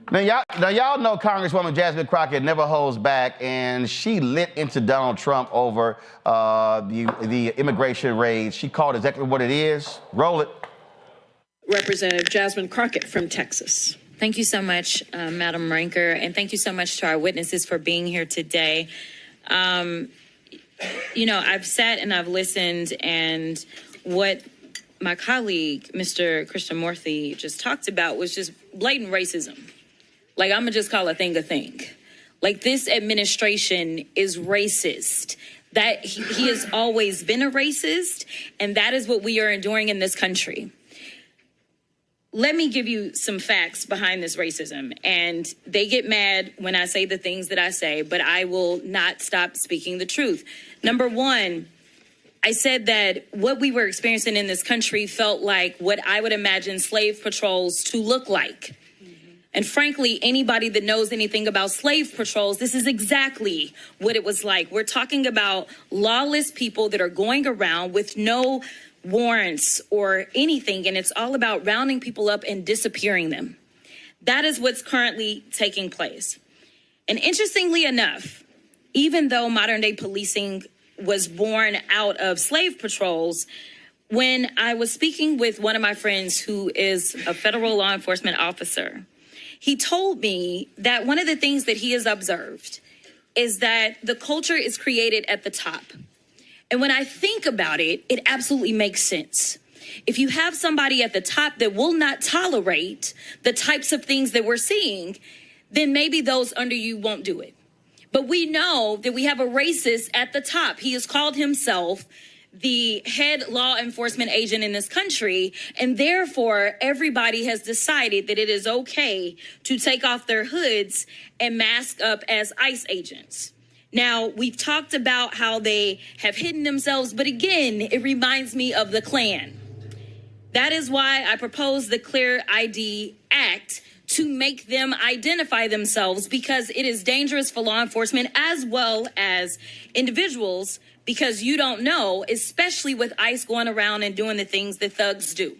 Now y'all know Congresswoman Jasmine Crockett never holds back, and she lit into Donald Trump over the immigration raid. She called it exactly what it is. Roll it. Representative Jasmine Crockett from Texas. Thank you so much, Madam Ranker, and thank you so much to our witnesses for being here today. You know, I've sat and I've listened, and what my colleague, Mr. Krishnamurthy, just talked about was just blatant racism. Like, I'm gonna just call a thing a thing. Like, this administration is racist. That he has always been a racist, and that is what we are enduring in this country. Let me give you some facts behind this racism, and they get mad when I say the things that I say, but I will not stop speaking the truth. Number one, I said that what we were experiencing in this country felt like what I would imagine slave patrols to look like. And frankly, anybody that knows anything about slave patrols, this is exactly what it was like. We're talking about lawless people that are going around with no warrants or anything, and it's all about rounding people up and disappearing them. That is what's currently taking place. And interestingly enough, even though modern day policing was born out of slave patrols, when I was speaking with one of my friends who is a federal law enforcement officer, he told me that one of the things that he has observed is that the culture is created at the top. And when I think about it, it absolutely makes sense. If you have somebody at the top that will not tolerate the types of things that we're seeing, then maybe those under you won't do it. But we know that we have a racist at the top. He has called himself the head law enforcement agent in this country, and therefore everybody has decided that it is okay to take off their hoods and mask up as ICE agents. Now, we've talked about how they have hidden themselves, but again, it reminds me of the Klan. That is why I proposed the Clear ID Act, to make them identify themselves, because it is dangerous for law enforcement as well as individuals, because you don't know, especially with ICE going around and doing the things that thugs do.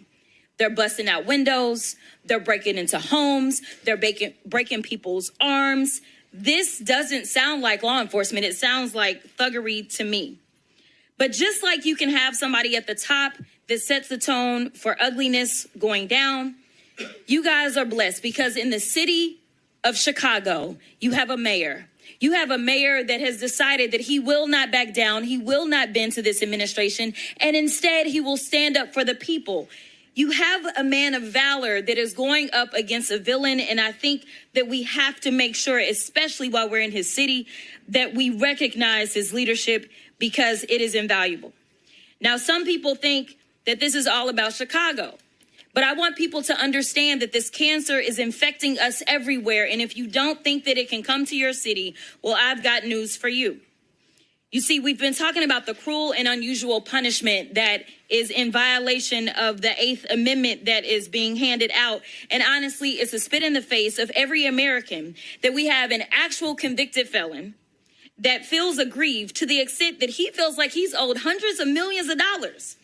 They're busting out windows, they're breaking into homes, they're breaking people's arms. This doesn't sound like law enforcement. It sounds like thuggery to me. But just like you can have somebody at the top that sets the tone for ugliness going down, you guys are blessed, because in the city of Chicago, you have a mayor. You have a mayor that has decided that he will not back down. He will not bend to this administration, and instead he will stand up for the people. You have a man of valor that is going up against a villain, and I think that we have to make sure, especially while we're in his city, that we recognize his leadership, because it is invaluable. Now, some people think that this is all about Chicago, but I want people to understand that this cancer is infecting us everywhere, and if you don't think that it can come to your city, well, I've got news for you. You see, we've been talking about the cruel and unusual punishment that is in violation of the 8th Amendment that is being handed out. And honestly, it's a spit in the face of every American that we have an actual convicted felon that feels aggrieved to the extent that he feels like he's owed hundreds of millions of dollars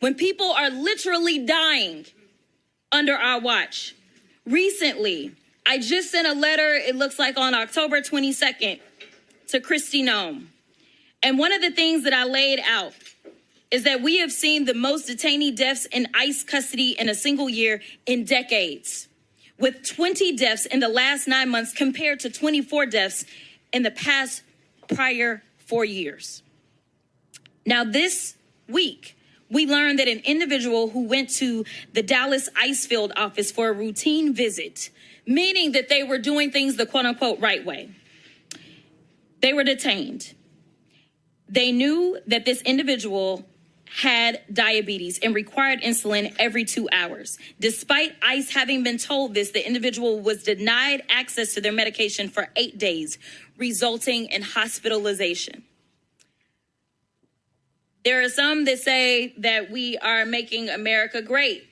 when people are literally dying under our watch. Recently, I just sent a letter, it looks like on October 22nd, to Kristi Noem. And one of the things that I laid out is that we have seen the most detainee deaths in ICE custody in a single year in decades, with 20 deaths in the last 9 months compared to 24 deaths in the past prior 4 years. Now, this week, we learned that an individual who went to the Dallas ICE field office for a routine visit, meaning that they were doing things the quote unquote right way, they were detained. They knew that this individual had diabetes and required insulin every 2 hours. Despite ICE having been told this, the individual was denied access to their medication for 8 days, resulting in hospitalization. There are some that say that we are making America great.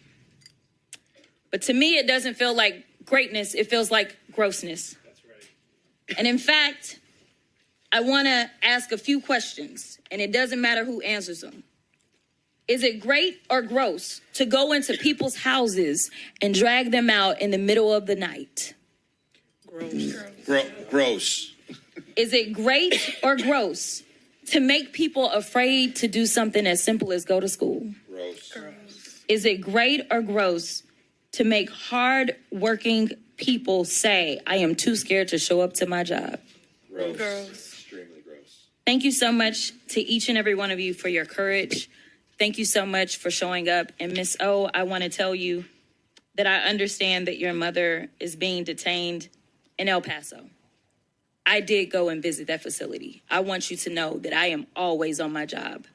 But to me, it doesn't feel like greatness. It feels like grossness. That's right. And in fact, I want to ask a few questions, and it doesn't matter who answers them. Is it great or gross to go into people's houses and drag them out in the middle of the night? Gross. Is it great or gross to make people afraid to do something as simple as go to school? Gross. Is it great or gross to make hard-working people say, I am too scared to show up to my job? Gross. Extremely gross. Thank you so much to each and every one of you for your courage. Thank you so much for showing up. And Miss O, I want to tell you that I understand that your mother is being detained in El Paso. I did go and visit that facility. I want you to know that I am always on my job.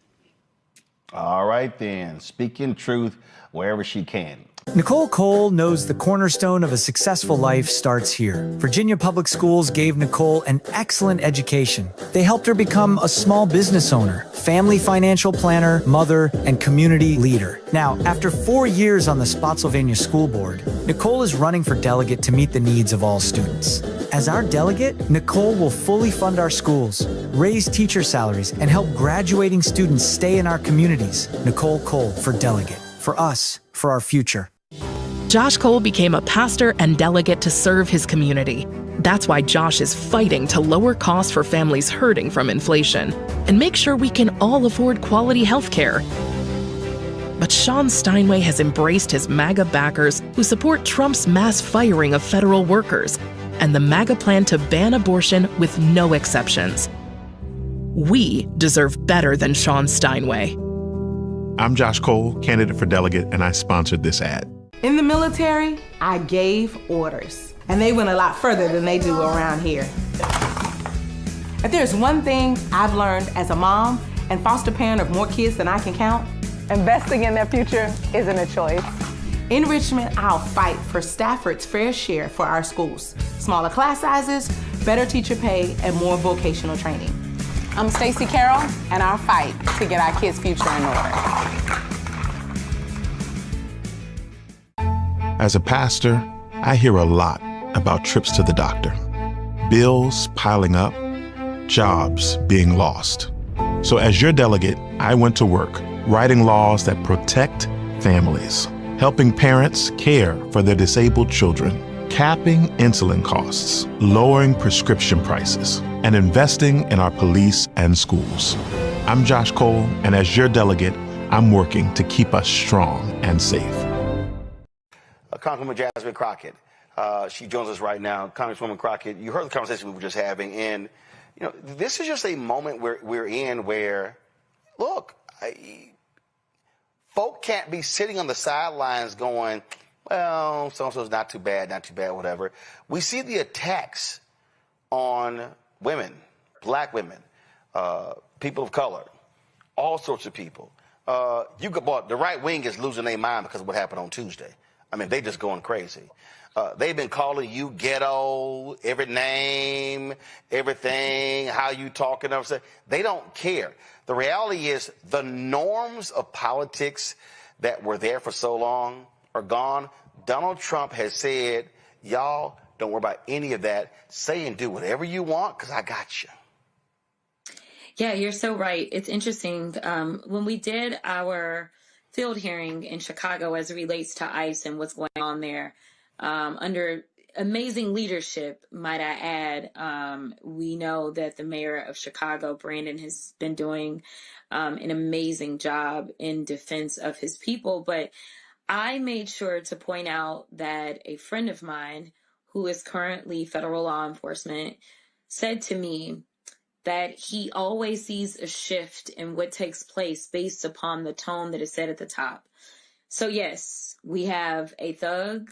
All right, then. Speaking truth wherever she can. Nicole Cole knows the cornerstone of a successful life starts here. Virginia Public Schools gave Nicole an excellent education. They helped her become a small business owner, family financial planner, mother, and community leader. Now, after 4 years on the Spotsylvania School Board, Nicole is running for delegate to meet the needs of all students. As our delegate, Nicole will fully fund our schools, raise teacher salaries, and help graduating students stay in our communities. Nicole Cole for delegate. For us, for our future. Josh Cole became a pastor and delegate to serve his community. That's why Josh is fighting to lower costs for families hurting from inflation and make sure we can all afford quality health care. But Sean Steinway has embraced his MAGA backers who support Trump's mass firing of federal workers and the MAGA plan to ban abortion with no exceptions. We deserve better than Sean Steinway. I'm Josh Cole, candidate for delegate, and I sponsored this ad. In the military, I gave orders, and they went a lot further than they do around here. If there's one thing I've learned as a mom and foster parent of more kids than I can count, investing in their future isn't a choice. In Richmond, I'll fight for Stafford's fair share for our schools. Smaller class sizes, better teacher pay, and more vocational training. I'm Stacey Carroll, and I'll fight to get our kids' future in order. As a pastor, I hear a lot about trips to the doctor, bills piling up, jobs being lost. So as your delegate, I went to work writing laws that protect families, helping parents care for their disabled children, capping insulin costs, lowering prescription prices, and investing in our police and schools. I'm Josh Cole, and as your delegate, I'm working to keep us strong and safe. Congresswoman Jasmine Crockett, she joins us right now. Congresswoman Crockett, you heard the conversation we were just having, and this is just a moment we're in where, look, folk can't be sitting on the sidelines going, well, so-and-so's not too bad, whatever. We see the attacks on women, black women, people of color, all sorts of people. The right wing is losing their mind because of what happened on Tuesday. I mean, they just going crazy. They've been calling you ghetto, every name, everything, how you talking, everything. They don't care. The reality is the norms of politics that were there for so long are gone. Donald Trump has said, y'all don't worry about any of that. Say and do whatever you want because I got you. Yeah, you're so right. It's interesting. When we did our field hearing in Chicago as it relates to ICE and what's going on there, under amazing leadership, might I add, we know that the mayor of Chicago, Brandon, has been doing an amazing job in defense of his people. But I made sure to point out that a friend of mine who is currently federal law enforcement said to me that he always sees a shift in what takes place based upon the tone that is set at the top. So yes, we have a thug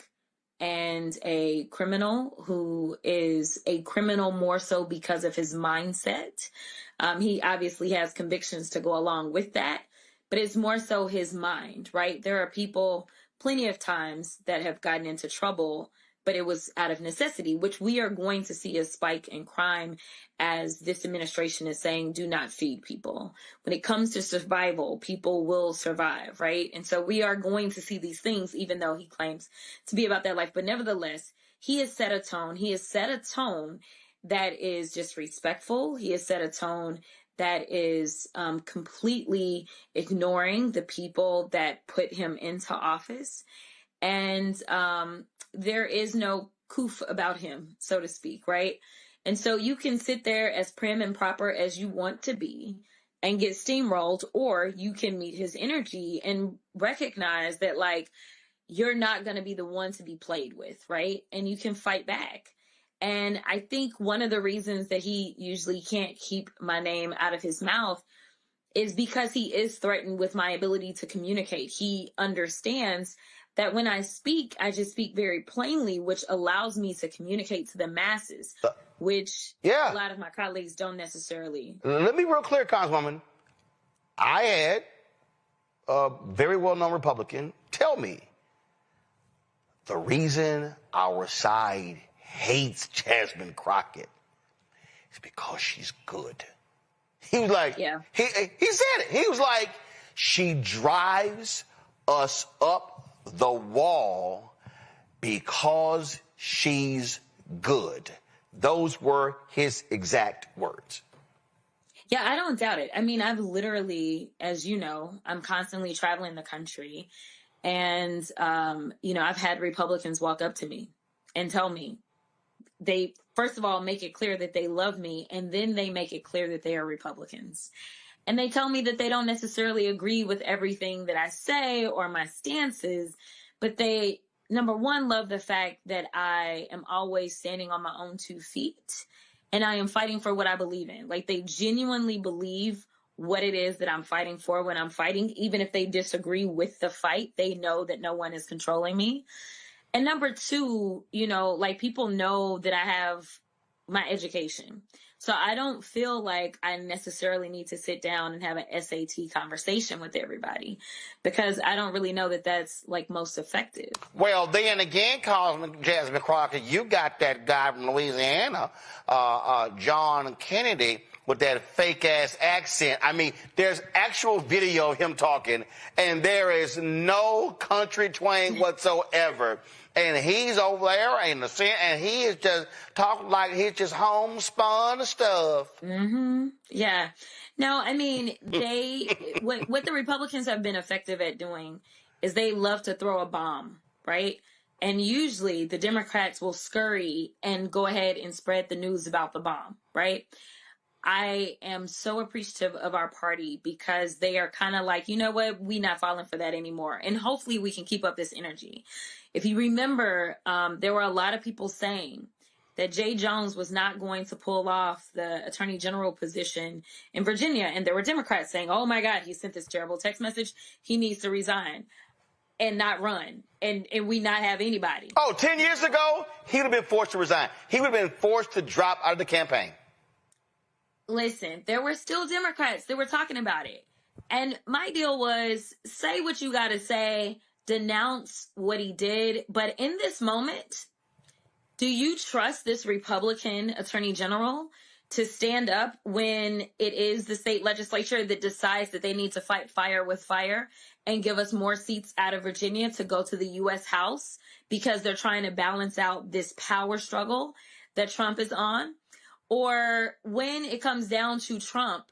and a criminal who is a criminal more so because of his mindset. He obviously has convictions to go along with that, but it's more so his mind, right? There are people plenty of times that have gotten into trouble, but it was out of necessity, which we are going to see a spike in crime as this administration is saying, do not feed people. When it comes to survival, people will survive, right? And so we are going to see these things, even though he claims to be about that life. But nevertheless, he has set a tone. He has set a tone that is just respectful. He has set a tone that is completely ignoring the people that put him into office. And there is no coof about him, so to speak, right? And so you can sit there as prim and proper as you want to be and get steamrolled, or you can meet his energy and recognize that, like, you're not going to be the one to be played with, right? And you can fight back. And I think one of the reasons that he usually can't keep my name out of his mouth is because he is threatened with my ability to communicate. He understands that when I speak, I just speak very plainly, which allows me to communicate to the masses, which a lot of my colleagues don't necessarily. Let me be real clear, Congresswoman. I had a very well-known Republican tell me the reason our side hates Jasmine Crockett is because she's good. He was like, he said it. He was like, she drives us up the wall because she's good. Those were his exact words. Yeah, I don't doubt it. I mean, I've literally, as you know, I'm constantly traveling the country. And, I've had Republicans walk up to me and tell me, they, first of all, make it clear that they love me, and then they make it clear that they are Republicans. And they tell me that they don't necessarily agree with everything that I say or my stances, but they, number one, love the fact that I am always standing on my own 2 feet, and I am fighting for what I believe in. Like, they genuinely believe what it is that I'm fighting for when I'm fighting. Even if they disagree with the fight, they know that no one is controlling me. And number two, people know that I have my education. So I don't feel like I necessarily need to sit down and have an SAT conversation with everybody, because I don't really know that that's like most effective. Well, then again, Jasmine Crockett, you got that guy from Louisiana, John Kennedy, with that fake ass accent. I mean, there's actual video of him talking, and there is no country twang whatsoever. And he's over there and he is just talking like he's just homespun stuff. Mm-hmm. Yeah. No, I mean, what the Republicans have been effective at doing is they love to throw a bomb, right? And usually the Democrats will scurry and go ahead and spread the news about the bomb, right? I am so appreciative of our party because they are kind of like, you know what, we're not falling for that anymore. And hopefully we can keep up this energy. If you remember, there were a lot of people saying that Jay Jones was not going to pull off the attorney general position in Virginia. And there were Democrats saying, oh my God, he sent this terrible text message. He needs to resign and not run. And we not have anybody. Oh, 10 years ago, he would have been forced to resign. He would have been forced to drop out of the campaign. Listen, there were still Democrats that were talking about it. And my deal was, say what you got to say, denounce what he did. But in this moment, do you trust this Republican attorney general to stand up when it is the state legislature that decides that they need to fight fire with fire and give us more seats out of Virginia to go to the U.S. House because they're trying to balance out this power struggle that Trump is on? Or when it comes down to Trump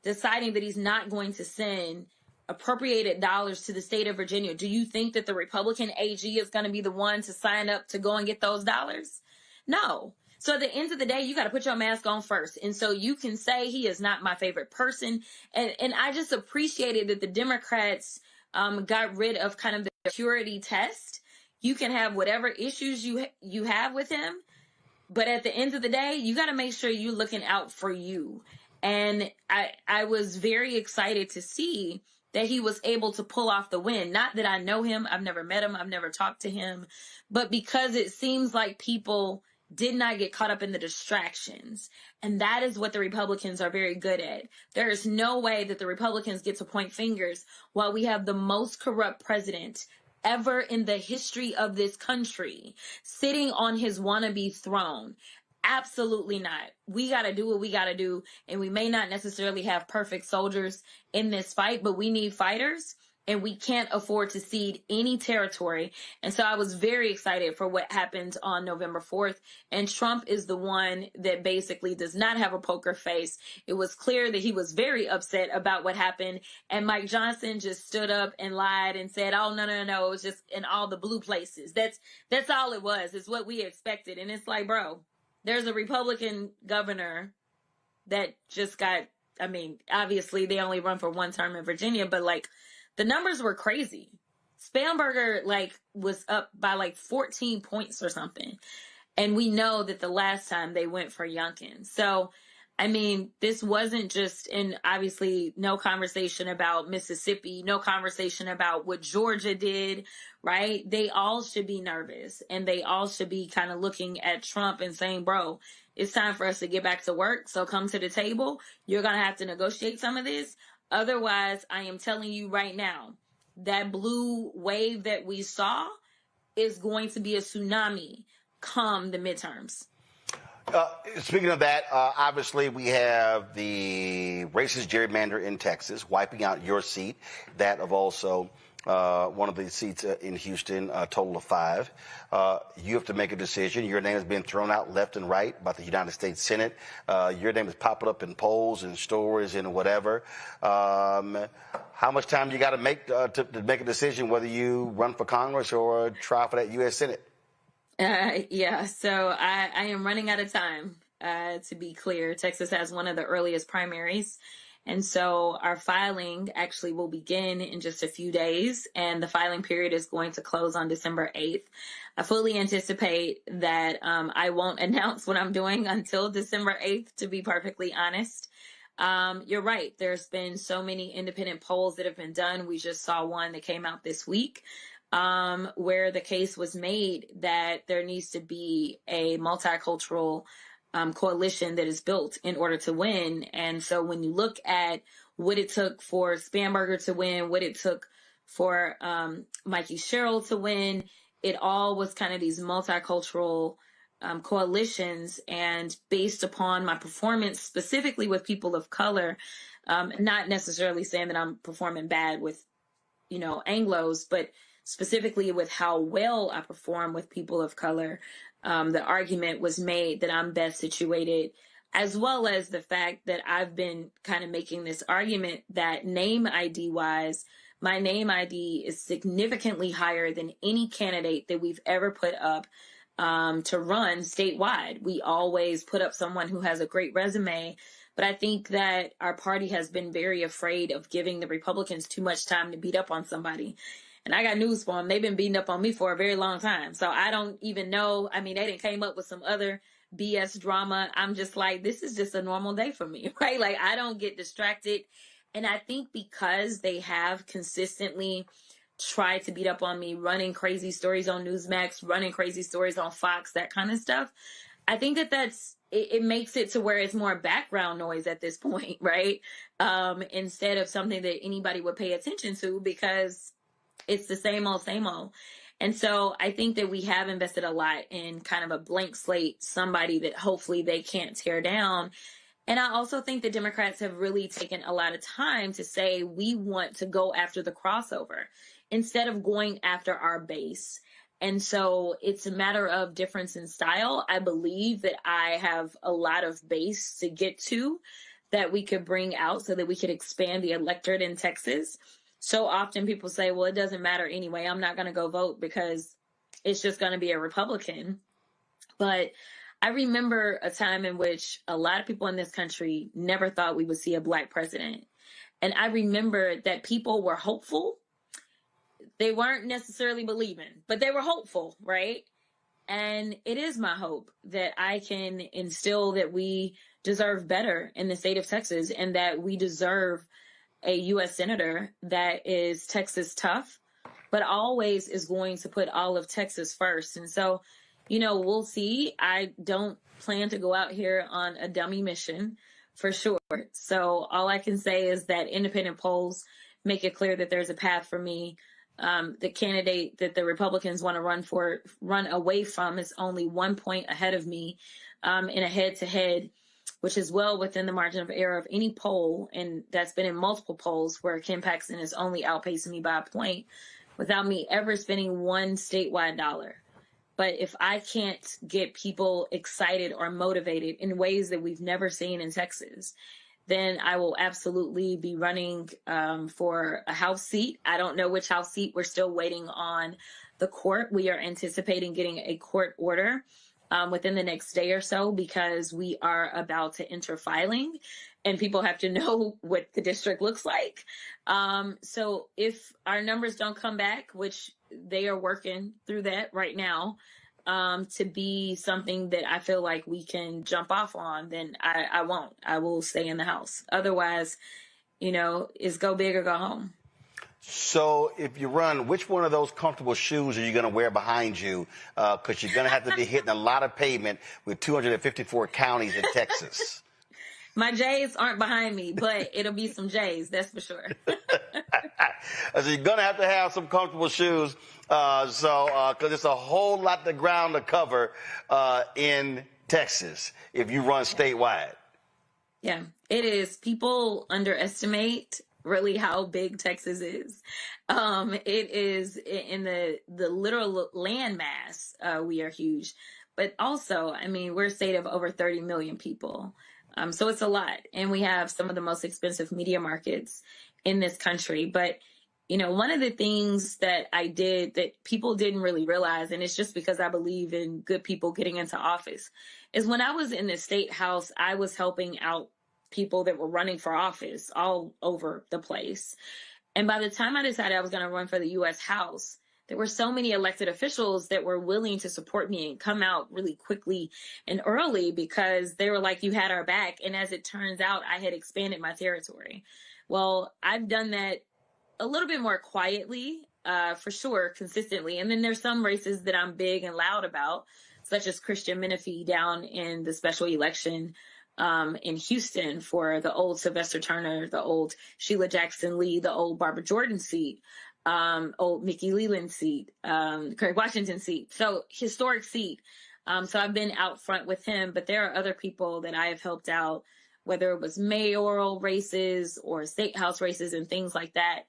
deciding that he's not going to send appropriated dollars to the state of Virginia, do you think that the Republican AG is going to be the one to sign up to go and get those dollars? No. So at the end of the day, you got to put your mask on first. And so you can say he is not my favorite person. And I just appreciated that the Democrats got rid of kind of the purity test. You can have whatever issues you have with him, but at the end of the day, you got to make sure you're looking out for you. And I was very excited to see that he was able to pull off the win. Not that I know him. I've never met him. I've never talked to him. But because it seems like people did not get caught up in the distractions. And that is what the Republicans are very good at. There is no way that the Republicans get to point fingers while we have the most corrupt president ever in the history of this country sitting on his wannabe throne. Absolutely not. We got to do what we got to do. And we may not necessarily have perfect soldiers in this fight, but we need fighters. and we can't afford to cede any territory. And so I was very excited for what happened on November 4th. And Trump is the one that basically does not have a poker face. It was clear that he was very upset about what happened. And Mike Johnson just stood up and lied and said, oh, no, it was just in all the blue places. That's all it was. It's what we expected. And it's like, bro, there's a Republican governor that just got, I mean, obviously they only run for one term in Virginia, but like the numbers were crazy. Spamberger like was up by like 14 points or something. And we know that the last time they went for Youngkin. So, I mean, this wasn't just, and obviously no conversation about Mississippi, no conversation about what Georgia did, right? They all should be nervous, and they all should be kind of looking at Trump and saying, bro, it's time for us to get back to work. So come to the table. You're going to have to negotiate some of this. Otherwise, I am telling you right now, that blue wave that we saw is going to be a tsunami come the midterms. Speaking of that, obviously we have the racist gerrymander in Texas wiping out your seat, that of also one of the seats in Houston, a total of 5. You have to make a decision. Your name has been thrown out left and right by the United States Senate. Your name is popping up in polls and stories and whatever. How much time you got to make a decision whether you run for Congress or try for that U.S. Senate? Yeah, so I am running out of time, to be clear. Texas has one of the earliest primaries. And so our filing actually will begin in just a few days, and the filing period is going to close on December 8th. I fully anticipate that I won't announce what I'm doing until December 8th, to be perfectly honest. You're right. There's been so many independent polls that have been done. We just saw one that came out this week, where the case was made that there needs to be a multicultural coalition that is built in order to win. And so when you look at what it took for Spamberger to win, what it took for Mikey Sherrill to win, it all was kind of these multicultural coalitions. And based upon my performance, specifically with people of color, not necessarily saying that I'm performing bad with, Anglos, but specifically with how well I perform with people of color, the argument was made that I'm best situated, as well as the fact that I've been kind of making this argument that name ID wise, my name ID is significantly higher than any candidate that we've ever put up to run statewide. We always put up someone who has a great resume, but I think that our party has been very afraid of giving the Republicans too much time to beat up on somebody. And I got news for them. They've been beating up on me for a very long time. So I don't even know. I mean, they didn't came up with some other BS drama. I'm just like, this is just a normal day for me, right? Like, I don't get distracted. And I think because they have consistently tried to beat up on me, running crazy stories on Newsmax, running crazy stories on Fox, that kind of stuff, I think that it makes it to where it's more background noise at this point, right? Instead of something that anybody would pay attention to, because it's the same old, same old. And so I think that we have invested a lot in kind of a blank slate, somebody that hopefully they can't tear down. And I also think the Democrats have really taken a lot of time to say we want to go after the crossover instead of going after our base. And so it's a matter of difference in style. I believe that I have a lot of base to get to that we could bring out so that we could expand the electorate in Texas. So often people say, well, it doesn't matter anyway. I'm not going to go vote because it's just going to be a Republican. But I remember a time in which a lot of people in this country never thought we would see a Black president. And I remember that people were hopeful. They weren't necessarily believing, but they were hopeful, right? And it is my hope that I can instill that we deserve better in the state of Texas, and that we deserve a U.S. senator that is Texas tough, but always is going to put all of Texas first. And so, we'll see. I don't plan to go out here on a dummy mission for sure. So all I can say is that independent polls make it clear that there's a path for me. The candidate that the Republicans want to run away from is only 1 point ahead of me in a head-to-head. which is well within the margin of error of any poll, and that's been in multiple polls where Ken Paxton is only outpacing me by a point without me ever spending one statewide dollar. But if I can't get people excited or motivated in ways that we've never seen in Texas, then I will absolutely be running for a House seat. I don't know which House seat. We're still waiting on the court. We are anticipating getting a court order within the next day or so, because we are about to enter filing and people have to know what the district looks like. So if our numbers don't come back, which they are working through that right now, to be something that I feel like we can jump off on, then I won't. I will stay in the House. Otherwise, it's go big or go home. So if you run, which one of those comfortable shoes are you going to wear behind you? Because you're going to have to be hitting a lot of pavement with 254 counties in Texas. My J's aren't behind me, but it'll be some J's, that's for sure. So you're going to have some comfortable shoes. Because it's a whole lot of ground to cover in Texas if you run statewide. Yeah, it is. People underestimate really how big Texas is. It is in the literal land mass. We are huge, but also, we're a state of over 30 million people. So it's a lot. And we have some of the most expensive media markets in this country. But, one of the things that I did that people didn't really realize, and it's just because I believe in good people getting into office, is when I was in the state house, I was helping out people that were running for office all over the place. And by the time I decided I was going to run for the U.S. House, there were so many elected officials that were willing to support me and come out really quickly and early, because they were like, you had our back. And as it turns out, I had expanded my territory. Well, I've done that a little bit more quietly, for sure, consistently. And then there's some races that I'm big and loud about, such as Christian Menifee down in the special election in Houston for the old Sylvester Turner, the old Sheila Jackson Lee, the old Barbara Jordan seat, old Mickey Leland seat, Craig Washington seat. So historic seat. So I've been out front with him, but there are other people that I have helped out, whether it was mayoral races or state house races and things like that.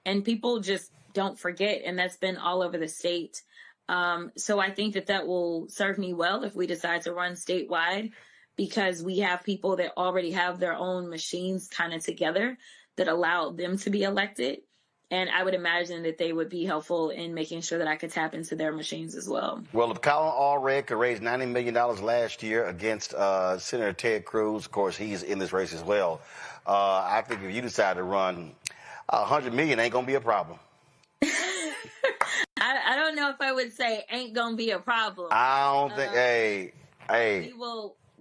And people just don't forget. And that's been all over the state. So I think that will serve me well if we decide to run statewide, because we have people that already have their own machines kind of together that allow them to be elected. And I would imagine that they would be helpful in making sure that I could tap into their machines as well. Well, if Colin Allred could raise $90 million last year against Senator Ted Cruz, of course, he's in this race as well. I think if you decide to run, $100 million ain't going to be a problem. I don't know if I would say ain't going to be a problem. I don't think, hey.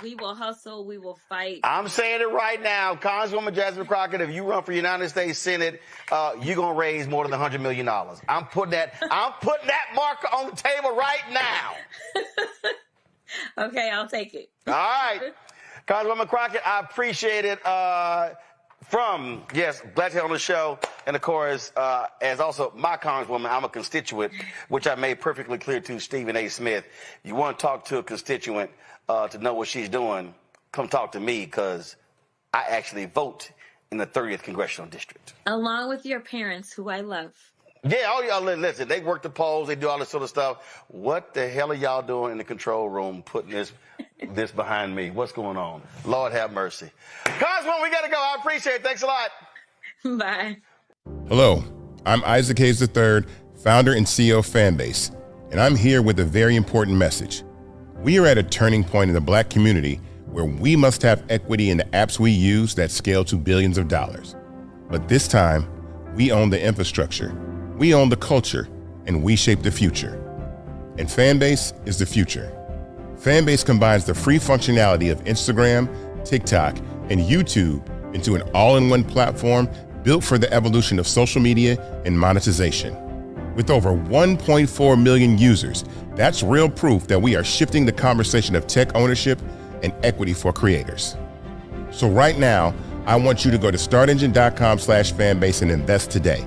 We will hustle. We will fight. I'm saying it right now. Congresswoman Jasmine Crockett, if you run for United States Senate, you're going to raise more than $100 million. I'm putting that marker on the table right now. Okay, I'll take it. All right. Congresswoman Crockett, I appreciate it. Glad to have on the show. And, of course, as also my Congresswoman, I'm a constituent, which I made perfectly clear to Stephen A. Smith. You want to talk to a constituent to know what she's doing, come talk to me, because I actually vote in the 30th Congressional District. Along with your parents, who I love. Yeah, all y'all, listen, they work the polls, they do all this sort of stuff. What the hell are y'all doing in the control room putting this behind me? What's going on? Lord have mercy. Congresswoman, we got to go. I appreciate it. Thanks a lot. Bye. Hello, I'm Isaac Hayes III, founder and CEO of Fanbase, and I'm here with a very important message. We are at a turning point in the Black community where we must have equity in the apps we use that scale to billions of dollars. But this time, we own the infrastructure, we own the culture, and we shape the future. And Fanbase is the future. Fanbase combines the free functionality of Instagram, TikTok, and YouTube into an all-in-one platform built for the evolution of social media and monetization. With over 1.4 million users, that's real proof that we are shifting the conversation of tech ownership and equity for creators. So right now, I want you to go to startengine.com/fanbase and invest today.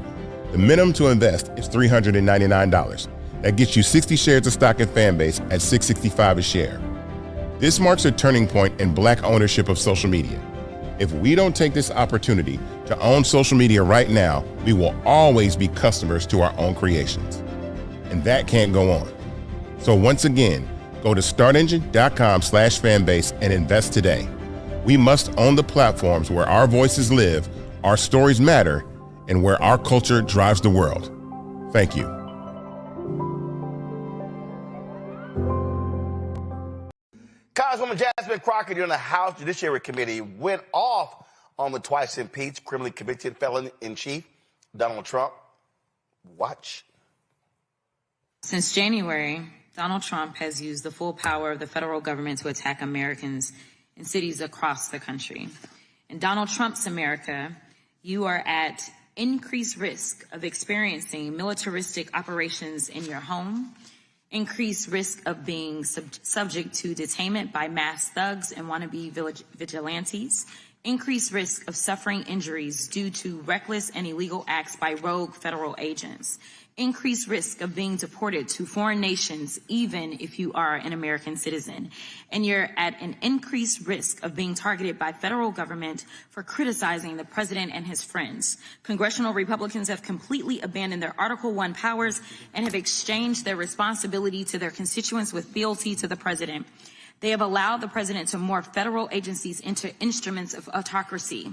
The minimum to invest is $399. That gets you 60 shares of stock in Fanbase at $665 a share. This marks a turning point in Black ownership of social media. If we don't take this opportunity to own social media right now, we will always be customers to our own creations. And that can't go on. So once again, go to startengine.com/fanbase and invest today. We must own the platforms where our voices live, our stories matter, and where our culture drives the world. Thank you. Congresswoman Jasmine Crockett on the House Judiciary Committee went off on the twice impeached, criminally convicted felon-in-chief, Donald Trump. Watch. Since January, Donald Trump has used the full power of the federal government to attack Americans in cities across the country. In Donald Trump's America, you are at increased risk of experiencing militaristic operations in your home, increased risk of being subject to detainment by mass thugs and wannabe vigilantes, increased risk of suffering injuries due to reckless and illegal acts by rogue federal agents, increased risk of being deported to foreign nations even if you are an American citizen, and you're at an increased risk of being targeted by federal government for criticizing the president and his friends. Congressional Republicans have completely abandoned their Article I powers and have exchanged their responsibility to their constituents with fealty to the president. They have allowed the president to morph federal agencies into instruments of autocracy.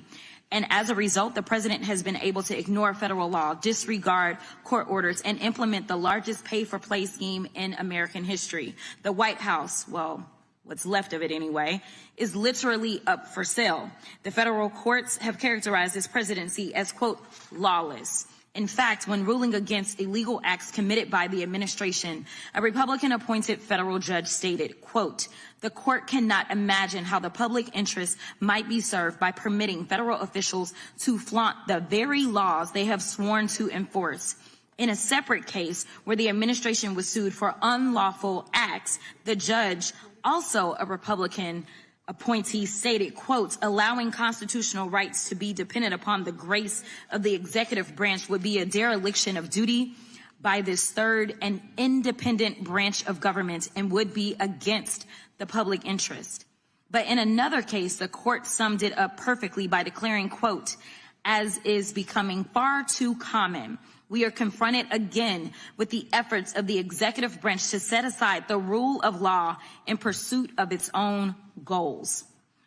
And as a result, the president has been able to ignore federal law, disregard court orders, and implement the largest pay-for-play scheme in American history. The White House, well, what's left of it anyway, is literally up for sale. The federal courts have characterized this presidency as, quote, lawless. In fact, when ruling against illegal acts committed by the administration, a Republican-appointed federal judge stated, quote, the court cannot imagine how the public interest might be served by permitting federal officials to flaunt the very laws they have sworn to enforce. In a separate case where the administration was sued for unlawful acts, the judge, also a Republican appointee, stated, quote, allowing constitutional rights to be dependent upon the grace of the executive branch would be a dereliction of duty by this third and independent branch of government and would be against the public interest. But in another case, the court summed it up perfectly by declaring, quote, as is becoming far too common, we are confronted again with the efforts of the executive branch to set aside the rule of law in pursuit of its own goals.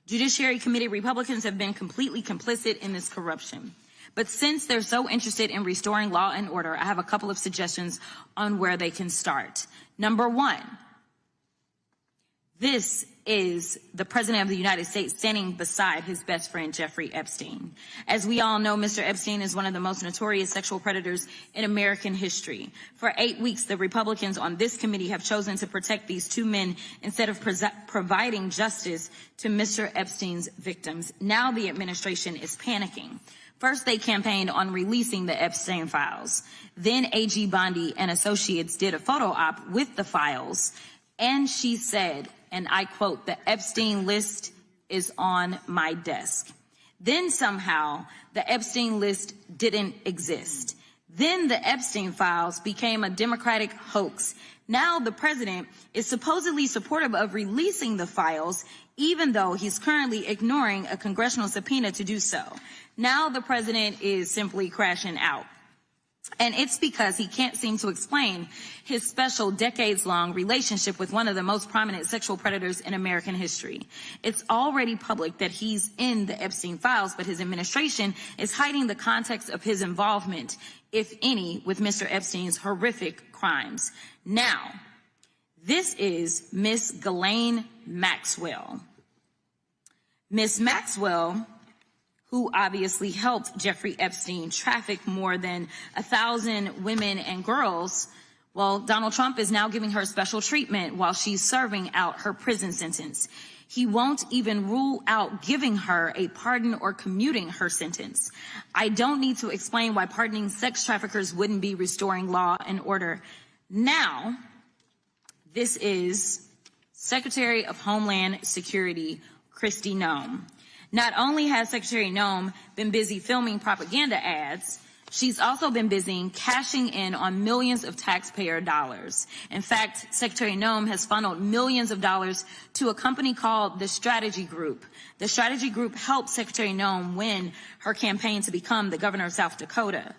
Judiciary Committee Republicans have been completely complicit in this corruption. But since they're so interested in restoring law and order, I have a couple of suggestions on where they can start. Number one, this is the President of the United States standing beside his best friend, Jeffrey Epstein. As we all know, Mr. Epstein is one of the most notorious sexual predators in American history. For 8 weeks, the Republicans on this committee have chosen to protect these two men instead of providing justice to Mr. Epstein's victims. Now the administration is panicking. First, they campaigned on releasing the Epstein files. Then AG Bondi and associates did a photo op with the files, and she said, and I quote, the Epstein list is on my desk. Then somehow the Epstein list didn't exist. Then the Epstein files became a Democratic hoax. Now the president is supposedly supportive of releasing the files, even though he's currently ignoring a congressional subpoena to do so. Now the president is simply crashing out. And it's because he can't seem to explain his special decades-long relationship with one of the most prominent sexual predators in American history. It's already public that he's in the Epstein files, but his administration is hiding the context of his involvement, if any, with Mr. Epstein's horrific crimes. Now, this is Miss Ghislaine Maxwell. Miss Maxwell, who obviously helped Jeffrey Epstein traffic more than 1,000 women and girls, well, Donald Trump is now giving her special treatment while she's serving out her prison sentence. He won't even rule out giving her a pardon or commuting her sentence. I don't need to explain why pardoning sex traffickers wouldn't be restoring law and order. Now, this is Secretary of Homeland Security, Kristi Noem. Not only has Secretary Noem been busy filming propaganda ads, She's also been busy cashing in on millions of taxpayer dollars. In fact, Secretary Noem has funneled millions of dollars to a company called the Strategy Group. The Strategy Group helped Secretary Noem win her campaign to become the governor of South Dakota.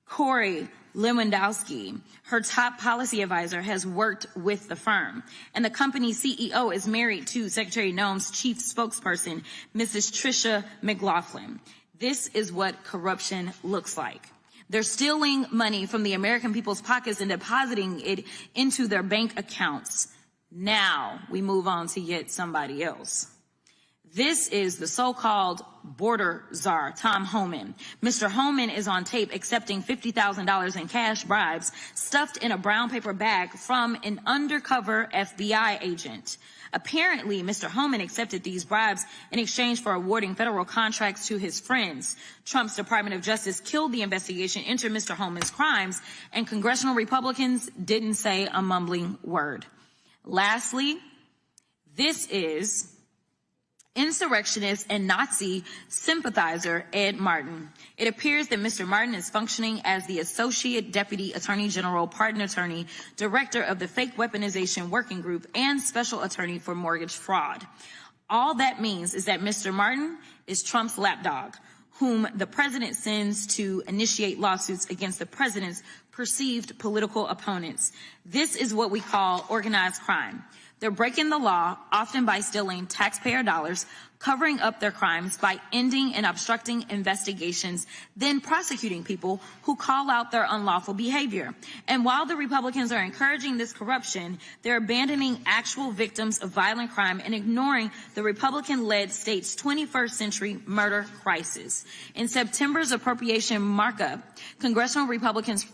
Corey Lewandowski, her top policy advisor, has worked with the firm. And the company's CEO is married to Secretary Noem's chief spokesperson, Mrs. Tricia McLaughlin. This is what corruption looks like. They're stealing money from the American people's pockets and depositing it into their bank accounts. Now we move on to yet somebody else. This is the so-called border czar, Tom Homan. Mr. Homan is on tape accepting $50,000 in cash bribes stuffed in a brown paper bag from an undercover FBI agent. Apparently, Mr. Homan accepted these bribes in exchange for awarding federal contracts to his friends. Trump's Department of Justice killed the investigation into Mr. Homan's crimes, and congressional Republicans didn't say a mumbling word. Lastly, this is insurrectionist and Nazi sympathizer Ed Martin. It appears that Mr. Martin is functioning as the Associate Deputy Attorney General, Pardon Attorney, Director of the Fake Weaponization Working Group, and Special Attorney for Mortgage Fraud. All that means is that Mr. Martin is Trump's lapdog, whom the president sends to initiate lawsuits against the president's perceived political opponents. This is what we call organized crime. They're breaking the law, often by stealing taxpayer dollars, covering up their crimes by ending and obstructing investigations, then prosecuting people who call out their unlawful behavior. And while the Republicans are encouraging this corruption, they're abandoning actual victims of violent crime and ignoring the Republican-led state's 21st century murder crisis. In September's appropriation markup, congressional Republicans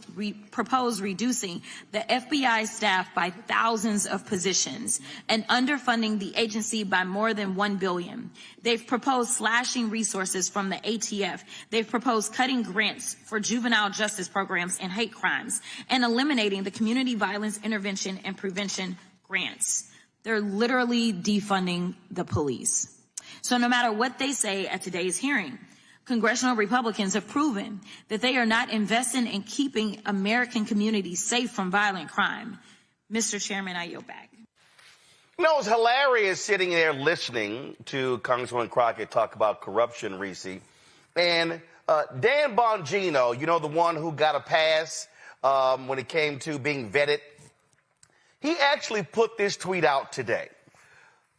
proposed reducing the FBI staff by thousands of positions and underfunding the agency by more than $1 billion. They've proposed slashing resources from the ATF. They've proposed cutting grants for juvenile justice programs and hate crimes and eliminating the community violence intervention and prevention grants. They're literally defunding the police. So no matter what they say at today's hearing, congressional Republicans have proven that they are not investing in keeping American communities safe from violent crime. Mr. Chairman, I yield back. You know, it's hilarious sitting there listening to Congresswoman Crockett talk about corruption, Reese. And Dan Bongino, you know, the one who got a pass when it came to being vetted, he actually put this tweet out today.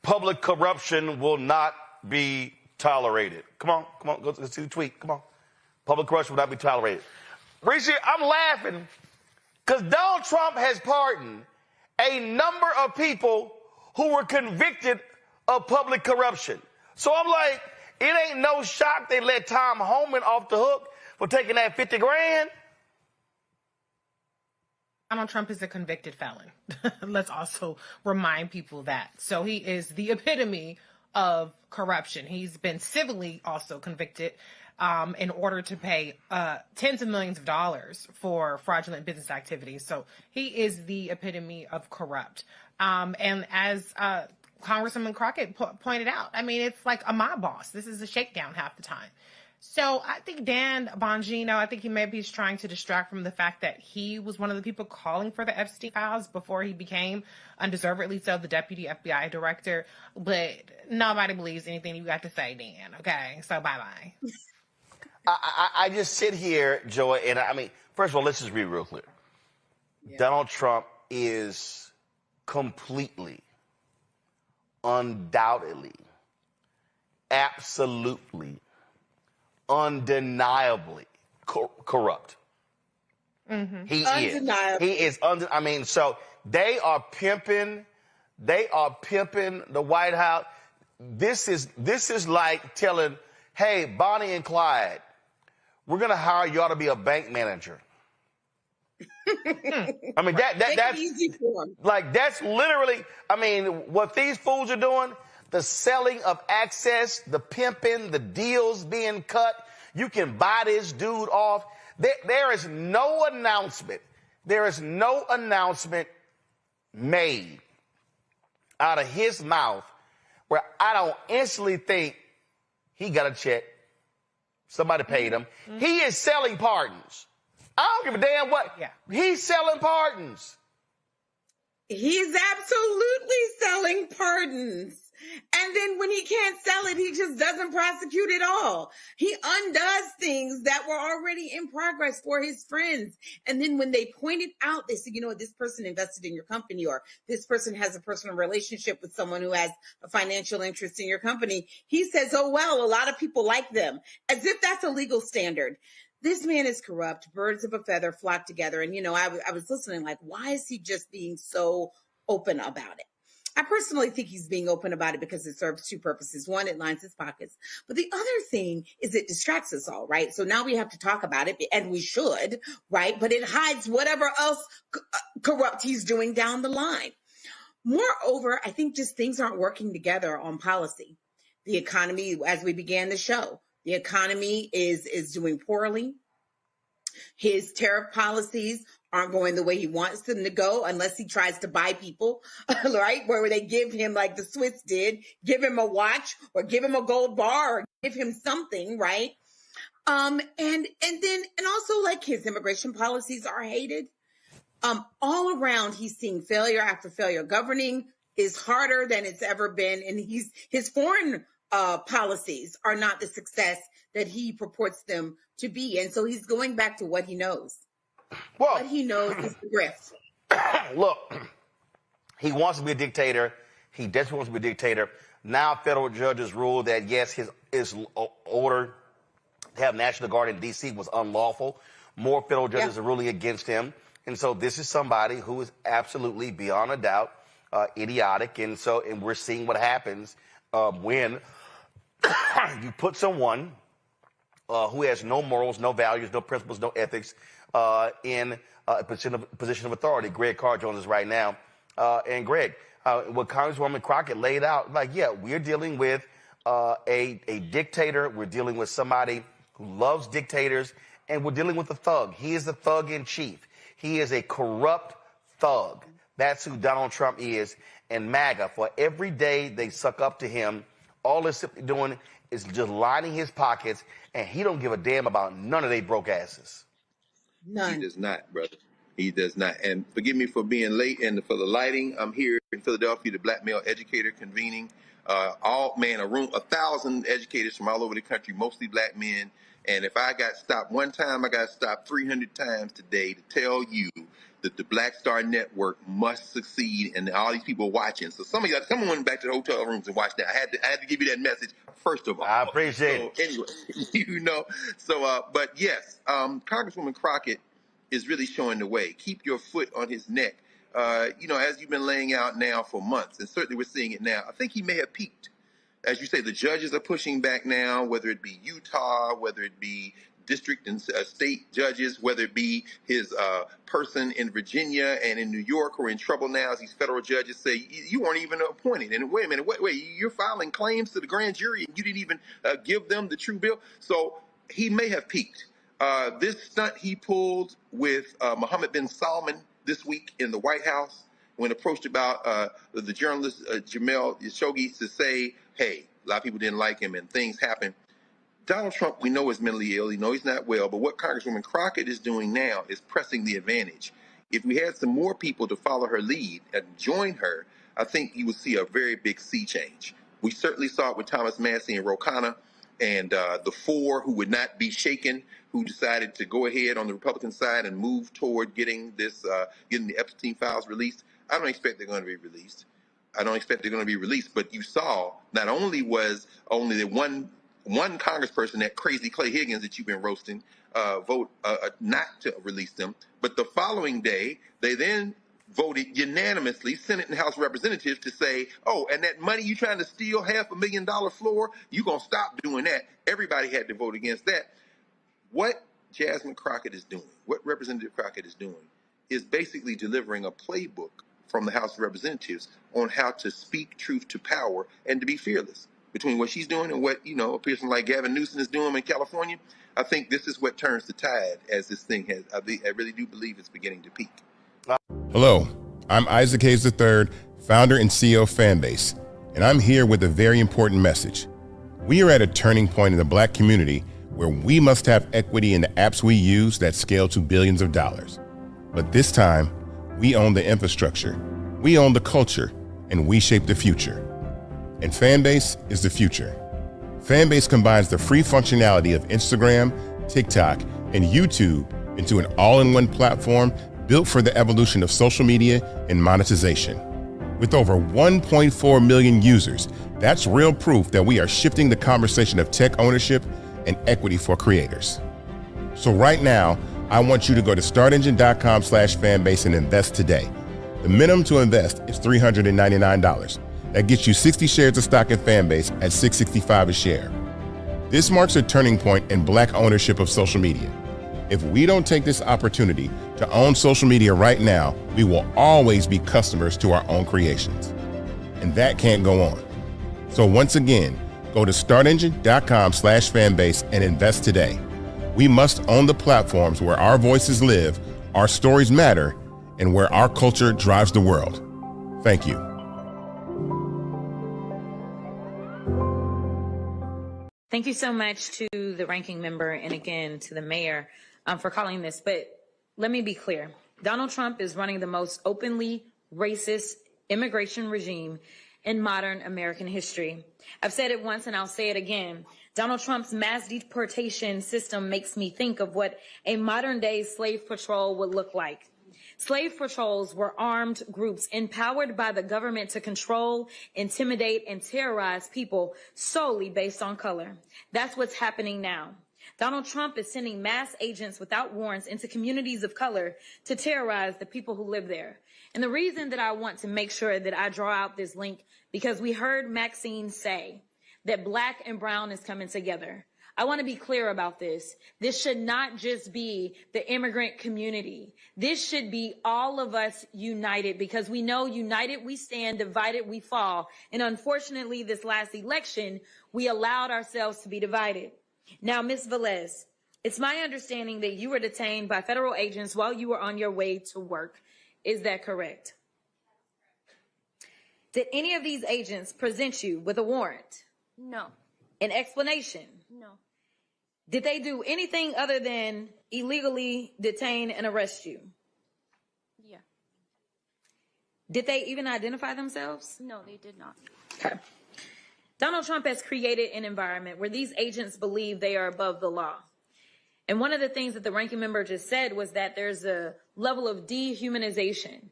Public corruption will not be tolerated. Come on, go see the tweet. Come on. Public corruption will not be tolerated. Reese, I'm laughing because Donald Trump has pardoned a number of people who were convicted of public corruption. So I'm like, it ain't no shock they let Tom Homan off the hook for taking that 50 grand. Donald Trump is a convicted felon. Let's also remind people that. So he is the epitome of corruption. He's been civilly also convicted in order to pay tens of millions of dollars for fraudulent business activities. So he is the epitome of corrupt. And as Congresswoman Crockett pointed out, I mean, it's like a mob boss. This is a shakedown half the time. So I think Dan Bongino, I think he maybe is trying to distract from the fact that he was one of the people calling for the Epstein files before he became, undeservedly so, the deputy FBI director. But nobody believes anything you got to say, Dan. Okay, so bye-bye. I just sit here, Joy, and I mean, first of all, let's just be real clear. Yeah. Donald Trump is completely, undoubtedly, absolutely, undeniably corrupt. Mm-hmm. He is. I mean, so they are pimping the White House. This is like telling, hey, Bonnie and Clyde, we're going to hire you to be a bank manager. I mean, that's easy for them. Like, that's literally, I mean, what these fools are doing, the selling of access, the pimping, the deals being cut. You can buy this dude off. There is no announcement. There is no announcement made out of his mouth where I don't instantly think he got a check. Somebody paid him. He is selling pardons. I don't give a damn what. Yeah. He's selling pardons. He's absolutely selling pardons. And then when he can't sell it, he just doesn't prosecute at all. He undoes things that were already in progress for his friends. And then when they point it out, they say, you know what, this person invested in your company, or this person has a personal relationship with someone who has a financial interest in your company. He says, oh, well, a lot of people like them, as if that's a legal standard. This man is corrupt. Birds of a feather flock together. And, I was listening like, why is he just being so open about it? I personally think he's being open about it because it serves two purposes. One, it lines his pockets. But the other thing is it distracts us all, right? So now we have to talk about it, and we should, right? But it hides whatever else corrupt he's doing down the line. Moreover, I think just things aren't working together on policy. The economy, as we began the show, the economy is doing poorly. His tariff policies aren't going the way he wants them to go unless he tries to buy people, right? Where they give him, like the Swiss did, give him a watch or give him a gold bar or give him something, right? And also like his immigration policies are hated. All around, he's seeing failure after failure. Governing is harder than it's ever been. And his foreign policies are not the success that he purports them to be. And so he's going back to what he knows. Well, what he knows is the grift. Look, he wants to be a dictator. He desperately wants to be a dictator. Now federal judges rule that, yes, his order to have National Guard in D.C. was unlawful. More federal judges are ruling against him. And so this is somebody who is absolutely, beyond a doubt, idiotic. And we're seeing what happens when you put someone who has no morals, no values, no principles, no ethics in a position of authority. Greg Carr joins us right now. And Greg, what Congresswoman Crockett laid out, we're dealing with a dictator. We're dealing with somebody who loves dictators, and we're dealing with a thug. He is the thug in chief. He is a corrupt thug. That's who Donald Trump is. And MAGA, for every day they suck up to him, all they're simply doing is just lining his pockets, and he don't give a damn about none of they broke asses. None. He does not, brother. He does not. And forgive me for being late and for the lighting. I'm here in Philadelphia, the Black Male Educator convening. A room, 1,000 educators from all over the country, mostly black men. And if I got stopped one time, I got stopped 300 times today to tell you that the Black Star Network must succeed, and all these people watching. So someone went back to the hotel rooms and watched that. I had to give you that message first of all. I appreciate it. Anyway, but yes, Congresswoman Crockett is really showing the way. Keep your foot on his neck. As you've been laying out now for months, and certainly we're seeing it now. I think he may have peaked. As you say, the judges are pushing back now, whether it be Utah, whether it be district and state judges, whether it be his person in Virginia and in New York who are in trouble now as these federal judges say, you weren't even appointed. And wait a minute, wait, you're filing claims to the grand jury and you didn't even give them the true bill? So he may have peaked. This stunt he pulled with Mohammed bin Salman this week in the White House, when approached about the journalist Jamal Khashoggi, to say, hey, a lot of people didn't like him and things happened. Donald Trump, we know, is mentally ill. We know he's not well. But what Congresswoman Crockett is doing now is pressing the advantage. If we had some more people to follow her lead and join her, I think you would see a very big sea change. We certainly saw it with Thomas Massey and Ro Khanna and the four who would not be shaken, who decided to go ahead on the Republican side and move toward getting the Epstein files released. I don't expect they're going to be released. But you saw not only was only the one congressperson, that crazy Clay Higgins that you've been roasting, vote not to release them, but the following day, they then voted unanimously, Senate and House representatives, to say, oh, and that money you trying to steal, $500,000 floor, you going to stop doing that. Everybody had to vote against that. What Jasmine Crockett is doing, what Representative Crockett is doing, is basically delivering a playbook from the House of Representatives on how to speak truth to power and to be fearless. Between what she's doing and what, a person like Gavin Newsom is doing in California, I think this is what turns the tide as this thing has. I really do believe it's beginning to peak. Hello, I'm Isaac Hayes III, founder and CEO of Fanbase, and I'm here with a very important message. We are at a turning point in the Black community where we must have equity in the apps we use that scale to billions of dollars. But this time, we own the infrastructure, we own the culture, and we shape the future. And Fanbase is the future. Fanbase combines the free functionality of Instagram, TikTok, and YouTube into an all-in-one platform built for the evolution of social media and monetization. With over 1.4 million users, that's real proof that we are shifting the conversation of tech ownership and equity for creators. So right now, I want you to go to startengine.com/fanbase and invest today. The minimum to invest is $399. That gets you 60 shares of stock in Fanbase at $665 a share. This marks a turning point in Black ownership of social media. If we don't take this opportunity to own social media right now, we will always be customers to our own creations. And that can't go on. So once again, go to startengine.com/fanbase and invest today. We must own the platforms where our voices live, our stories matter, and where our culture drives the world. Thank you. Thank you so much to the ranking member and again to the mayor for calling this. But let me be clear. Donald Trump is running the most openly racist immigration regime in modern American history. I've said it once and I'll say it again. Donald Trump's mass deportation system makes me think of what a modern day slave patrol would look like. Slave patrols were armed groups empowered by the government to control, intimidate, and terrorize people solely based on color. That's what's happening now. Donald Trump is sending mass agents without warrants into communities of color to terrorize the people who live there. And the reason that I want to make sure that I draw out this link, because we heard Maxine say that Black and brown is coming together. I want to be clear about this. This should not just be the immigrant community. This should be all of us united, because we know united we stand, divided we fall. And unfortunately, this last election, we allowed ourselves to be divided. Now, Ms. Velez, it's my understanding that you were detained by federal agents while you were on your way to work. Is that correct? Did any of these agents present you with a warrant? No. An explanation? No. Did they do anything other than illegally detain and arrest you? Yeah. Did they even identify themselves? No, they did not. Okay. Donald Trump has created an environment where these agents believe they are above the law. And one of the things that the ranking member just said was that there's a level of dehumanization.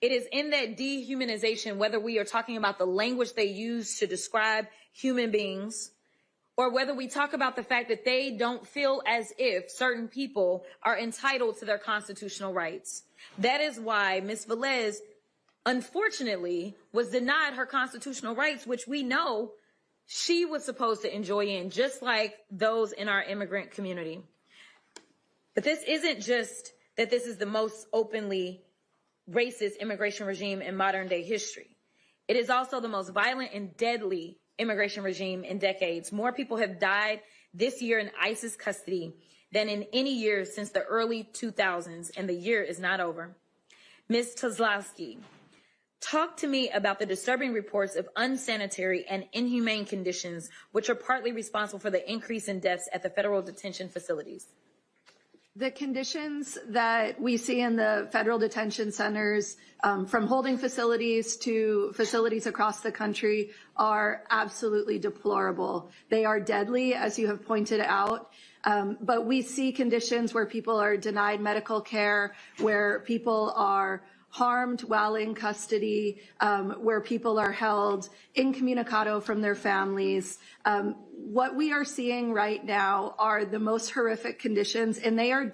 It is in that dehumanization, whether we are talking about the language they use to describe human beings, or whether we talk about the fact that they don't feel as if certain people are entitled to their constitutional rights. That is why Ms. Velez, unfortunately, was denied her constitutional rights, which we know she was supposed to enjoy in, just like those in our immigrant community. But this isn't just that this is the most openly racist immigration regime in modern day history. It is also the most violent and deadly immigration regime in decades. More people have died this year in ISIS custody than in any year since the early 2000s, and the year is not over. Ms. Kozlowski, talk to me about the disturbing reports of unsanitary and inhumane conditions, which are partly responsible for the increase in deaths at the federal detention facilities. The conditions that we see in the federal detention centers, from holding facilities to facilities across the country, are absolutely deplorable. They are deadly, as you have pointed out. But we see conditions where people are denied medical care, where people are harmed while in custody, where people are held incommunicado from their families. What we are seeing right now are the most horrific conditions, and they are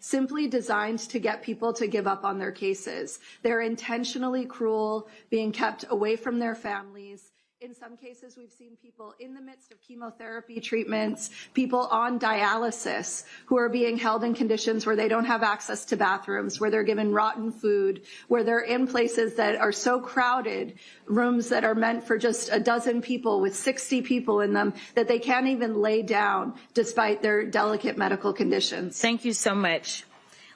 simply designed to get people to give up on their cases. They're intentionally cruel, being kept away from their families. In some cases, we've seen people in the midst of chemotherapy treatments, people on dialysis who are being held in conditions where they don't have access to bathrooms, where they're given rotten food, where they're in places that are so crowded, rooms that are meant for just a dozen people with 60 people in them, that they can't even lay down despite their delicate medical conditions. Thank you so much.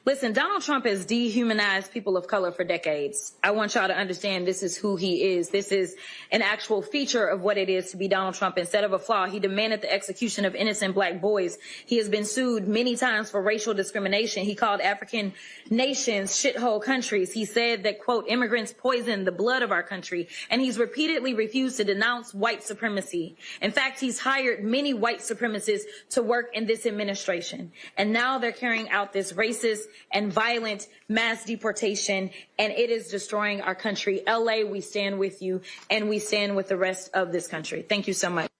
Listen, Donald Trump has dehumanized people of color for decades. I want y'all to understand this is who he is. This is an actual feature of what it is to be Donald Trump. Instead of a flaw, he demanded the execution of innocent black boys. He has been sued many times for racial discrimination. He called African nations shithole countries. He said that, quote, immigrants poison the blood of our country. And he's repeatedly refused to denounce white supremacy. In fact, he's hired many white supremacists to work in this administration. And now they're carrying out this racist and violent mass deportation, and it is destroying our country. LA, we stand with you, and we stand with the rest of this country. Thank you so much.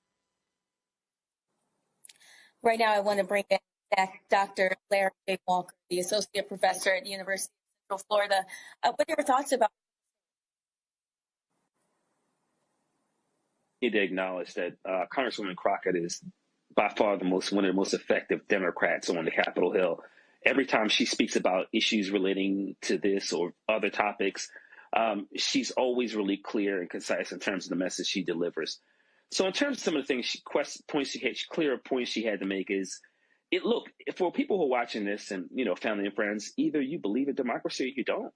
Right now, I want to bring back Dr. Larry J. Walker, the associate professor at the University of Central Florida. What are your thoughts about? Need to acknowledge that Congresswoman Crockett is by far one of the most effective Democrats on the Capitol Hill. Every time she speaks about issues relating to this or other topics, she's always really clear and concise in terms of the message she delivers. So in terms of some of the things clear points she had to make is, look, for people who are watching this and, family and friends, either you believe in democracy or you don't.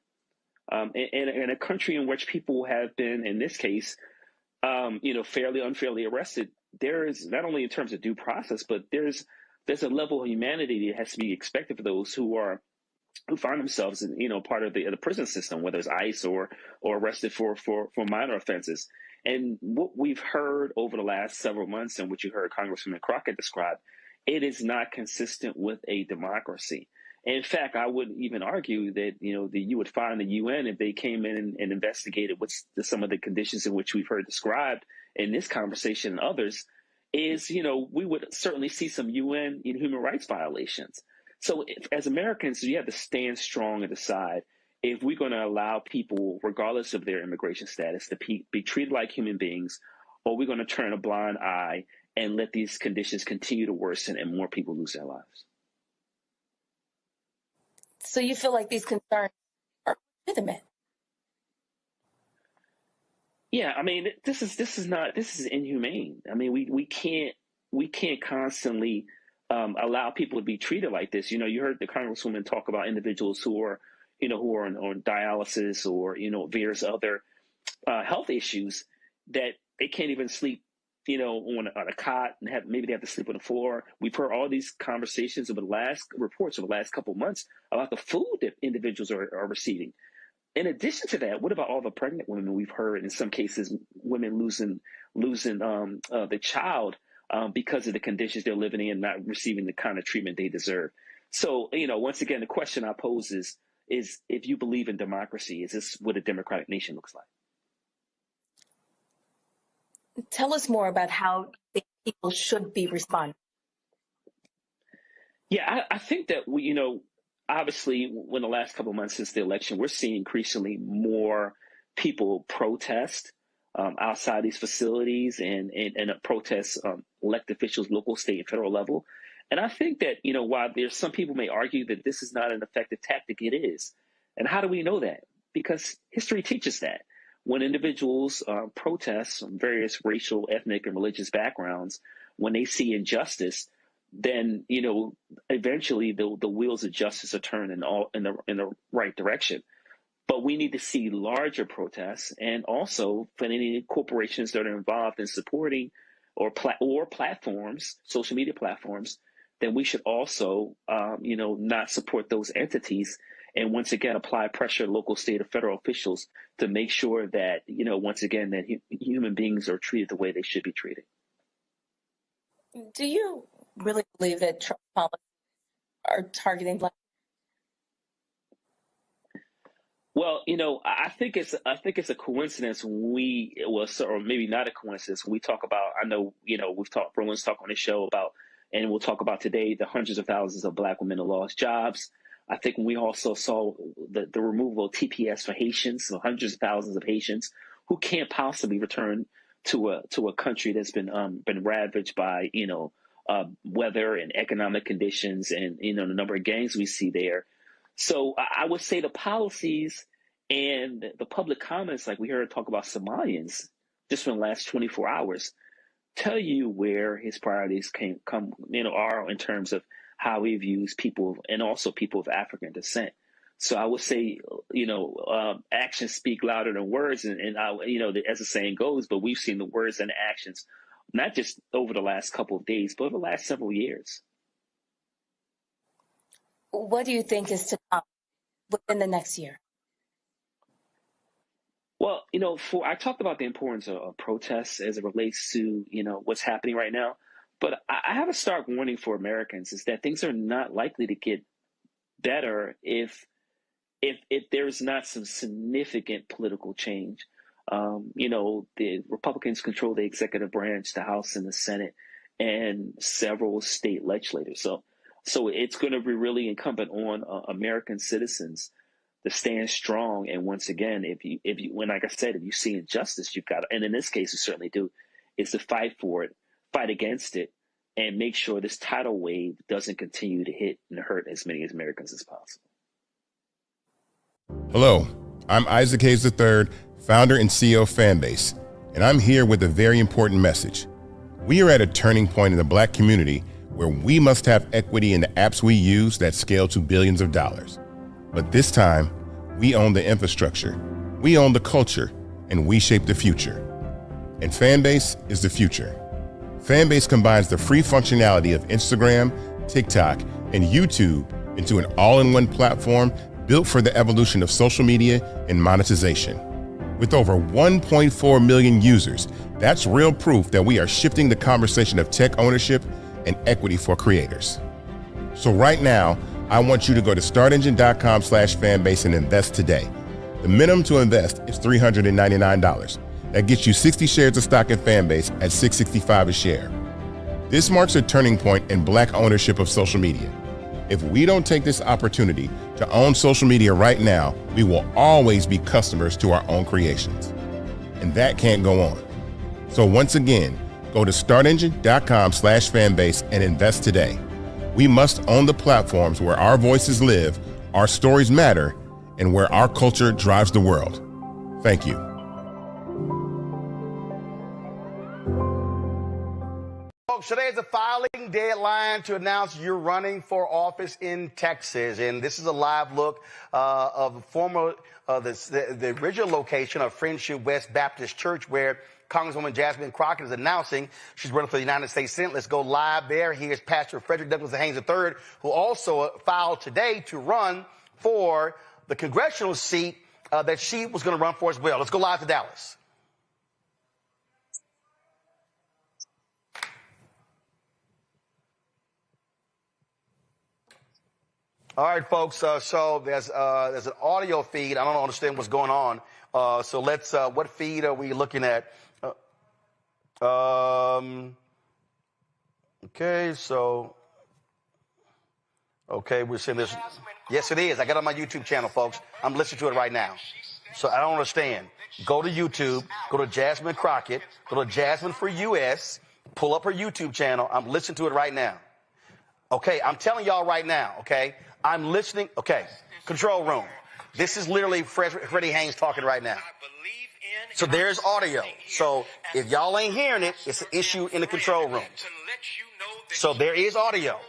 In a country in which people have been, in this case, fairly, unfairly arrested, there is not only in terms of due process, but there's a level of humanity that has to be expected for those who find themselves in, part of the prison system, whether it's ICE or arrested for minor offenses. And what we've heard over the last several months and what you heard Congresswoman Crockett describe, it is not consistent with a democracy. In fact, I would even argue that, you would find the UN, if they came in and investigated what's some of the conditions in which we've heard described in this conversation and others, is, we would certainly see some UN human rights violations. So as Americans, you have to stand strong and decide if we're going to allow people, regardless of their immigration status, to be treated like human beings, or we're going to turn a blind eye and let these conditions continue to worsen and more people lose their lives. So you feel like these concerns are legitimate? Yeah, I mean, this is inhumane. I mean, we can't constantly allow people to be treated like this. You heard the Congresswoman talk about individuals who are on dialysis or various other health issues that they can't even sleep on a cot and maybe they have to sleep on the floor. We've heard all these conversations over the last couple of months about the food that individuals are receiving. In addition to that, what about all the pregnant women we've heard, in some cases, women losing the child because of the conditions they're living in and not receiving the kind of treatment they deserve. So, once again, the question I pose is if you believe in democracy, is this what a democratic nation looks like? Tell us more about how people should be responding. Yeah, I think that obviously, when the last couple of months since the election, we're seeing increasingly more people protest outside these facilities and protest elected officials, local, state, and federal level. And I think that, while there's some people may argue that this is not an effective tactic, it is. And how do we know that? Because history teaches that. When individuals protest from various racial, ethnic, and religious backgrounds, when they see injustice, then eventually the wheels of justice are turned in the right direction. But we need to see larger protests, and also for any corporations that are involved in supporting or platforms, social media platforms, then we should also not support those entities. And once again, apply pressure to local, state, or federal officials to make sure that, once again, that human beings are treated the way they should be treated. Do you really believe that Trump policies are targeting Black? Well, I think it's a coincidence or maybe not a coincidence. When we talk about, I know, Roland's talk on this show about, and we'll talk about today, the hundreds of thousands of Black women who lost jobs. I think we also saw the removal of TPS for Haitians, so hundreds of thousands of Haitians who can't possibly return to a country that's been ravaged by weather and economic conditions and the number of gangs we see there. So I would say the policies and the public comments, like we heard talk about Somalians just in the last 24 hours, tell you where his priorities are in terms of how he views people and also people of African descent. So I would say, actions speak louder than words, and as the saying goes, but we've seen the words and actions, not just over the last couple of days, but over the last several years. What do you think is to come within the next year? Well, I talked about the importance of protests as it relates to, what's happening right now. But I have a stark warning for Americans is that things are not likely to get better if there's not some significant political change. The Republicans control the executive branch, the House and the Senate, and several state legislators. So it's going to be really incumbent on American citizens to stand strong. And once again, if you, like I said, if you see injustice, you've got to, and in this case, you certainly do, is to fight for it, fight against it, and make sure this tidal wave doesn't continue to hit and hurt as many Americans as possible. Hello, I'm Isaac Hayes III, founder and CEO of Fanbase, and I'm here with a very important message. We are at a turning point in the Black community where we must have equity in the apps we use that scale to billions of dollars. But this time, we own the infrastructure, we own the culture, and we shape the future. And Fanbase is the future. Fanbase combines the free functionality of Instagram, TikTok, and YouTube into an all-in-one platform built for the evolution of social media and monetization. With over 1.4 million users, that's real proof that we are shifting the conversation of tech ownership and equity for creators. So right now, I want you to go to startengine.com/fanbase and invest today. The minimum to invest is $399. That gets you 60 shares of stock in Fanbase at $665 a share. This marks a turning point in Black ownership of social media. If we don't take this opportunity to own social media right now, we will always be customers to our own creations. And that can't go on. So once again, go to startengine.com/fanbase and invest today. We must own the platforms where our voices live, our stories matter, and where our culture drives the world. Thank you. Folks, today is the filing deadline to announce you're running for office in Texas. And this is a live look of the former, the original location of Friendship West Baptist Church, where Congresswoman Jasmine Crockett is announcing she's running for the United States Senate. Let's go live there. Here's Pastor Frederick Douglass Haynes III, who also filed today to run for the congressional seat that she was going to run for as well. Let's go live to Dallas. All right, folks. So there's an audio feed. I don't understand what's going on. So let's. What feed are we looking at? Okay. So. Okay, we're seeing this. Yes, it is. I got it on my YouTube channel, folks. I'm listening to it right now. So I don't understand. Go to YouTube. Go to Jasmine Crockett. Go to Jasmine for US. Pull up her YouTube channel. I'm listening to it right now. Okay, I'm telling y'all right now. Okay. I'm listening. Okay, control room. This is literally Freddie Haynes talking right now. So there's audio. So if y'all ain't hearing it, it's an issue in the control room. So there is audio.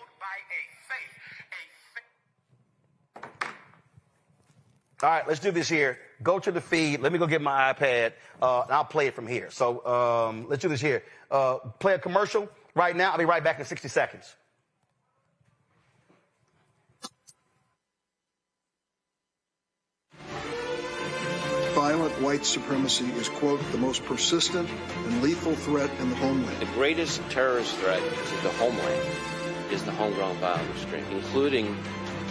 All right, let's do this here. Go to the feed. Let me go get my iPad, and I'll play it from here. So let's do this here. Play a commercial right now. I'll be right back in 60 seconds. Violent white supremacy is, quote, the most persistent and lethal threat in the homeland. The greatest terrorist threat to the homeland is the homegrown violence stream, including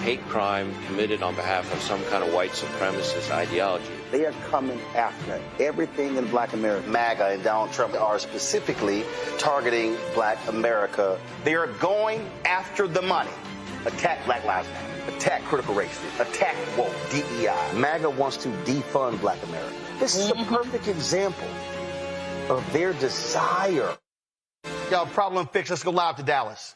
hate crime committed on behalf of some kind of white supremacist ideology. They are coming after everything in Black America. MAGA and Donald Trump are specifically targeting Black America. They are going after the money. Attack Black Lives Matter. Attack critical race theory. Attack woke, DEI. MAGA wants to defund Black America. This is a perfect example of their desire. Y'all, problem fixed. Let's go live to Dallas.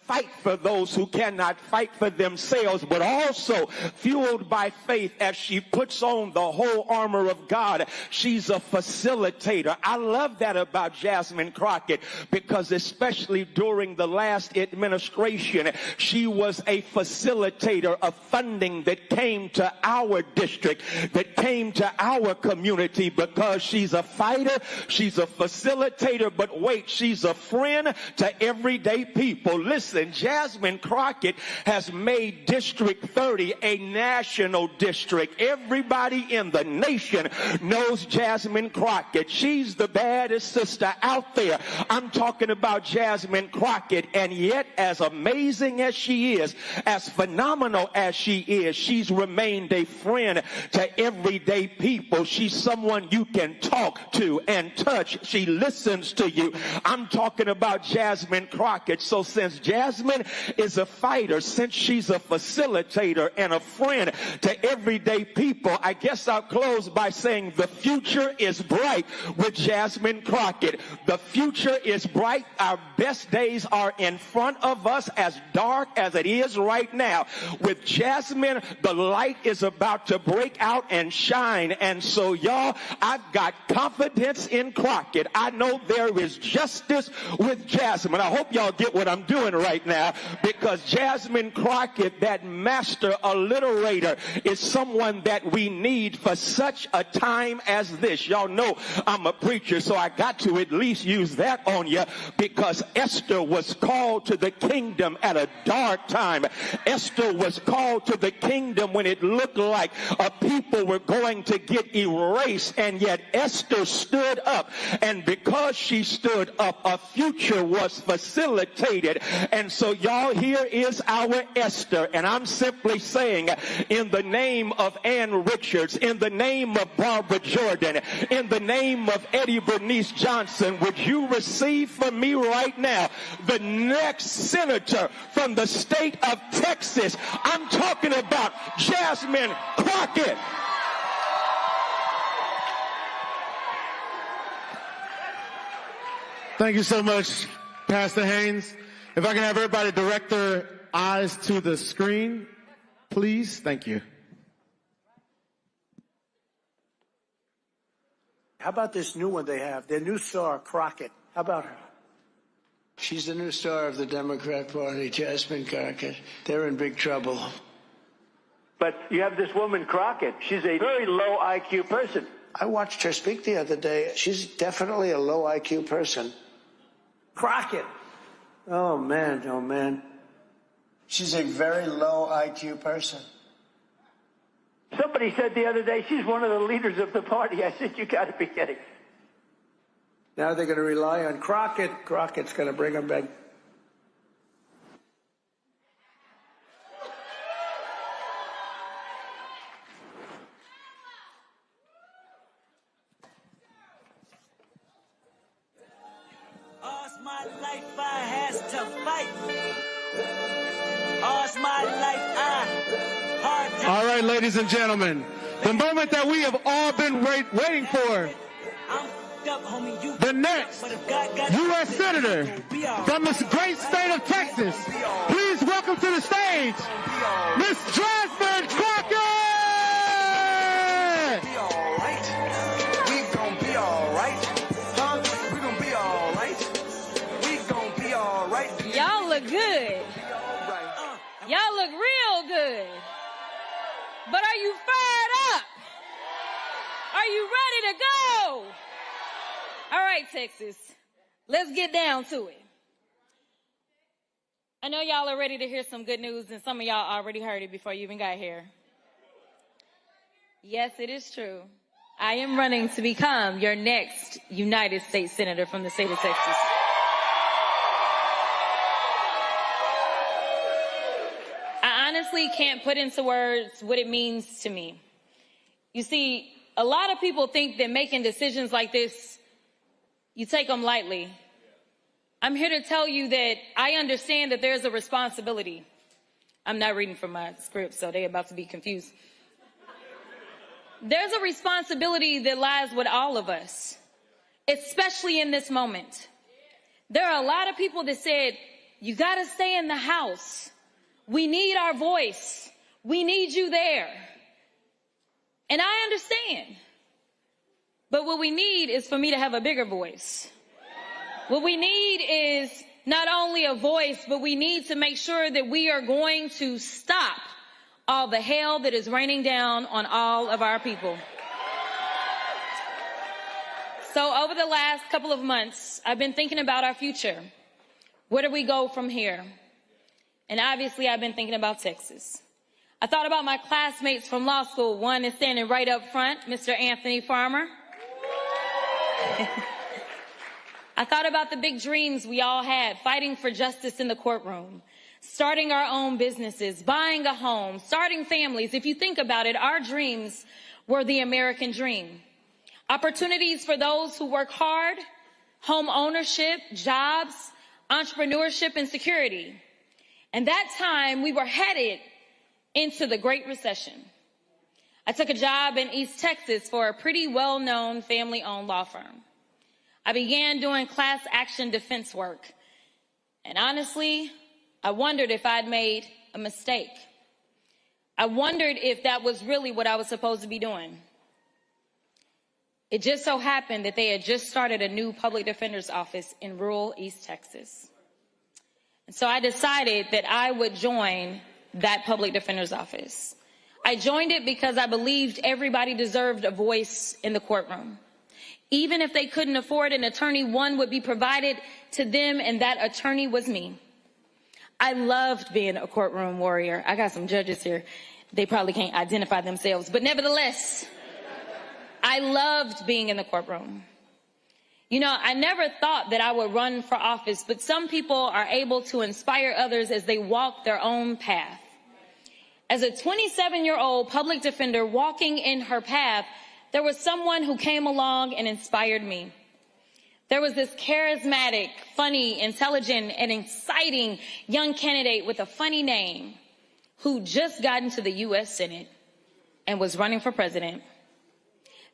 fight for those who cannot fight for themselves, but also fueled by faith as she puts on the whole armor of God. She's a facilitator. I love that about Jasmine Crockett, because especially during the last administration, she was a facilitator of funding that came to our district, that came to our community, because she's a fighter, she's a facilitator, but wait, she's a friend to everyday people. Listen, Jasmine Crockett has made District 30 a national district. Everybody in the nation knows Jasmine Crockett. She's the baddest sister out there. I'm talking about Jasmine Crockett, and yet as amazing as she is, as phenomenal as she is, she's remained a friend to everyday people. She's someone you can talk to and touch. She listens to you. I'm talking about Jasmine Crockett. So since Jasmine is a fighter, since she's a facilitator and a friend to everyday people, I guess I'll close by saying the future is bright with Jasmine Crockett. The future is bright. Our best days are in front of us, as dark as it is right now. With Jasmine, the light is about to break out and shine. And so, y'all, I've got confidence in Crockett. I know there is justice with Jasmine. I hope y'all get what I'm doing right now, because Jasmine Crockett, that master alliterator, is someone that we need for such a time as this. Y'all know I'm a preacher, so I got to at least use that on you, because Esther was called to the kingdom at a dark time. Esther was called to the kingdom when it looked like a people were going to get erased, and yet Esther stood up, and because she stood up, a future was facilitated. And so, y'all, here is our Esther, and I'm simply saying, in the name of Ann Richards, in the name of Barbara Jordan, in the name of Eddie Bernice Johnson, would you receive from me right now the next senator from the state of Texas? I'm talking about Jasmine Crockett. Thank you so much, Pastor Haynes. If I can have everybody direct their eyes to the screen, please. Thank you. How about this new one they have? Their new star, Crockett. How about her? She's the new star of the Democrat Party, Jasmine Crockett. They're in big trouble. But you have this woman, Crockett. She's a very low IQ person. I watched her speak the other day. She's definitely a low IQ person. Crockett. Oh, man, oh, man. She's a very low IQ person. Somebody said the other day she's one of the leaders of the party. I said, you got to be kidding. Now they're going to rely on Crockett. Crockett's going to bring them back. All's my life I has to fight. All's my life I hard to. All right, ladies and gentlemen, the moment that we have all been waiting for. The next U.S. Senator from this great state of Texas. Please welcome to the stage, Miss Jasmine Crockett! We all right. We gon' be all right. Huh? We gon' be all right. We gon' be all right. Y'all look good. Y'all look real good. But are you fired up? Are you ready to go? All right, Texas, let's get down to it. I know y'all are ready to hear some good news, and some of y'all already heard it before you even got here. Yes, it is true. I am running to become your next United States Senator from the state of Texas. I honestly can't put into words what it means to me. You see, a lot of people think that making decisions like this, you take them lightly. I'm here to tell you that I understand that there's a responsibility. I'm not reading from my script, so they're about to be confused. There's a responsibility that lies with all of us, especially in this moment. There are a lot of people that said, you got to stay in the House. We need our voice. We need you there. And I understand. But what we need is for me to have a bigger voice. What we need is not only a voice, but we need to make sure that we are going to stop all the hell that is raining down on all of our people. So over the last couple of months, I've been thinking about our future. Where do we go from here? And obviously, I've been thinking about Texas. I thought about my classmates from law school. One is standing right up front, Mr. Anthony Farmer. I thought about the big dreams we all had, fighting for justice in the courtroom, starting our own businesses, buying a home, starting families. If you think about it, our dreams were the American dream. Opportunities for those who work hard, home ownership, jobs, entrepreneurship, and security. And that time, we were headed into the Great Recession. I took a job in East Texas for a pretty well-known family-owned law firm. I began doing class action defense work. And honestly, I wondered if I'd made a mistake. I wondered if that was really what I was supposed to be doing. It just so happened that they had just started a new public defender's office in rural East Texas. And so I decided that I would join that public defender's office. I joined it because I believed everybody deserved a voice in the courtroom. Even if they couldn't afford an attorney, one would be provided to them, and that attorney was me. I loved being a courtroom warrior. I got some judges here. They probably can't identify themselves, but nevertheless, I loved being in the courtroom. You know, I never thought that I would run for office, but some people are able to inspire others as they walk their own path. As a 27-year-old public defender walking in her path, there was someone who came along and inspired me. There was this charismatic, funny, intelligent, and exciting young candidate with a funny name who just got into the U.S. Senate and was running for president.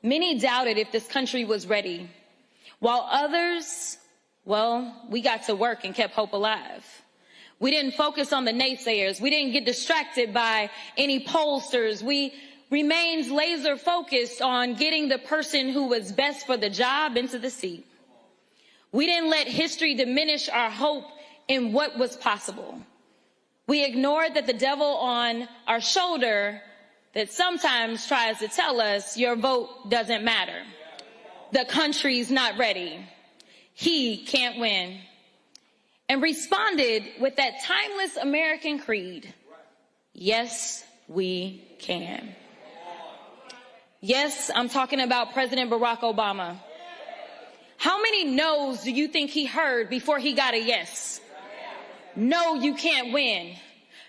Many doubted if this country was ready, while others, well, we got to work and kept hope alive. We didn't focus on the naysayers. We didn't get distracted by any pollsters. We remained laser focused on getting the person who was best for the job into the seat. We didn't let history diminish our hope in what was possible. We ignored that the devil on our shoulder that sometimes tries to tell us your vote doesn't matter. The country's not ready. He can't win. And responded with that timeless American creed. Yes, we can. Yes, I'm talking about President Barack Obama. How many no's do you think he heard before he got a yes? No, you can't win.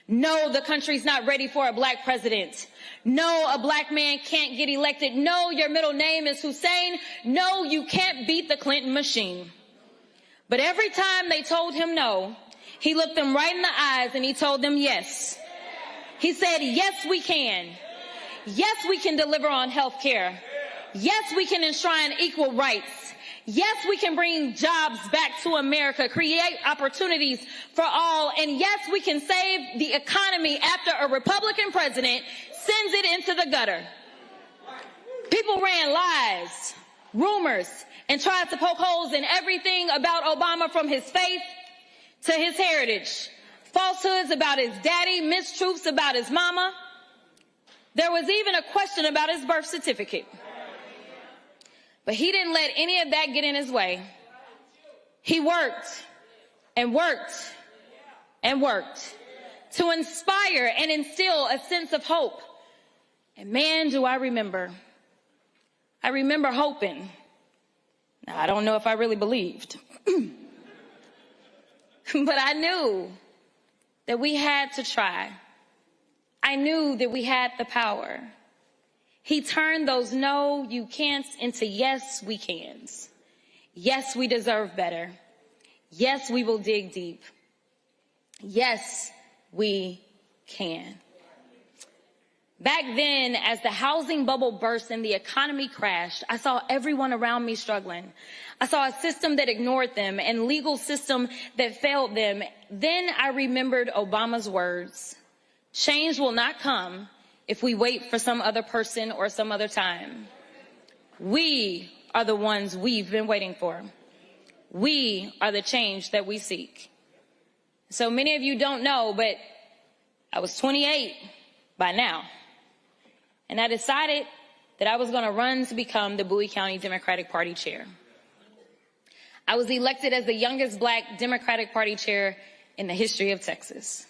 No, the country's not ready for a black president. No, a black man can't get elected. No, your middle name is Hussein. No, you can't beat the Clinton machine. But every time they told him no, he looked them right in the eyes and he told them yes. He said, yes, we can. Yes, we can deliver on health care. Yes, we can enshrine equal rights. Yes, we can bring jobs back to America, create opportunities for all. And yes, we can save the economy after a Republican president sends it into the gutter. People ran lies, rumors, and tried to poke holes in everything about Obama, from his faith to his heritage. Falsehoods about his daddy, mistruths about his mama. There was even a question about his birth certificate. But he didn't let any of that get in his way. He worked and worked and worked to inspire and instill a sense of hope. And man, do I remember. I remember hoping. Now, I don't know if I really believed. But I knew that we had to try. I knew that we had the power. He turned those no, you can'ts into yes, we cans. Yes, we deserve better. Yes, we will dig deep. Yes, we can. Back then, as the housing bubble burst and the economy crashed, I saw everyone around me struggling. I saw a system that ignored them and legal system that failed them. Then I remembered Obama's words, change will not come if we wait for some other person or some other time. We are the ones we've been waiting for. We are the change that we seek. So many of you don't know, but I was 28 by now. And I decided that I was going to run to become the Bowie County Democratic Party chair. I was elected as the youngest Black Democratic Party chair in the history of Texas.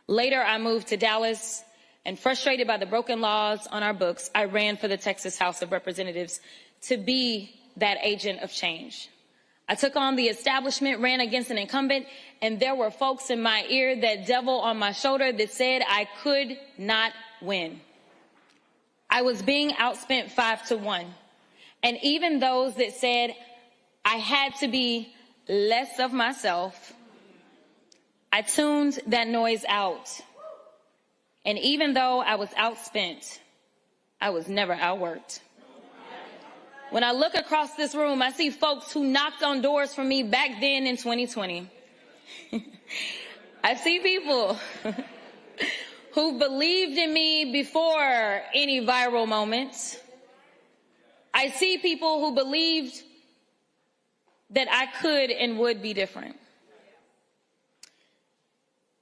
Later, I moved to Dallas, and frustrated by the broken laws on our books, I ran for the Texas House of Representatives to be that agent of change. I took on the establishment, ran against an incumbent, and there were folks in my ear, that devil on my shoulder, that said I could not win. I was being outspent 5-1. And even those that said I had to be less of myself, I tuned that noise out. And even though I was outspent, I was never outworked. When I look across this room, I see folks who knocked on doors for me back then in 2020. I see people who believed in me before any viral moments. I see people who believed that I could and would be different.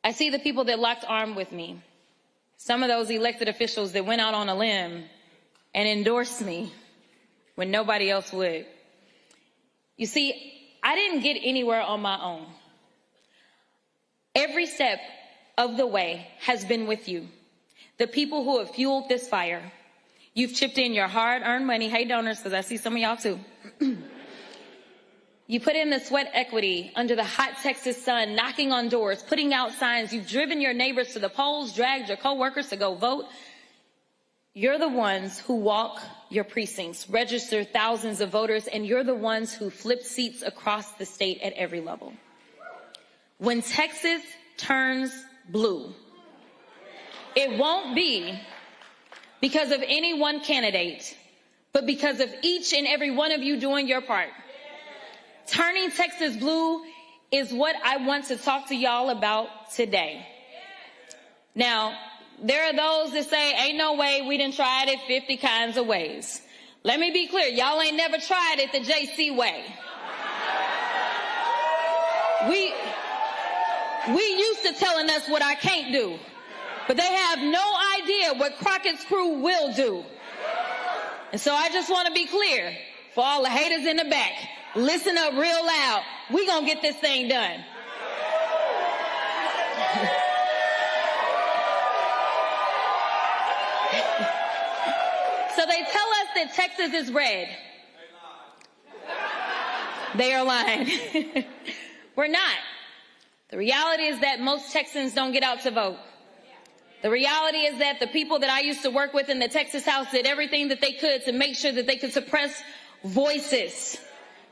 I see the people that locked arms with me. Some of those elected officials that went out on a limb and endorsed me when nobody else would. You see, I didn't get anywhere on my own. Every step of the way has been with you. The people who have fueled this fire. You've chipped in your hard-earned money. Hey, donors, because I see some of y'all too. You put in the sweat equity under the hot Texas sun, knocking on doors, putting out signs. You've driven your neighbors to the polls, dragged your coworkers to go vote. You're the ones who walk your precincts, register thousands of voters, and you're the ones who flip seats across the state at every level. When Texas turns blue, it won't be because of any one candidate, but because of each and every one of you doing your part. Turning Texas blue is what I want to talk to y'all about today. Now, there are those that say, ain't no way, we done tried it 50 kinds of ways. Let me be clear, y'all ain't never tried it the JC way. We used to telling us what I can't do, but they have no idea what Crockett's crew will do. And so I just want to be clear for all the haters in the back. Listen up real loud. We gonna get this thing done. So they tell us that Texas is red. They are lying. We're not. The reality is that most Texans don't get out to vote. The reality is that the people that I used to work with in the Texas House did everything that they could to make sure that they could suppress voices.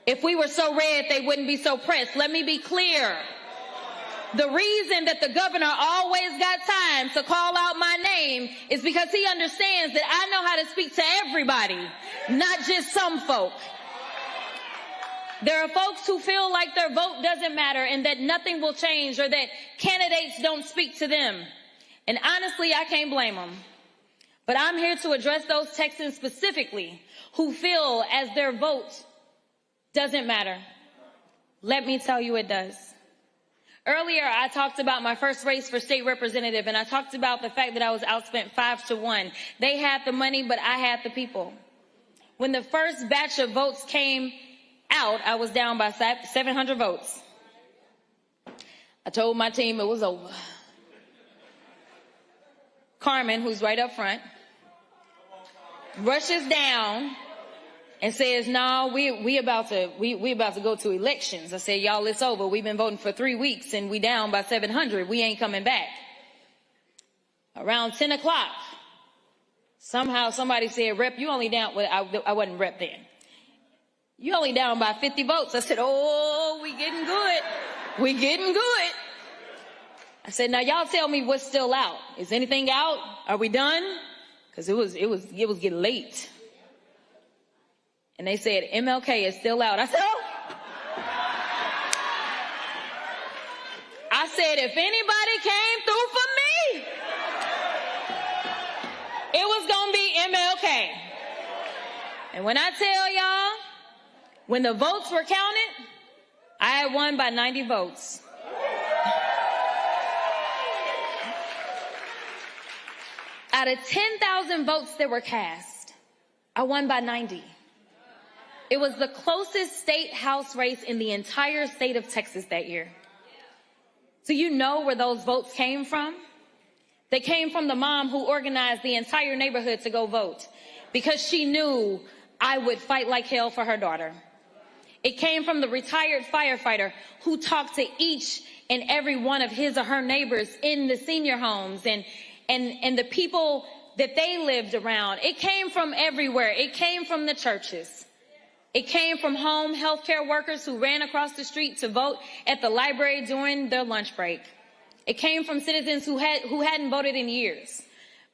If we were so red, they wouldn't be so pressed. Let me be clear. The reason that the governor always got time to call out my name is because he understands that I know how to speak to everybody, not just some folk. There are folks who feel like their vote doesn't matter and that nothing will change or that candidates don't speak to them. And honestly, I can't blame them. But I'm here to address those Texans specifically who feel as their vote doesn't matter. Let me tell you it does. Earlier, I talked about my first race for state representative, and I talked about the fact that I was outspent 5-1. They had the money, but I had the people. When the first batch of votes came out, I was down by 700 votes. I told my team it was over. Carmen, who's right up front, rushes down and says, no, we about to go to elections. I said, y'all, it's over. We've been voting for 3 weeks and we down by 700. We ain't coming back. Around 10 o'clock, somehow somebody said, Rep, you only down, well, I wasn't Rep then. You only down by 50 votes. I said, oh, we getting good. We getting good. I said, now y'all tell me what's still out. Is anything out? Are we done? Because it was getting late. And they said, MLK is still out. I said, oh. I said, if anybody came through for me, it was going to be MLK. And when I tell y'all, when the votes were counted, I had won by 90 votes. Out of 10,000 votes that were cast, I won by 90. It was the closest state house race in the entire state of Texas that year. So you know where those votes came from? They came from the mom who organized the entire neighborhood to go vote because she knew I would fight like hell for her daughter. It came from the retired firefighter who talked to each and every one of his or her neighbors in the senior homes and the people that they lived around. It came from everywhere. It came from the churches. It came from home healthcare workers who ran across the street to vote at the library during their lunch break. It came from citizens who hadn't voted in years,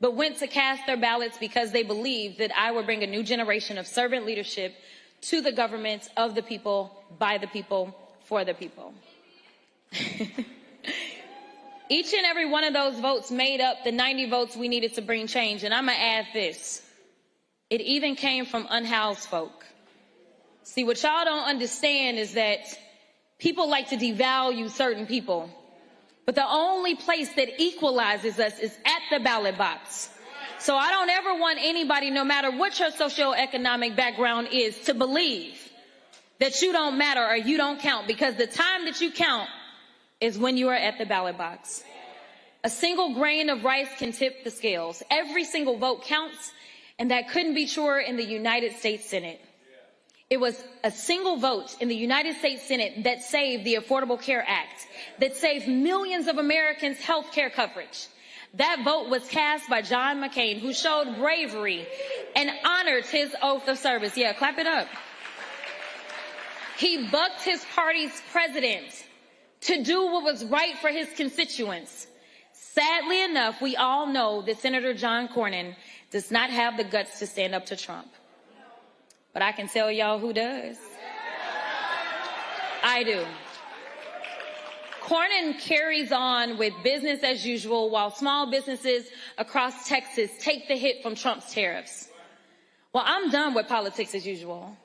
but went to cast their ballots because they believed that I would bring a new generation of servant leadership to the government of the people, by the people, for the people. Each and every one of those votes made up the 90 votes we needed to bring change. And I'm going to add this. It even came from unhoused folk. See, what y'all don't understand is that people like to devalue certain people. But the only place that equalizes us is at the ballot box. So I don't ever want anybody, no matter what your socioeconomic background is, to believe that you don't matter or you don't count, because the time that you count is when you are at the ballot box. A single grain of rice can tip the scales. Every single vote counts, and that couldn't be truer in the United States Senate. It was a single vote in the United States Senate that saved the Affordable Care Act, that saved millions of Americans' health care coverage. That vote was cast by John McCain, who showed bravery and honored his oath of service. Yeah, clap it up. He bucked his party's president to do what was right for his constituents. Sadly enough, we all know that Senator John Cornyn does not have the guts to stand up to Trump. But I can tell y'all who does. I do. Cornyn carries on with business as usual while small businesses across Texas take the hit from Trump's tariffs. Well, I'm done with politics as usual.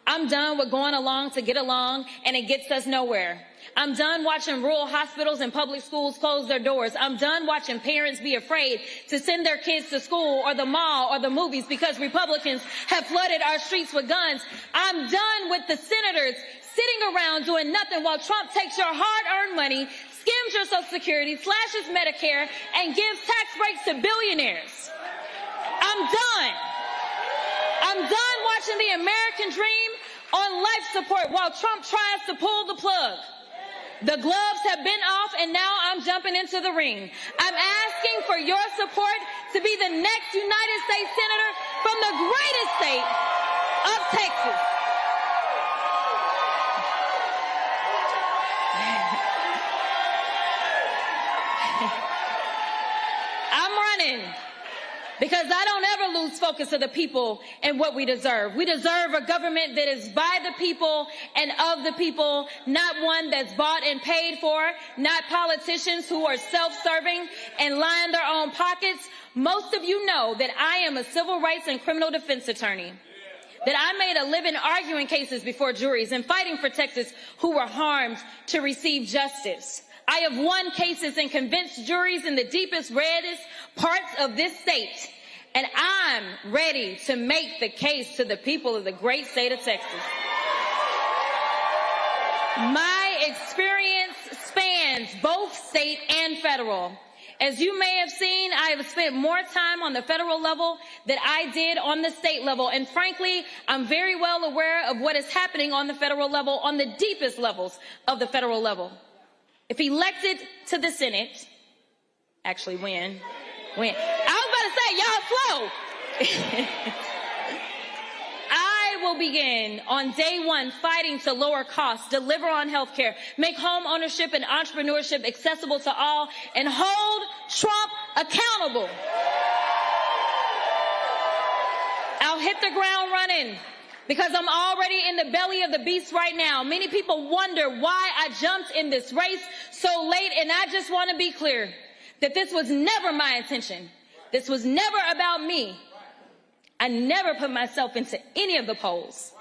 I'm done with going along to get along, and it gets us nowhere. I'm done watching rural hospitals and public schools close their doors. I'm done watching parents be afraid to send their kids to school or the mall or the movies because Republicans have flooded our streets with guns. I'm done with the senators sitting around doing nothing while Trump takes your hard-earned money, skims your Social Security, slashes Medicare, and gives tax breaks to billionaires. I'm done. I'm done watching the American dream on life support while Trump tries to pull the plug. The gloves have been off, and now I'm jumping into the ring. I'm asking for your support to be the next United States Senator from the greatest state of Texas. I'm running because I don't ever lose focus of the people and what we deserve. We deserve a government that is by the people and of the people, not one that's bought and paid for, not politicians who are self-serving and line their own pockets. Most of you know that I am a civil rights and criminal defense attorney, that I made a living arguing cases before juries and fighting for Texas who were harmed to receive justice. I have won cases and convinced juries in the deepest, reddest parts of this state. And I'm ready to make the case to the people of the great state of Texas. My experience spans both state and federal. As you may have seen, I have spent more time on the federal level than I did on the state level. And frankly, I'm very well aware of what is happening on the federal level, on the deepest levels of the federal level. If elected to the Senate, actually when, I was about to say, y'all slow. I will begin on day one fighting to lower costs, deliver on health care, make home ownership and entrepreneurship accessible to all, and hold Trump accountable. I'll hit the ground running because I'm already in the belly of the beast right now. Many people wonder why I jumped in this race so late, and I just want to be clear that this was never my intention. This was never about me. I never put myself into any of the polls.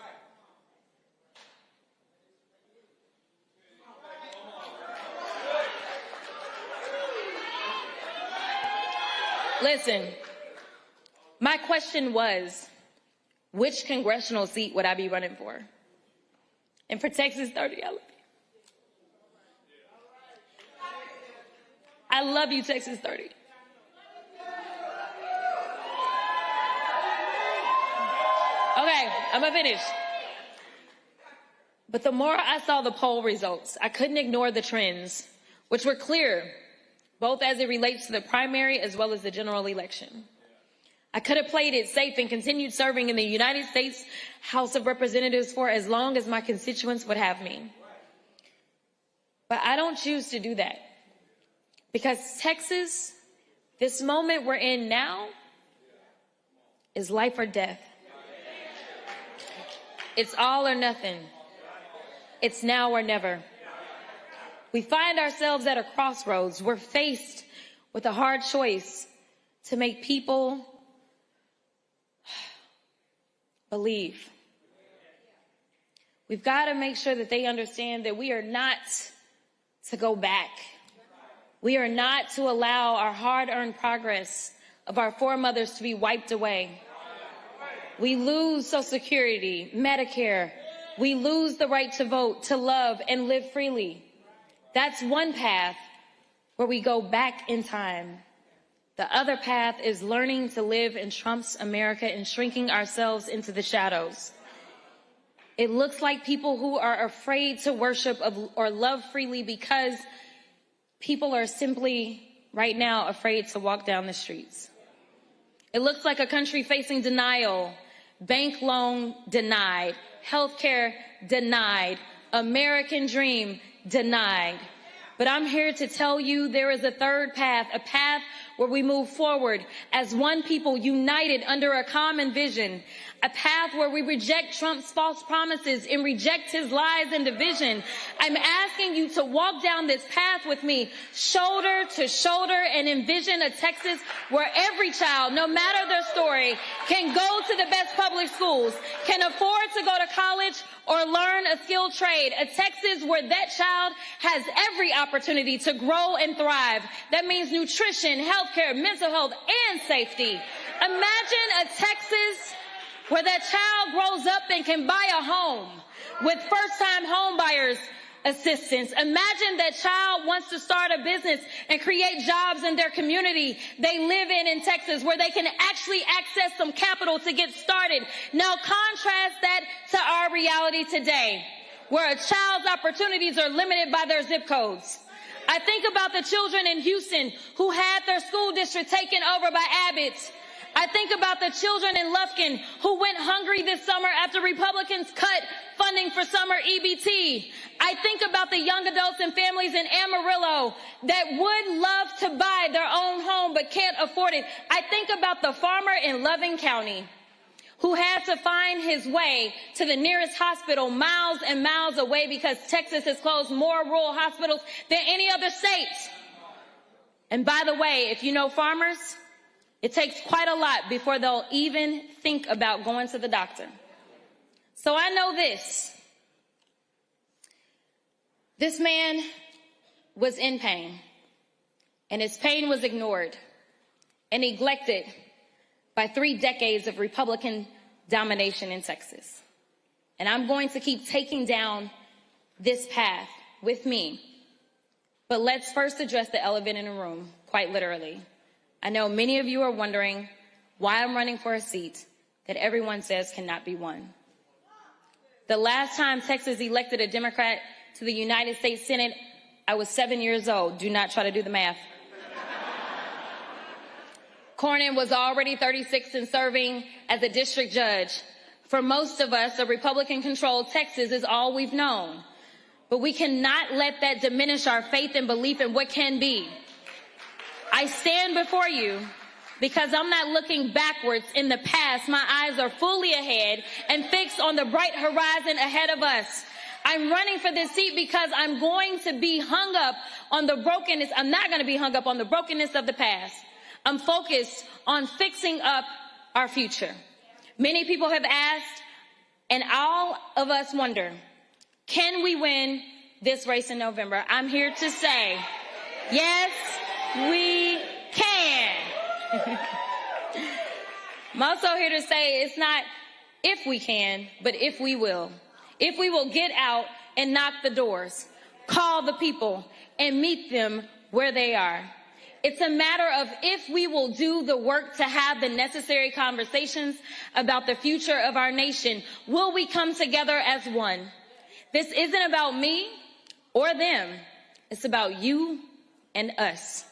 Listen, my question was, which congressional seat would I be running for? And for Texas 30, I love you, Texas 30. Okay, I'm gonna finish. But the more I saw the poll results, I couldn't ignore the trends, which were clear, both as it relates to the primary as well as the general election. I could have played it safe and continued serving in the United States House of Representatives for as long as my constituents would have me. But I don't choose to do that. Because Texas, this moment we're in now, is life or death. It's all or nothing. It's now or never. We find ourselves at a crossroads. We're faced with a hard choice to make people believe. We've got to make sure that they understand that we are not to go back. We are not to allow our hard-earned progress of our foremothers to be wiped away. We lose Social Security, Medicare. We lose the right to vote, to love, and live freely. That's one path where we go back in time. The other path is learning to live in Trump's America and shrinking ourselves into the shadows. It looks like people who are afraid to worship or love freely because people are simply, right now, afraid to walk down the streets. It looks like a country facing denial, bank loan denied, healthcare denied, American dream denied. But I'm here to tell you there is a third path, a path where we move forward as one people united under a common vision, a path where we reject Trump's false promises and reject his lies and division. I'm asking you to walk down this path with me, shoulder to shoulder, and envision a Texas where every child, no matter their story, can go to the best public schools, can afford to go to college or learn a skilled trade, a Texas where that child has every opportunity to grow and thrive. That means nutrition, healthcare, mental health, and safety. Imagine a Texas where that child grows up and can buy a home with first-time home buyers assistance. Imagine that child wants to start a business and create jobs in their community they live in Texas, where they can actually access some capital to get started. Now contrast that to our reality today, where a child's opportunities are limited by their zip codes. I think about the children in Houston who had their school district taken over by Abbott. I think about the children in Lufkin who went hungry this summer after Republicans cut funding for summer EBT. I think about the young adults and families in Amarillo that would love to buy their own home but can't afford it. I think about the farmer in Loving County who had to find his way to the nearest hospital miles and miles away because Texas has closed more rural hospitals than any other state. And by the way, if you know farmers, it takes quite a lot before they'll even think about going to the doctor. So I know this. This man was in pain, and his pain was ignored and neglected by 3 decades of Republican domination in Texas. And I'm going to keep taking down this path with me. But let's first address the elephant in the room, quite literally. I know many of you are wondering why I'm running for a seat that everyone says cannot be won. The last time Texas elected a Democrat to the United States Senate, I was 7 years old. Do not try to do the math. Cornyn was already 36 and serving as a district judge For most of us, a Republican-controlled Texas is all we've known. But we cannot let that diminish our faith and belief in what can be. I stand before you because I'm not looking backwards in the past. My eyes are fully ahead and fixed on the bright horizon ahead of us. I'm running for this seat because I'm going to be hung up on the brokenness. I'm not going to be hung up on the brokenness of the past. I'm focused on fixing up our future. Many people have asked, and all of us wonder, can we win this race in November? I'm here to say, yes, we can. I'm also here to say it's not if we can, but if we will. If we will get out and knock the doors, call the people, and meet them where they are. It's a matter of if we will do the work to have the necessary conversations about the future of our nation. Will we come together as one? This isn't about me or them. It's about you and us.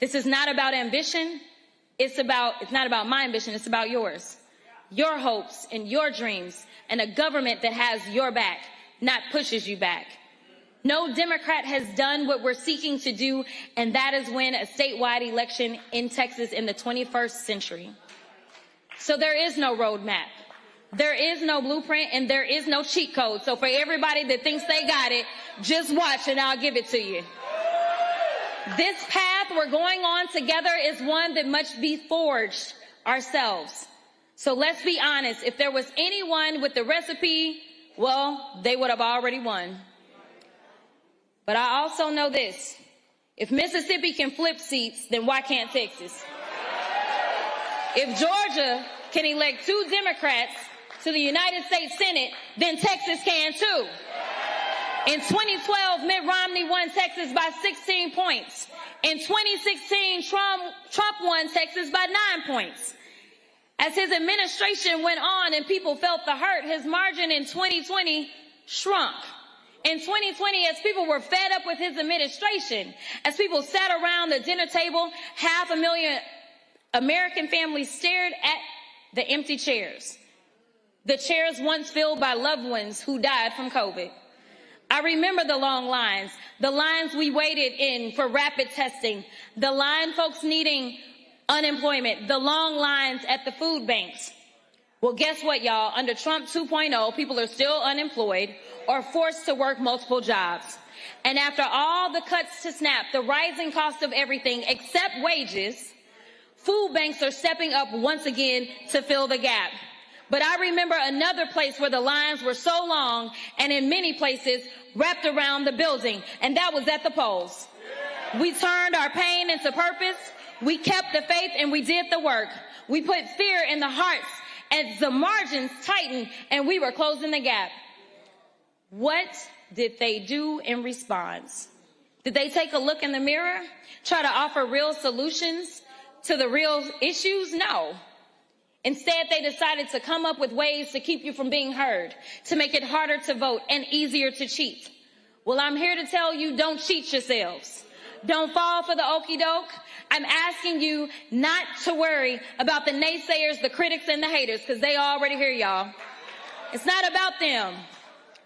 This is not about ambition. It's not about my ambition. It's about yours. Your hopes and your dreams, and a government that has your back, not pushes you back. No Democrat has done what we're seeking to do, and that is win a statewide election in Texas in the 21st century. So there is no roadmap. There is no blueprint, and there is no cheat code. So for everybody that thinks they got it, just watch and I'll give it to you. This path we're going on together is one that must be forged ourselves. So let's be honest. If there was anyone with the recipe, well, they would have already won. But I also know this. If Mississippi can flip seats, then why can't Texas? If Georgia can elect 2 Democrats to the United States Senate, then Texas can too. In 2012, Mitt Romney won Texas by 16 points. In 2016, Trump won Texas by 9 points. As his administration went on and people felt the hurt, his margin in 2020 shrunk. In 2020, as people were fed up with his administration, as people sat around the dinner table, 500,000 American families stared at the empty chairs. The chairs once filled by loved ones who died from COVID. I remember the long lines, the lines we waited in for rapid testing, the line folks needing unemployment, the long lines at the food banks. Well, guess what, y'all? Under Trump 2.0, people are still unemployed or forced to work multiple jobs. And after all the cuts to SNAP, the rising cost of everything except wages, food banks are stepping up once again to fill the gap. But I remember another place where the lines were so long and in many places wrapped around the building, and that was at the polls. We turned our pain into purpose. We kept the faith and we did the work. We put fear in the hearts as the margins tightened and we were closing the gap. What did they do in response? Did they take a look in the mirror? Try to offer real solutions to the real issues? No. Instead, they decided to come up with ways to keep you from being heard, to make it harder to vote and easier to cheat. Well, I'm here to tell you, don't cheat yourselves. Don't fall for the okie doke. I'm asking you not to worry about the naysayers, the critics, and the haters, because they already hear y'all. It's not about them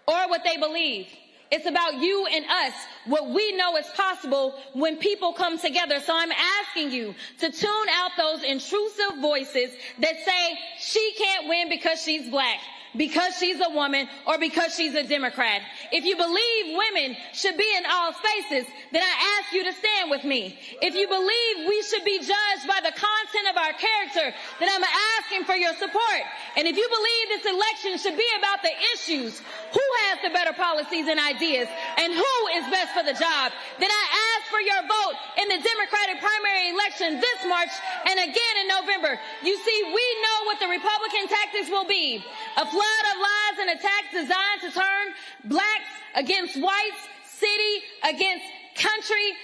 or what they believe. It's about you and us, what we know is possible when people come together. So I'm asking you to tune out those intrusive voices that say she can't win because she's black, because she's a woman, or because she's a Democrat. If you believe women should be in all spaces, then I ask you to stand with me. If you believe we should be judged by the content of our character, then I'm asking for your support. And if you believe this election should be about the issues, who has the better policies and ideas, and who is best for the job, then I ask for your vote in the Democratic primary election this March and again in November. You see, we know what the Republican tactics will be. A flood of lies and attacks designed to turn blacks against whites, city against country,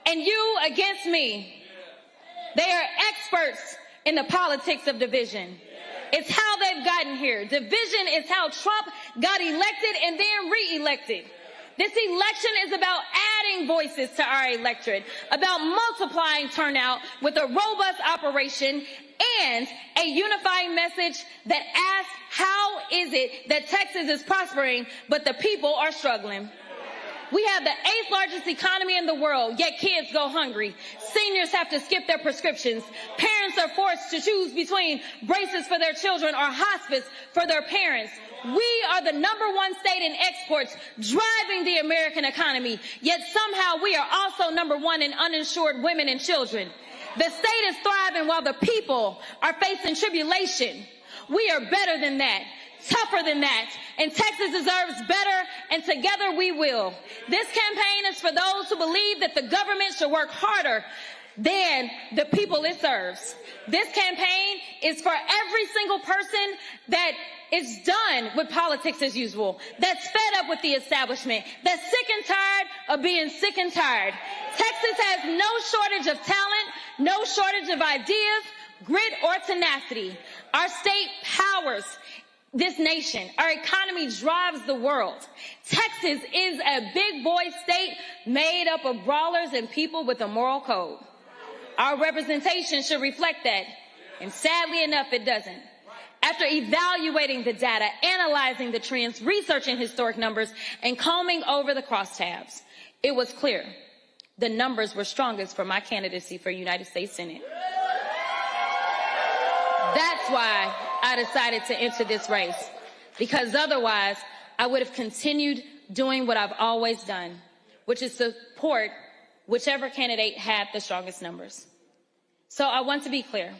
and you against me. They are experts in the politics of division. It's how they've gotten here. Division is how Trump got elected and then re-elected. This election is about adding voices to our electorate, about multiplying turnout with a robust operation and a unifying message that asks, how is it that Texas is prospering, but the people are struggling? We have the 8th largest economy in the world, yet kids go hungry. Seniors have to skip their prescriptions. Parents are forced to choose between braces for their children or hospice for their parents. We are the #1 state in exports, driving the American economy, yet somehow we are also #1 in uninsured women and children. The state is thriving while the people are facing tribulation. We are better than that, tougher than that, and Texas deserves better, and together we will. This campaign is for those who believe that the government should work harder than the people it serves. This campaign is for every single person that is done with politics as usual, that's fed up with the establishment, that's sick and tired of being sick and tired. Texas has no shortage of talent, no shortage of ideas, grit, or tenacity. Our state powers this nation. Our economy drives the world. Texas is a big boy state made up of brawlers and people with a moral code. Our representation should reflect that, and sadly enough, it doesn't. After evaluating the data, analyzing the trends, researching historic numbers, and combing over the crosstabs, it was clear the numbers were strongest for my candidacy for United States Senate. That's why I decided to enter this race, because otherwise I would have continued doing what I've always done, which is support whichever candidate had the strongest numbers. So I want to be clear.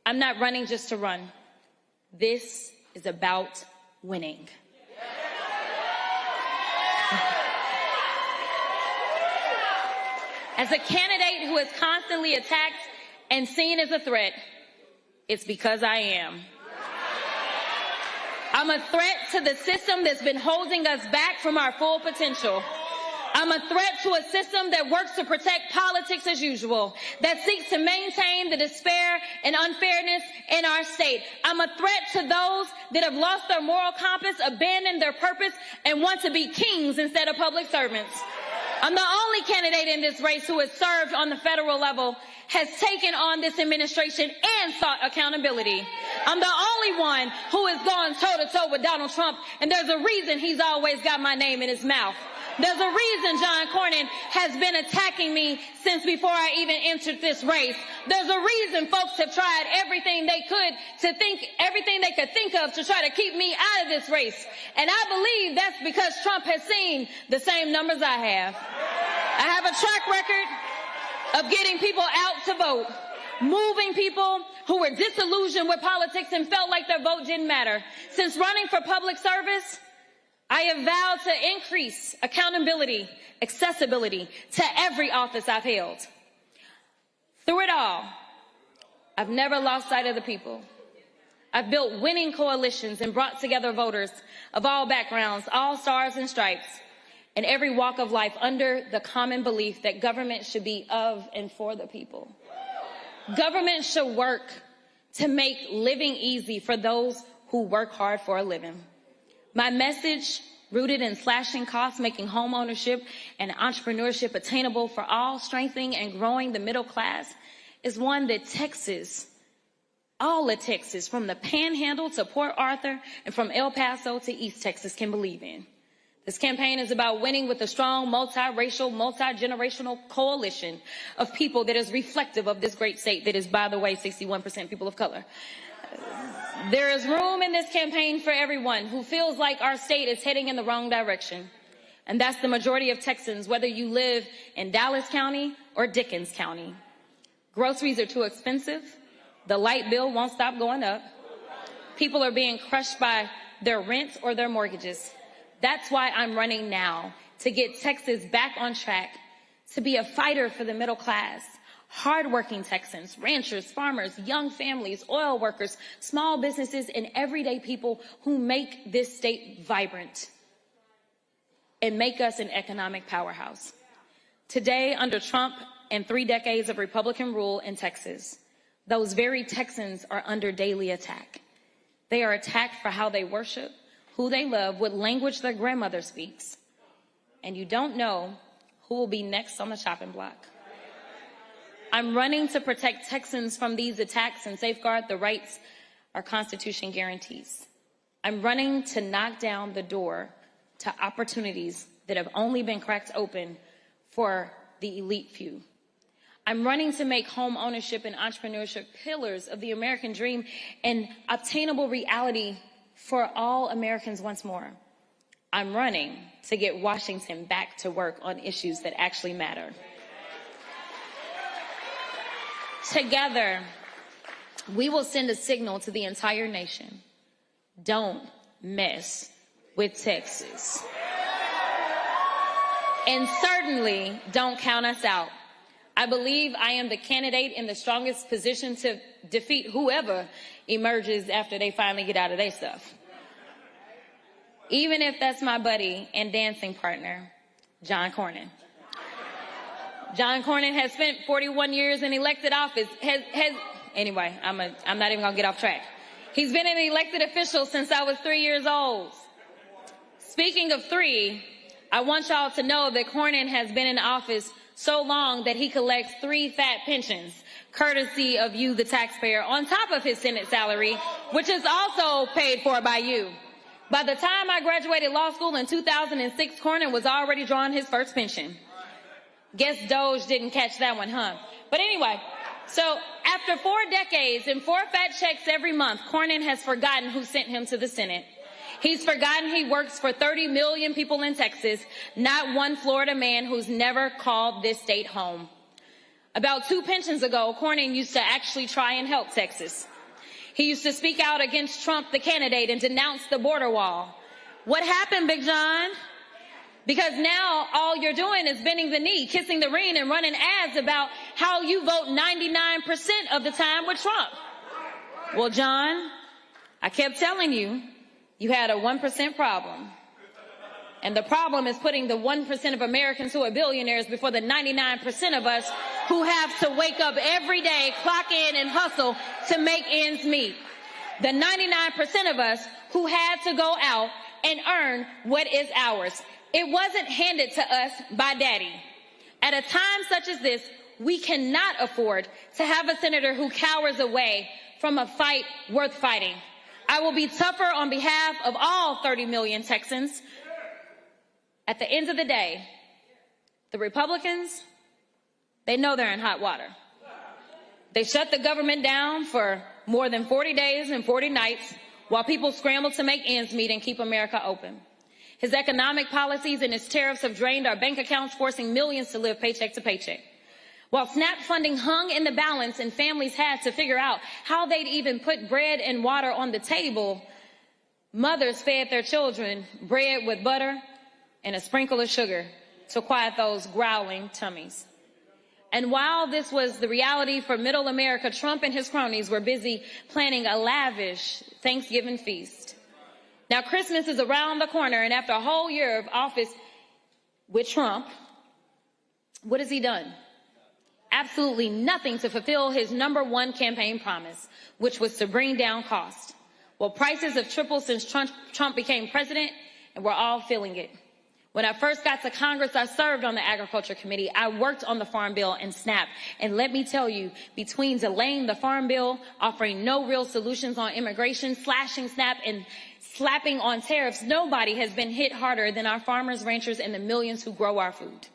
I'm not running just to run. This is about winning. As a candidate who is constantly attacked and seen as a threat, it's because I am. I'm a threat to the system that's been holding us back from our full potential. I'm a threat to a system that works to protect politics as usual, that seeks to maintain the despair and unfairness in our state. I'm a threat to those that have lost their moral compass, abandoned their purpose, and want to be kings instead of public servants. I'm the only candidate in this race who has served on the federal level, has taken on this administration, and sought accountability. I'm the only one who has gone toe-to-toe with Donald Trump, and there's a reason he's always got my name in his mouth. There's a reason John Cornyn has been attacking me since before I even entered this race. There's a reason folks have tried everything they could think of to try to keep me out of this race. And I believe that's because Trump has seen the same numbers I have. I have a track record of getting people out to vote, moving people who were disillusioned with politics and felt like their vote didn't matter. Since running for public service, I have vowed to increase accountability, accessibility to every office I've held. Through it all, I've never lost sight of the people. I've built winning coalitions and brought together voters of all backgrounds, all stars and stripes, and every walk of life under the common belief that government should be of and for the people. Government should work to make living easy for those who work hard for a living. My message, rooted in slashing costs, making home ownership and entrepreneurship attainable for all, strengthening and growing the middle class, is one that Texas, all of Texas, from the Panhandle to Port Arthur and from El Paso to East Texas, can believe in. This campaign is about winning with a strong, multiracial, multi-generational coalition of people that is reflective of this great state that is, by the way, 61% people of color. There is room in this campaign for everyone who feels like our state is heading in the wrong direction. And that's the majority of Texans, whether you live in Dallas County or Dickens County. Groceries are too expensive. The light bill won't stop going up. People are being crushed by their rent or their mortgages. That's why I'm running now, to get Texas back on track, to be a fighter for the middle class. Hardworking Texans, ranchers, farmers, young families, oil workers, small businesses, and everyday people who make this state vibrant and make us an economic powerhouse. Today, under Trump and 3 decades of Republican rule in Texas, those very Texans are under daily attack. They are attacked for how they worship, who they love, what language their grandmother speaks. And you don't know who will be next on the chopping block. I'm running to protect Texans from these attacks and safeguard the rights our Constitution guarantees. I'm running to knock down the door to opportunities that have only been cracked open for the elite few. I'm running to make home ownership and entrepreneurship pillars of the American dream an obtainable reality for all Americans once more. I'm running to get Washington back to work on issues that actually matter. Together, we will send a signal to the entire nation. Don't mess with Texas. And certainly don't count us out. I believe I am the candidate in the strongest position to defeat whoever emerges after they finally get out of their stuff. Even if that's my buddy and dancing partner, John Cornyn. John Cornyn has spent 41 years in elected office. Anyway, I'm not even gonna get off track. He's been an elected official since I was 3 years old. Speaking of 3, I want y'all to know that Cornyn has been in office so long that he collects 3 fat pensions, courtesy of you, the taxpayer, on top of his Senate salary, which is also paid for by you. By the time I graduated law school in 2006, Cornyn was already drawing his first pension. Guess Doge didn't catch that one, huh? But anyway, so after 4 decades and 4 fat checks every month, Cornyn has forgotten who sent him to the Senate. He's forgotten he works for 30 million people in Texas, not one Florida man who's never called this state home. About 2 pensions ago, Cornyn used to actually try and help Texas. He used to speak out against Trump, the candidate, and denounce the border wall. What happened, Big John? Because now all you're doing is bending the knee, kissing the ring, and running ads about how you vote 99% of the time with Trump. Well, John, I kept telling you, you had a 1% problem. And the problem is putting the 1% of Americans who are billionaires before the 99% of us who have to wake up every day, clock in, and hustle to make ends meet. The 99% of us who had to go out and earn what is ours. It wasn't handed to us by Daddy. At a time such as this, we cannot afford to have a senator who cowers away from a fight worth fighting. I will be tougher on behalf of all 30 million Texans. At the end of the day, the Republicans, they know they're in hot water. They shut the government down for more than 40 days and 40 nights while people scramble to make ends meet and keep America open. His economic policies and his tariffs have drained our bank accounts, forcing millions to live paycheck to paycheck. While SNAP funding hung in the balance and families had to figure out how they'd even put bread and water on the table, mothers fed their children bread with butter and a sprinkle of sugar to quiet those growling tummies. And while this was the reality for middle America, Trump and his cronies were busy planning a lavish Thanksgiving feast. Now, Christmas is around the corner, and after a whole year of office with Trump, what has he done? Absolutely nothing to fulfill his #1 campaign promise, which was to bring down costs. Well, prices have tripled since Trump became president, and we're all feeling it. When I first got to Congress, I served on the Agriculture Committee. I worked on the Farm Bill and SNAP. And let me tell you, between delaying the Farm Bill, offering no real solutions on immigration, slashing SNAP, and slapping on tariffs, nobody has been hit harder than our farmers, ranchers, and the millions who grow our food.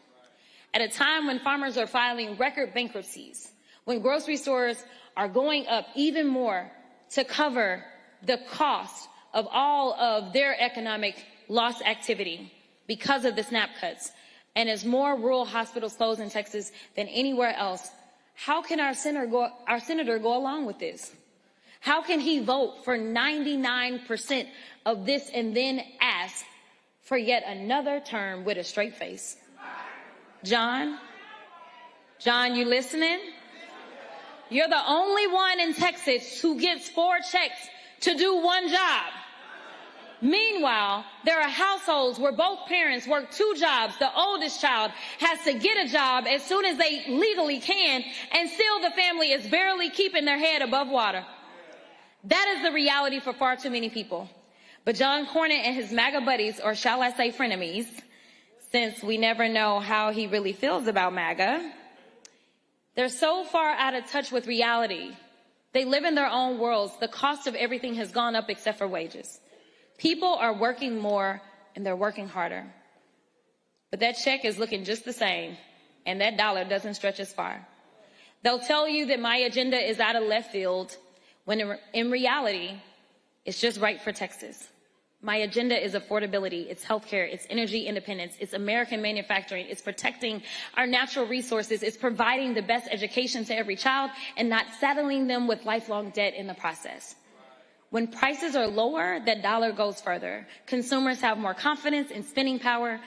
At a time when farmers are filing record bankruptcies, when grocery stores are going up even more to cover the cost of all of their economic loss activity because of the SNAP cuts, and as more rural hospitals close in Texas than anywhere else, how can our senator go along with this? How can he vote for 99% of this and then ask for yet another term with a straight face? John, you listening? You're the only one in Texas who gets 4 checks to do 1 job. Meanwhile, there are households where both parents work 2 jobs. The oldest child has to get a job as soon as they legally can, and still the family is barely keeping their head above water. That is the reality for far too many people. But John Cornyn and his MAGA buddies, or shall I say frenemies, since we never know how he really feels about MAGA. They're so far out of touch with reality. They live in their own worlds. The cost of everything has gone up except for wages. People are working more and they're working harder. But that check is looking just the same, and that dollar doesn't stretch as far. They'll tell you that my agenda is out of left field, when in reality, it's just right for Texas. My agenda is affordability, it's healthcare, it's energy independence, it's American manufacturing, it's protecting our natural resources, it's providing the best education to every child and not saddling them with lifelong debt in the process. When prices are lower, that dollar goes further. Consumers have more confidence in spending power,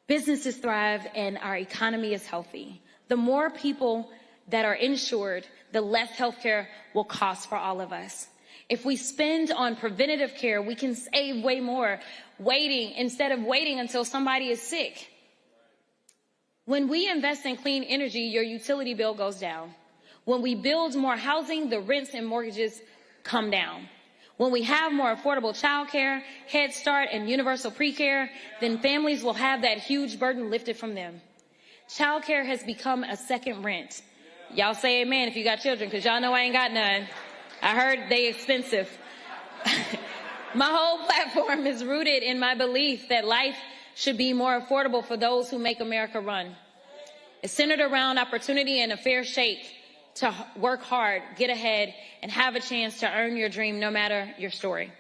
businesses thrive, and our economy is healthy. The more people that are insured, the less healthcare will cost for all of us. If we spend on preventative care, we can save way more instead of waiting until somebody is sick. When we invest in clean energy, your utility bill goes down. When we build more housing, the rents and mortgages come down. When we have more affordable childcare, Head Start, and universal pre-care, then families will have that huge burden lifted from them. Childcare has become a second rent. Y'all say amen if you got children, because y'all know I ain't got none. I heard they expensive. My whole platform is rooted in my belief that life should be more affordable for those who make America run. It's centered around opportunity and a fair shake to work hard, get ahead, and have a chance to earn your dream no matter your story.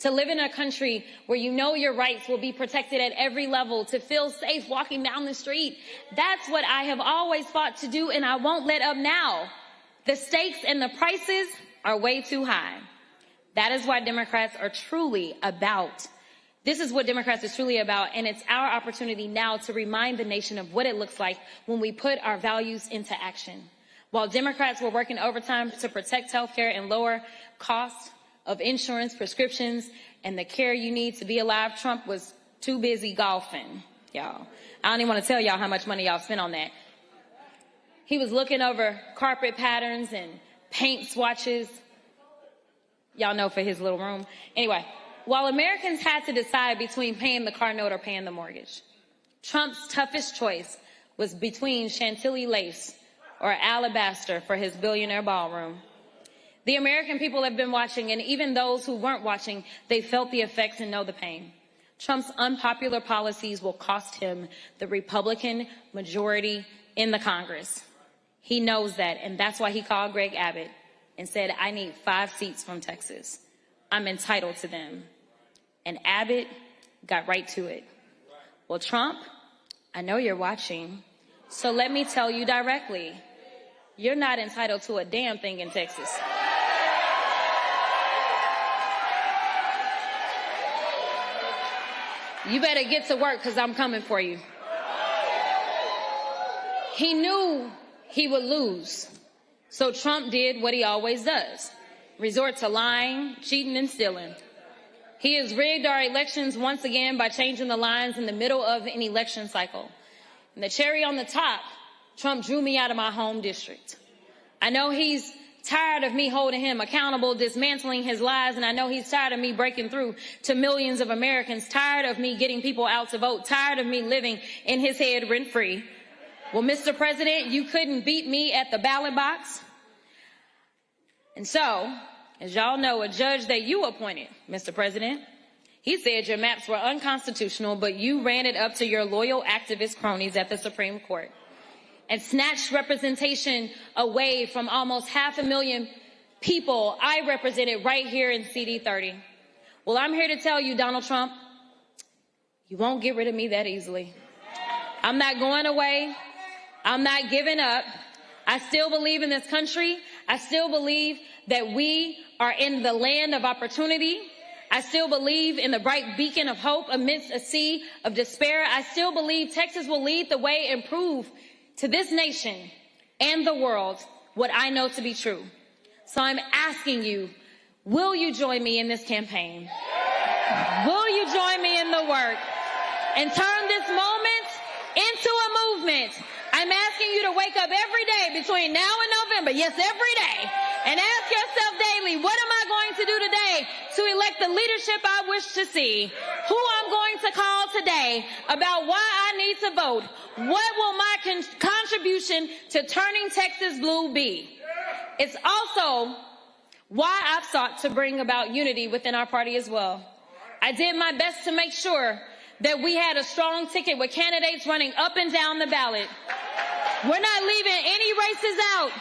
To live in a country where you know your rights will be protected at every level, to feel safe walking down the street. That's what I have always fought to do, and I won't let up now. The stakes and the prices are way too high. That is what Democrats are truly about. This is what Democrats is truly about, and it's our opportunity now to remind the nation of what it looks like when we put our values into action. While Democrats were working overtime to protect health care and lower costs of insurance, prescriptions, and the care you need to be alive, Trump was too busy golfing, y'all. I don't even want to tell y'all how much money y'all spent on that. He was looking over carpet patterns and paint swatches. Y'all know, for his little room. Anyway, while Americans had to decide between paying the car note or paying the mortgage, Trump's toughest choice was between Chantilly lace or alabaster for his billionaire ballroom. The American people have been watching, and even those who weren't watching, they felt the effects and know the pain. Trump's unpopular policies will cost him the Republican majority in the Congress. He knows that, and that's why he called Greg Abbott and said, I need 5 seats from Texas. I'm entitled to them. And Abbott got right to it. Well, Trump, I know you're watching, so let me tell you directly, you're not entitled to a damn thing in Texas. You better get to work, because I'm coming for you. He knew he would lose. So Trump did what he always does, resort to lying, cheating, and stealing. He has rigged our elections once again by changing the lines in the middle of an election cycle. And the cherry on the top, Trump drew me out of my home district. I know he's tired of me holding him accountable, dismantling his lies, and I know he's tired of me breaking through to millions of Americans, tired of me getting people out to vote, tired of me living in his head rent-free. Well, Mr. President, you couldn't beat me at the ballot box. And so, as y'all know, a judge that you appointed, Mr. President, he said your maps were unconstitutional, but you ran it up to your loyal activist cronies at the Supreme Court and snatched representation away from almost 500,000 people I represented right here in CD30. Well, I'm here to tell you, Donald Trump, you won't get rid of me that easily. I'm not going away. I'm not giving up. I still believe in this country. I still believe that we are in the land of opportunity. I still believe in the bright beacon of hope amidst a sea of despair. I still believe Texas will lead the way and prove to this nation and the world what I know to be true. So I'm asking you, will you join me in this campaign? Will you join me in the work and turn this moment into a movement? I'm asking you to wake up every day between now and November, yes, every day, and ask yourself daily, what am I going to do today to elect the leadership I wish to see? Who I'm going to call today about why I need to vote. What will my contribution to turning Texas blue be? It's also why I've sought to bring about unity within our party as well. I did my best to make sure that we had a strong ticket with candidates running up and down the ballot. We're not leaving any races out.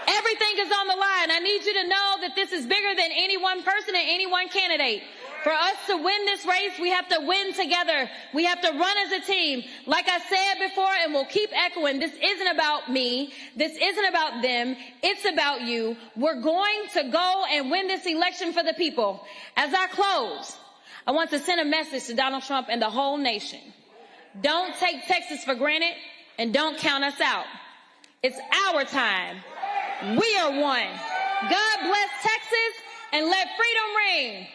Everything is on the line. I need you to know that this is bigger than any one person and any one candidate. For us to win this race, we have to win together. We have to run as a team. Like I said before, and we'll keep echoing, this isn't about me. This isn't about them. It's about you. We're going to go and win this election for the people. As I close, I want to send a message to Donald Trump and the whole nation. Don't take Texas for granted and don't count us out. It's our time. We are one. God bless Texas and let freedom ring.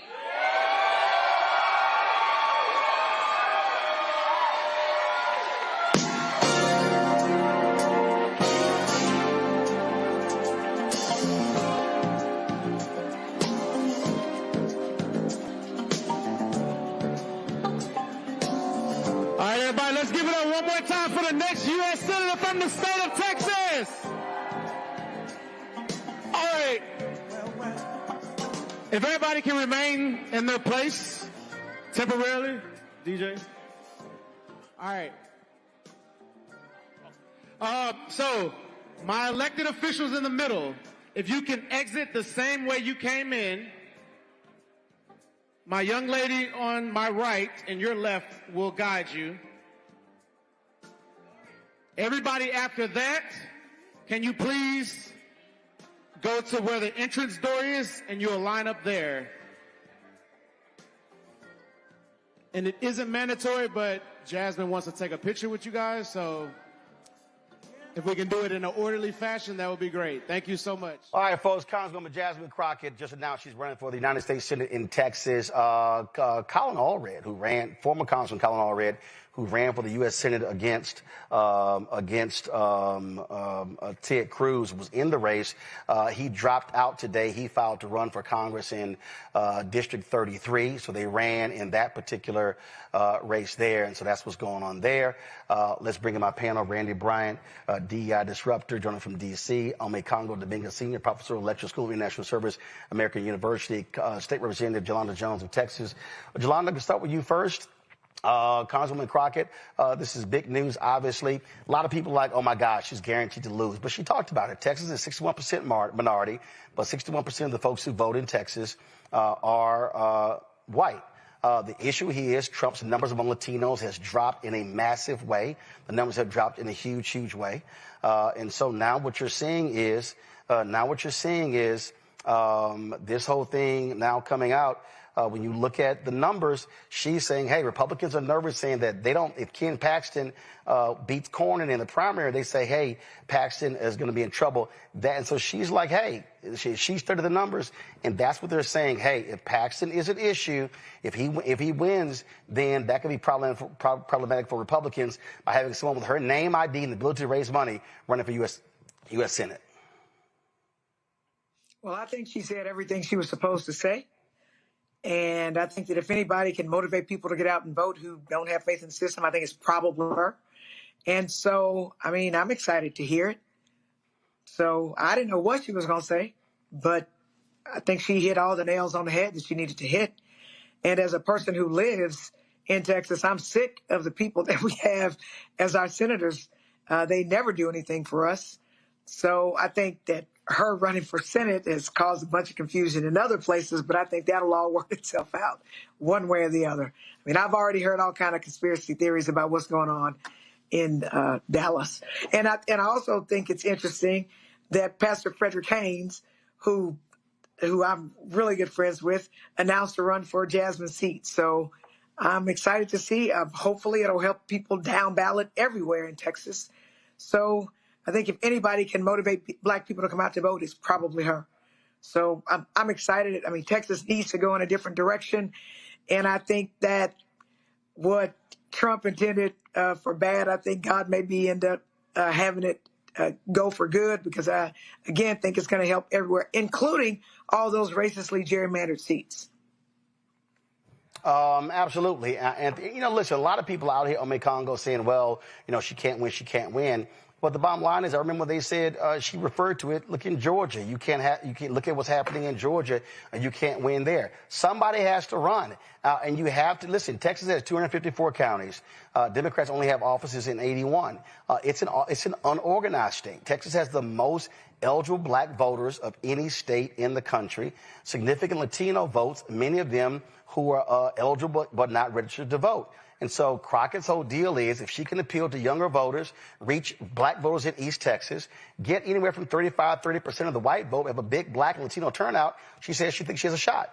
All right, everybody, let's give it up one more time for the next U.S. Senator from the state of Texas. All right. If everybody can remain in their place temporarily, DJ. All right. So, my elected officials in the middle, if you can exit the same way you came in, my young lady on my right and your left will guide you. Everybody after that, can you please go to where the entrance door is and you'll line up there. And it isn't mandatory, but Jasmine wants to take a picture with you guys, so if we can do it in an orderly fashion, that would be great. Thank you so much. All right, folks, Congresswoman Jasmine Crockett just announced she's running for the United States Senate in Texas. Colin Allred, former Congressman Colin Allred, who ran for the U.S. Senate against Ted Cruz, was in the race. He dropped out today. He filed to run for Congress in District 33, so they ran in that particular race there, and so that's what's going on there. Let's bring in my panel, Randy Bryant, DEI disruptor, joining from D.C., Ome Congo Dominguez, Senior Professor of Electoral School of International Service, American University, State Representative Jolanda Jones of Texas. Jolanda, I can start with you first. Congresswoman Crockett, this is big news, obviously. A lot of people are like, oh, my gosh, she's guaranteed to lose. But she talked about it. Texas is 61% minority, but 61% of the folks who vote in Texas are white. The issue here is Trump's numbers among Latinos has dropped in a massive way. The numbers have dropped in a huge, huge way. And so now what you're seeing is, this whole thing now coming out. When you look at the numbers, she's saying, hey, Republicans are nervous, saying that if Ken Paxton beats Cornyn in the primary, they say, hey, Paxton is going to be in trouble. And so she's like, hey, she studied the numbers, and that's what they're saying. Hey, if Paxton is an issue, if he wins, then that could be problematic for Republicans by having someone with her name ID and the ability to raise money running for U.S. Senate. Well, I think she said everything she was supposed to say. And I think that if anybody can motivate people to get out and vote who don't have faith in the system, I think it's probably her. And so, I mean, I'm excited to hear it. So I didn't know what she was going to say, but I think she hit all the nails on the head that she needed to hit. And as a person who lives in Texas, I'm sick of the people that we have as our senators. They never do anything for us. So I think that her running for Senate has caused a bunch of confusion in other places, but I think that'll all work itself out one way or the other. I mean, I've already heard all kind of conspiracy theories about what's going on in Dallas. And I also think it's interesting that Pastor Frederick Haynes, who I'm really good friends with, announced a run for Jasmine's seat. So I'm excited to see. Hopefully it'll help people down ballot everywhere in Texas. So I think if anybody can motivate black people to come out to vote, it's probably her. So I'm excited. I mean, Texas needs to go in a different direction. And I think that what Trump intended for bad, I think God maybe end up having it go for good, because I, again, think it's going to help everywhere, including all those racistly gerrymandered seats. Absolutely. And, listen, a lot of people out here on Congo saying, well, she can't win. But the bottom line is, I remember they said, she referred to it, look in Georgia. You can't look at what's happening in Georgia, and you can't win there. Somebody has to run. And you have to, listen, Texas has 254 counties. Democrats only have offices in 81. It's an unorganized state. Texas has the most eligible black voters of any state in the country. Significant Latino votes, many of them who are eligible but not registered to vote. And so Crockett's whole deal is, if she can appeal to younger voters, reach black voters in East Texas, get anywhere from 30% of the white vote, have a big black and Latino turnout, she says she thinks she has a shot.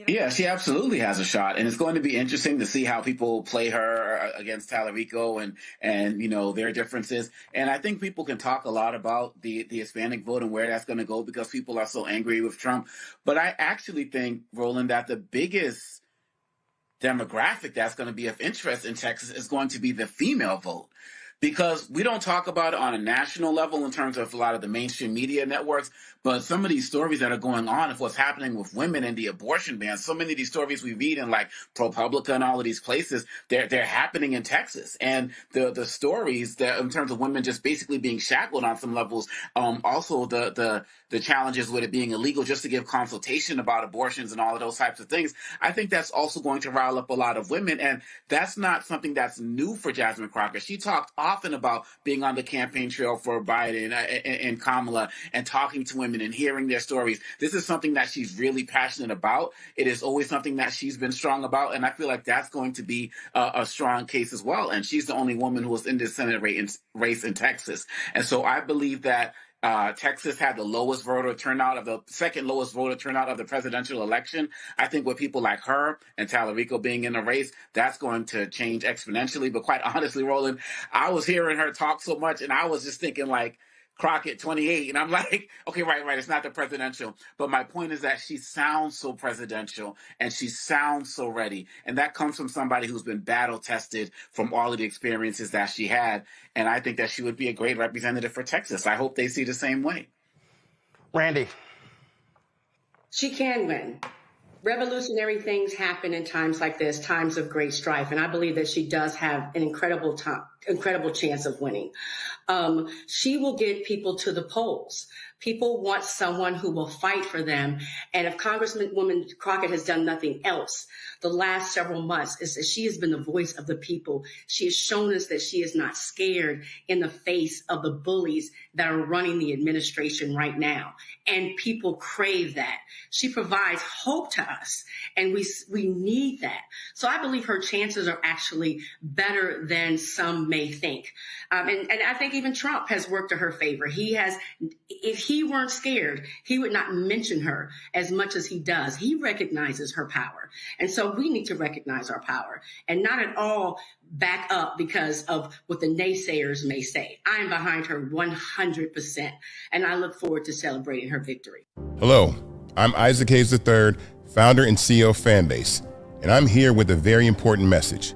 Yeah, she absolutely has a shot, and it's going to be interesting to see how people play her against Tallarico and their differences. And I think people can talk a lot about the Hispanic vote and where that's going to go because people are so angry with Trump. But I actually think, Roland, that the biggest demographic that's going to be of interest in Texas is going to be the female vote. Because we don't talk about it on a national level in terms of a lot of the mainstream media networks, but some of these stories that are going on of what's happening with women and the abortion ban, so many of these stories we read in like ProPublica and all of these places, they're happening in Texas. And the stories that in terms of women just basically being shackled on some levels, also the challenges with it being illegal just to give consultation about abortions and all of those types of things, I think that's also going to rile up a lot of women. And that's not something that's new for Jasmine Crockett. She talked often about being on the campaign trail for Biden and Kamala and talking to women and hearing their stories. This is something that she's really passionate about. It is always something that she's been strong about, and I feel like that's going to be a strong case as well. And she's the only woman who was in this Senate race in Texas. And so I believe that Texas had the lowest voter turnout second lowest voter turnout of the presidential election. I think with people like her and Tallarico being in the race, that's going to change exponentially. But quite honestly, Roland, I was hearing her talk so much and I was just thinking like, Crockett 28, and I'm like, okay, right, it's not the presidential. But my point is that she sounds so presidential and she sounds so ready. And that comes from somebody who's been battle tested from all of the experiences that she had. And I think that she would be a great representative for Texas. I hope they see the same way. Randy. She can win. Revolutionary things happen in times like this, times of great strife. And I believe that she does have an incredible chance of winning. She will get people to the polls. People want someone who will fight for them. And if Congresswoman Crockett has done nothing else the last several months, is that she has been the voice of the people. She has shown us that she is not scared in the face of the bullies that are running the administration right now. And people crave that. She provides hope to us, and we need that. So I believe her chances are actually better than some may think. And I think even Trump has worked to her favor. If he weren't scared, he would not mention her as much as he does. He recognizes her power. And so we need to recognize our power and not at all back up because of what the naysayers may say. I am behind her 100%, and I look forward to celebrating her victory. Hello, I'm Isaac Hayes III, founder and CEO of Fanbase, and I'm here with a very important message.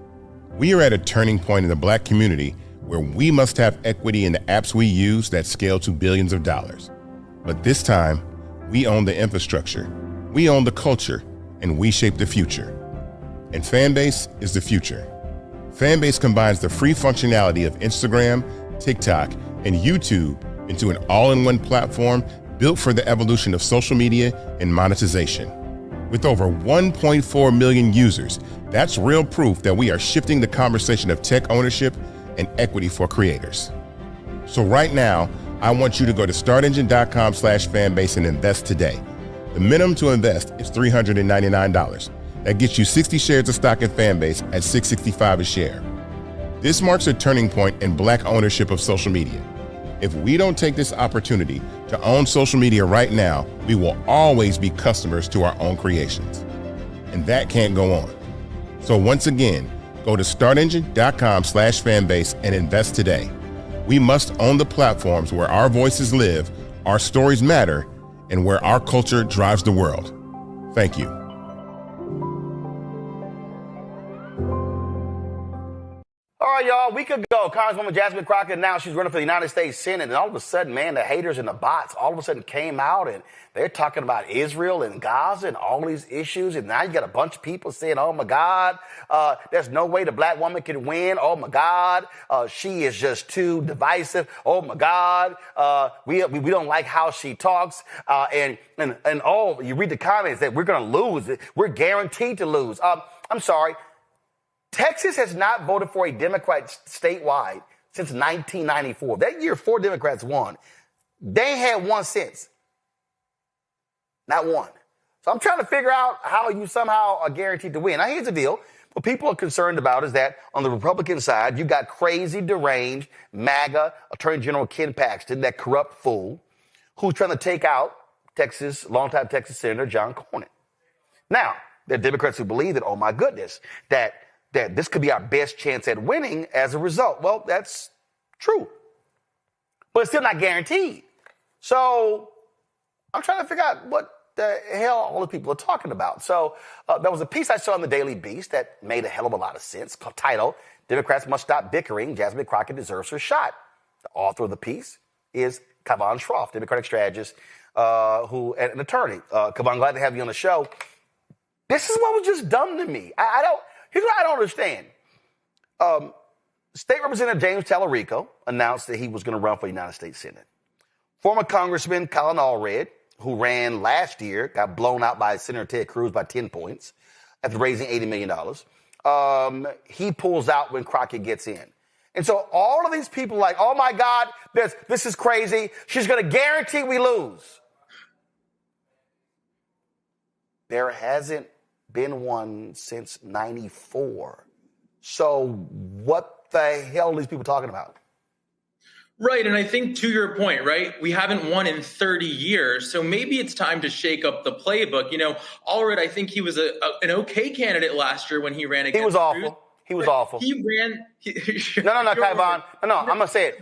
We are at a turning point in the Black community where we must have equity in the apps we use that scale to billions of dollars. But this time, we own the infrastructure, we own the culture, and we shape the future. And Fanbase is the future. Fanbase combines the free functionality of Instagram, TikTok, and YouTube into an all-in-one platform built for the evolution of social media and monetization. With over 1.4 million users, that's real proof that we are shifting the conversation of tech ownership and equity for creators. So right now, I want you to go to startengine.com/fanbase and invest today. The minimum to invest is $399. That gets you 60 shares of stock in Fanbase at $665 a share. This marks a turning point in Black ownership of social media. If we don't take this opportunity to own social media right now, we will always be customers to our own creations. And that can't go on. So once again, go to startengine.com/fanbase and invest today. We must own the platforms where our voices live, our stories matter, and where our culture drives the world. Thank you. All All right, y'all, a week ago, Congresswoman Jasmine Crockett announced she's running for the United States Senate, and all of a sudden, man, the haters and the bots all of a sudden came out, and they're talking about Israel and Gaza and all these issues, and now you got a bunch of people saying, oh, my God, there's no way the black woman can win. Oh, my God, she is just too divisive. Oh, my God, we don't like how she talks, and you read the comments that we're going to lose. We're guaranteed to lose. I'm sorry. Texas has not voted for a Democrat statewide since 1994. That year, 4 Democrats won. They ain't had one since. Not one. So I'm trying to figure out how you somehow are guaranteed to win. Now, here's the deal. What people are concerned about is that on the Republican side, you got crazy, deranged, MAGA Attorney General Ken Paxton, that corrupt fool, who's trying to take out longtime Texas Senator John Cornyn. Now, there are Democrats who believe that, oh, my goodness, that this could be our best chance at winning as a result. Well, that's true. But it's still not guaranteed. So I'm trying to figure out what the hell all the people are talking about. So there was a piece I saw in the Daily Beast that made a hell of a lot of sense, titled, Democrats Must Stop Bickering, Jasmine Crockett Deserves Her Shot. The author of the piece is Kavan Schroff, Democratic strategist, and an attorney. Kavan, glad to have you on the show. This is what was just dumb to me. Here's what I don't understand. State Representative James Tallarico announced that he was going to run for the United States Senate. Former Congressman Colin Allred, who ran last year, got blown out by Senator Ted Cruz by 10 points after raising $80 million. He pulls out when Crockett gets in. And so all of these people are like, oh, my God, this is crazy. She's going to guarantee we lose. There hasn't been one since 94. So what the hell are these people talking about? Right. And I think to your point, right, we haven't won in 30 years. So maybe it's time to shake up the playbook. You know, Allred, I think he was an okay candidate last year when he ran against He was awful. Cruz. He was awful. He ran. No, Kaivan. No, I'm going to say it.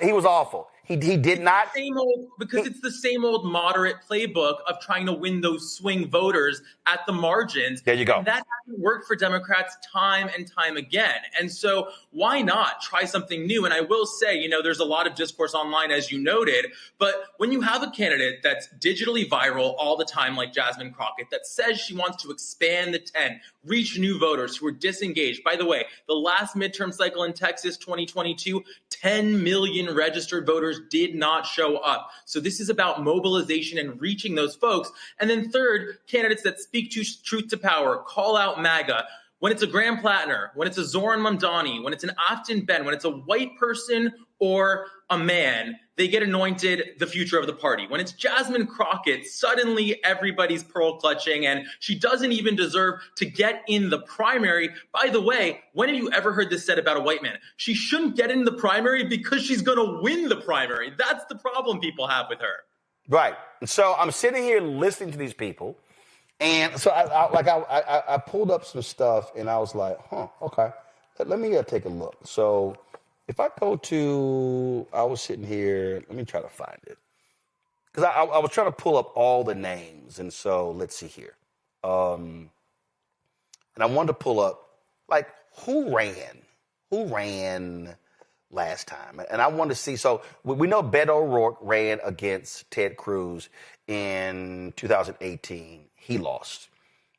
He was awful. He did not. It's the same old moderate playbook of trying to win those swing voters at the margins. There you go. And that hasn't worked for Democrats time and time again. And so why not try something new? And I will say, you know, there's a lot of discourse online, as you noted, but when you have a candidate that's digitally viral all the time, like Jasmine Crockett, that says she wants to expand the tent, reach new voters who are disengaged. By the way, the last midterm cycle in Texas, 2022, 10 million registered voters did not show up. So this is about mobilization and reaching those folks. And then third, candidates that speak to truth to power, call out MAGA. When it's a Graham Plattner, when it's a Zoran Mamdani, when it's an Afton Ben, when it's a white person or a man, they get anointed the future of the party. When it's Jasmine Crockett, suddenly everybody's pearl clutching and she doesn't even deserve to get in the primary. By the way, when have you ever heard this said about a white man? She shouldn't get in the primary because she's going to win the primary. That's the problem people have with her. Right. So I'm sitting here listening to these people. And so I pulled up some stuff and I was like, okay, let me take a look. So if I go to, I was sitting here, let me try to find it. Because I was trying to pull up all the names. And so let's see here. And I wanted to pull up, like, who ran last time? And I wanted to see, so we know Beto O'Rourke ran against Ted Cruz in 2018. He lost.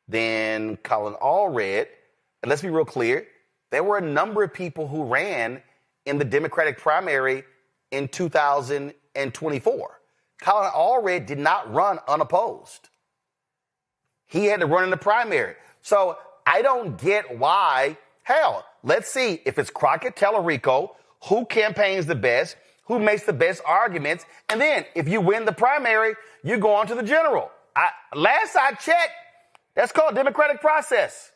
Then Colin Allred, and let's be real clear, there were a number of people who ran in the Democratic primary in 2024. Colin Allred did not run unopposed. He had to run in the primary. So I don't get why. Hell, let's see if it's Crockett, Tallarico, who campaigns the best, who makes the best arguments. And then if you win the primary, you go on to the general. Last I checked, that's called democratic process.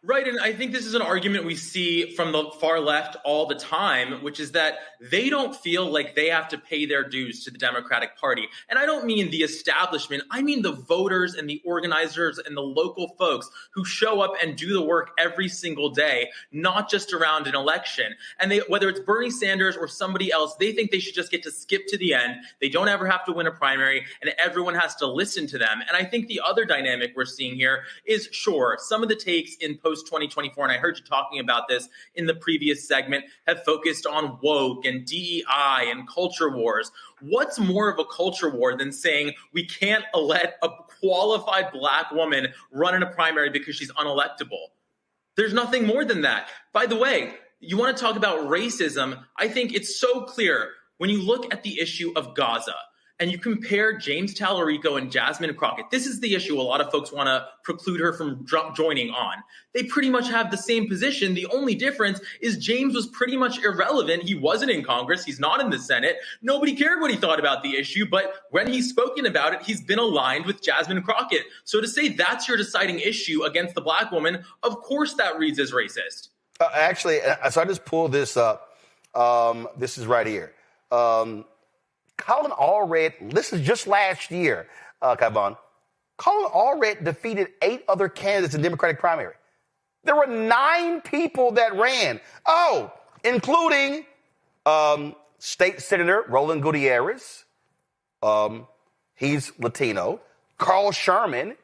Right, and I think this is an argument we see from the far left all the time, which is that they don't feel like they have to pay their dues to the Democratic Party. And I don't mean the establishment, I mean the voters and the organizers and the local folks who show up and do the work every single day, not just around an election. And whether it's Bernie Sanders or somebody else, they think they should just get to skip to the end. They don't ever have to win a primary, and everyone has to listen to them. And I think the other dynamic we're seeing here is, sure, some of the takes in post-2024, and I heard you talking about this in the previous segment, have focused on woke and DEI and culture wars. What's more of a culture war than saying we can't let a qualified Black woman run in a primary because she's unelectable? There's nothing more than that. By the way, you want to talk about racism? I think it's so clear when you look at the issue of Gaza and you compare James Tallarico and Jasmine Crockett. This is the issue a lot of folks want to preclude her from joining on. They pretty much have the same position. The only difference is James was pretty much irrelevant. He wasn't in Congress. He's not in the Senate. Nobody cared what he thought about the issue. But when he's spoken about it, he's been aligned with Jasmine Crockett. So to say that's your deciding issue against the Black woman, of course that reads as racist. Actually, so I just pulled this up. This is right here. Colin Allred, this is just last year, Kavon. Colin Allred defeated 8 other candidates in the Democratic primary. There were 9 people that ran. Oh, including State Senator Roland Gutierrez. He's Latino. Carl Sherman,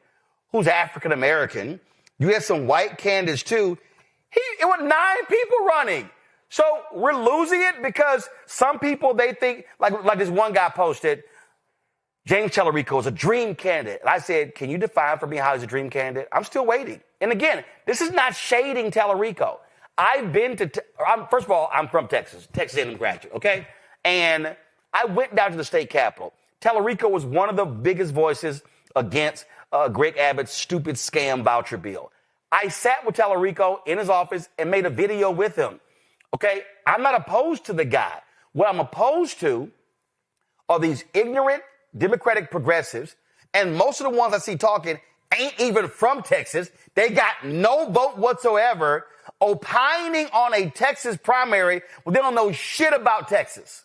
who's African American. You had some white candidates too. It was 9 people running. So we're losing it because some people, they think, like this one guy posted, James Tallarico is a dream candidate. And I said, can you define for me how he's a dream candidate? I'm still waiting. And again, this is not shading Tallarico. I've been to, first of all, I'm from Texas A&M graduate, okay? And I went down to the state capitol. Tallarico was one of the biggest voices against Greg Abbott's stupid scam voucher bill. I sat with Tallarico in his office and made a video with him. Okay, I'm not opposed to the guy. What I'm opposed to are these ignorant Democratic progressives, and most of the ones I see talking ain't even from Texas. They got no vote whatsoever, opining on a Texas primary when they don't know shit about Texas.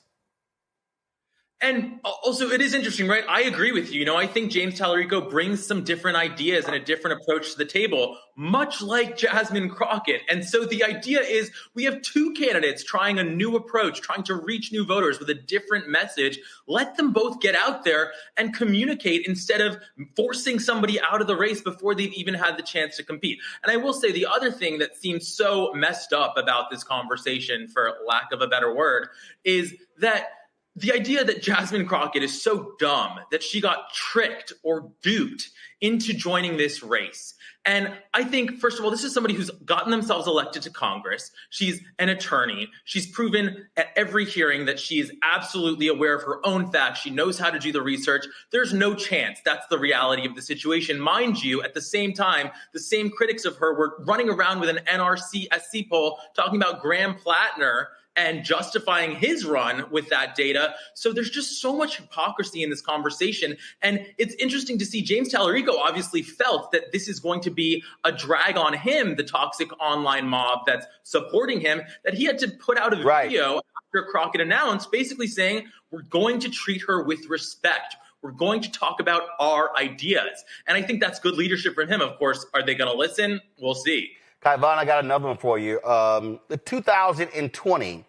And also, it is interesting, right? I agree with you. I think James Tallarico brings some different ideas and a different approach to the table, much like Jasmine Crockett. And so the idea is we have 2 candidates trying a new approach, trying to reach new voters with a different message. Let them both get out there and communicate instead of forcing somebody out of the race before they've even had the chance to compete. And I will say the other thing that seems so messed up about this conversation, for lack of a better word, is that the idea that Jasmine Crockett is so dumb that she got tricked or duped into joining this race. And I think, first of all, this is somebody who's gotten themselves elected to Congress. She's an attorney. She's proven at every hearing that she is absolutely aware of her own facts. She knows how to do the research. There's no chance that's the reality of the situation. Mind you, at the same time, the same critics of her were running around with an NRC SC poll talking about Graham Plattner and justifying his run with that data. So there's just so much hypocrisy in this conversation. And it's interesting to see James Tallarico obviously felt that this is going to be a drag on him, the toxic online mob that's supporting him, that he had to put out a video after Crockett announced, basically saying, we're going to treat her with respect. We're going to talk about our ideas. And I think that's good leadership from him. Of course, are they going to listen? We'll see. Kaivan, I got another one for you. The 2020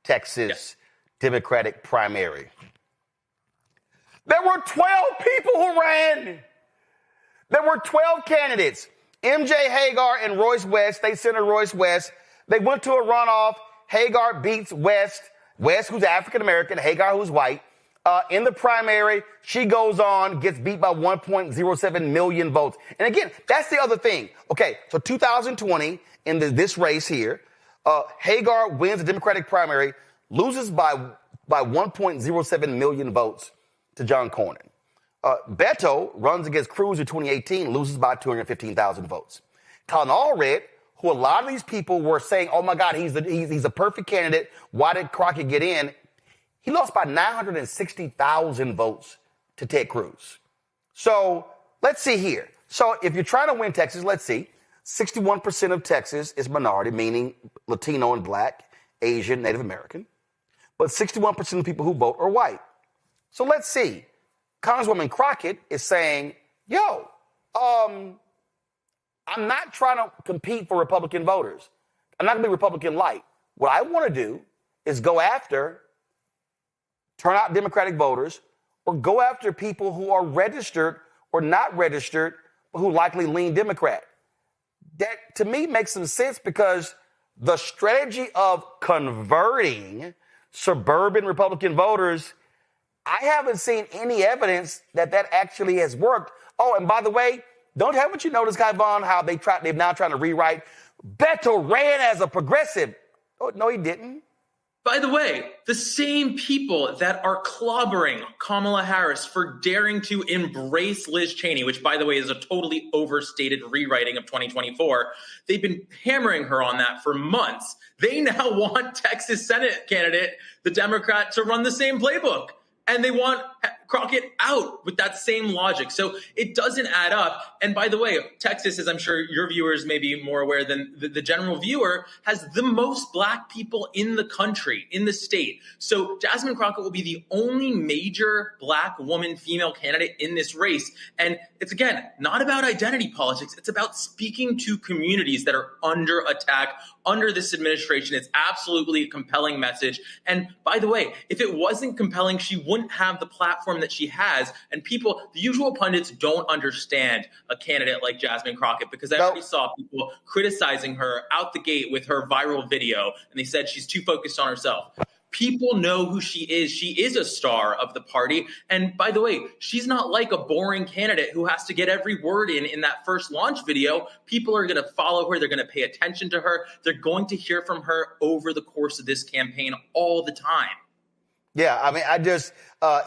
Texas Democratic primary. There were 12 people who ran. There were 12 candidates. MJ Hagar and Royce West, State Senator Royce West, they went to a runoff. Hagar beats West, who's African-American, Hagar, who's white. In the primary, she goes on, gets beat by 1.07 million votes. And again, that's the other thing. Okay, so 2020, in this race here, Hagar wins the Democratic primary, loses by 1.07 million votes to John Cornyn. Beto runs against Cruz in 2018, loses by 215,000 votes. Colin Allred, who a lot of these people were saying, oh my God, he's a perfect candidate. Why did Crockett get in? He lost by 960,000 votes to Ted Cruz. So let's see here. So if you're trying to win Texas, let's see. 61% of Texas is minority, meaning Latino and Black, Asian, Native American. But 61% of the people who vote are white. So let's see. Congresswoman Crockett is saying, yo, I'm not trying to compete for Republican voters. I'm not going to be Republican light. What I want to do is go after turnout Democratic voters or go after people who are registered or not registered, but who likely lean Democrat. that to me makes some sense because the strategy of converting suburban Republican voters, I haven't seen any evidence that actually has worked. Oh, and by the way, haven't you noticed, Guy Vaughn, how they've now trying to rewrite Beto ran as a progressive? Oh, no, he didn't. By the way, the same people that are clobbering Kamala Harris for daring to embrace Liz Cheney, which, by the way, is a totally overstated rewriting of 2024, they've been hammering her on that for months. They now want Texas Senate candidate, the Democrat, to run the same playbook. And they want Crockett out with that same logic. So it doesn't add up. And by the way, Texas, as I'm sure your viewers may be more aware than the general viewer, has the most black people in the country, in the state. So Jasmine Crockett will be the only major black woman female candidate in this race. And it's, again, not about identity politics. It's about speaking to communities that are under attack under this administration. It's absolutely a compelling message. And by the way, if it wasn't compelling, she wouldn't have the platform that she has. And people, the usual pundits, don't understand a candidate like Jasmine Crockett, because I already saw people criticizing her out the gate with her viral video, and they said she's too focused on herself. People know who she is. She is a star of the party. And by the way, she's not like a boring candidate who has to get every word in that first launch video. People are going to follow her. They're going to pay attention to her. They're going to hear from her over the course of this campaign all the time. Yeah, I mean,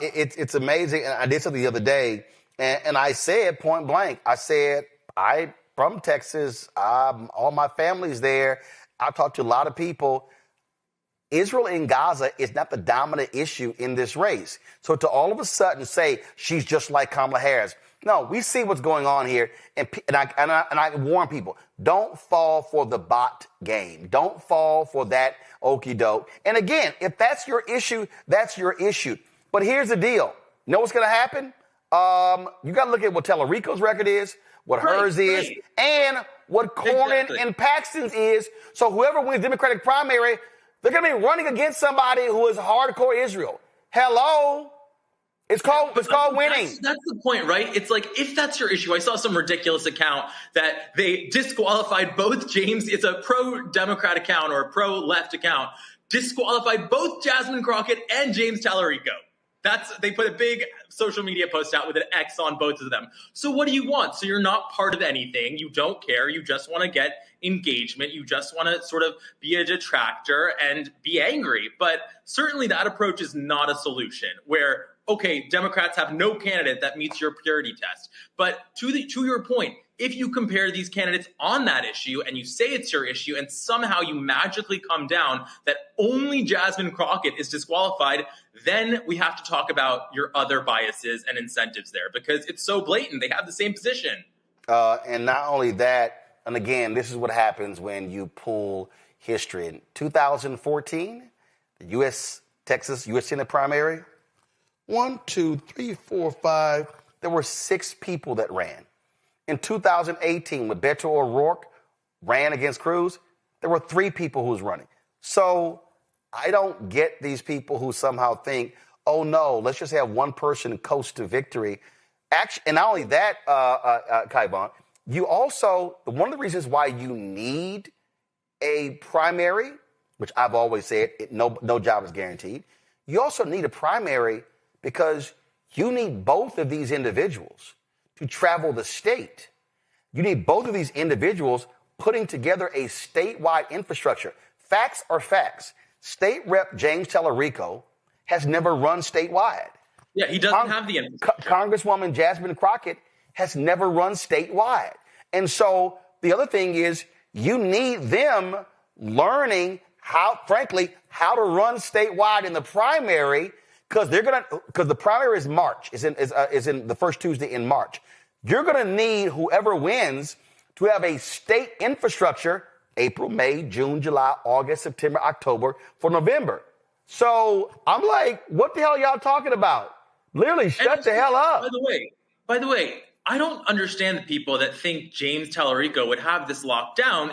it's amazing. And I did something the other day, and I said point blank, I said, I'm from Texas. All my family's there. I've talked to a lot of people. Israel and Gaza is not the dominant issue in this race. So to all of a sudden say she's just like Kamala Harris. No, we see what's going on here. And I warn people, don't fall for the bot game. Don't fall for that okie doke. And again, if that's your issue, that's your issue. But here's the deal. You know what's going to happen? You got to look at what Tallarico's record is, what hers is, and what Cornyn and Paxton's is. So whoever wins the Democratic primary, they're going to be running against somebody who is hardcore Israel. Hello? It's called winning. That's the point, right? It's like, if that's your issue, I saw some ridiculous account that they disqualified both James. It's a pro-Democrat account or a pro-left account. Disqualified both Jasmine Crockett and James Tallarico. They put a big social media post out with an X on both of them. So what do you want? So you're not part of anything. You don't care. You just want to get engagement. You just want to sort of be a detractor and be angry. But certainly that approach is not a solution where, okay, Democrats have no candidate that meets your purity test. But to your point, if you compare these candidates on that issue and you say it's your issue and somehow you magically come down that only Jasmine Crockett is disqualified, then we have to talk about your other biases and incentives there, because it's so blatant. They have the same position. And not only that, and again, this is what happens when you pull history. In 2014, the U.S. Senate primary, 1, 2, 3, 4, 5, there were 6 people that ran. In 2018, when Beto O'Rourke ran against Cruz, there were 3 people who was running. So I don't get these people who somehow think, oh, no, let's just have one person coast to victory. Actually, and not only that, Kaivon, you also, one of the reasons why you need a primary, which I've always said, no job is guaranteed. You also need a primary because you need both of these individuals to travel the state. You need both of these individuals putting together a statewide infrastructure. Facts are facts. State Rep James Tallarico has never run statewide. Yeah, he doesn't have the infrastructure. Congresswoman Jasmine Crockett has never run statewide. And so the other thing is you need them learning how to run statewide in the primary, because the primary is March, is in the first Tuesday in March. You're going to need whoever wins to have a state infrastructure April, May, June, July, August, September, October, for November. So I'm like, what the hell are y'all talking about? Literally, shut the hell up. By the way, I don't understand the people that think James Tallarico would have this locked down.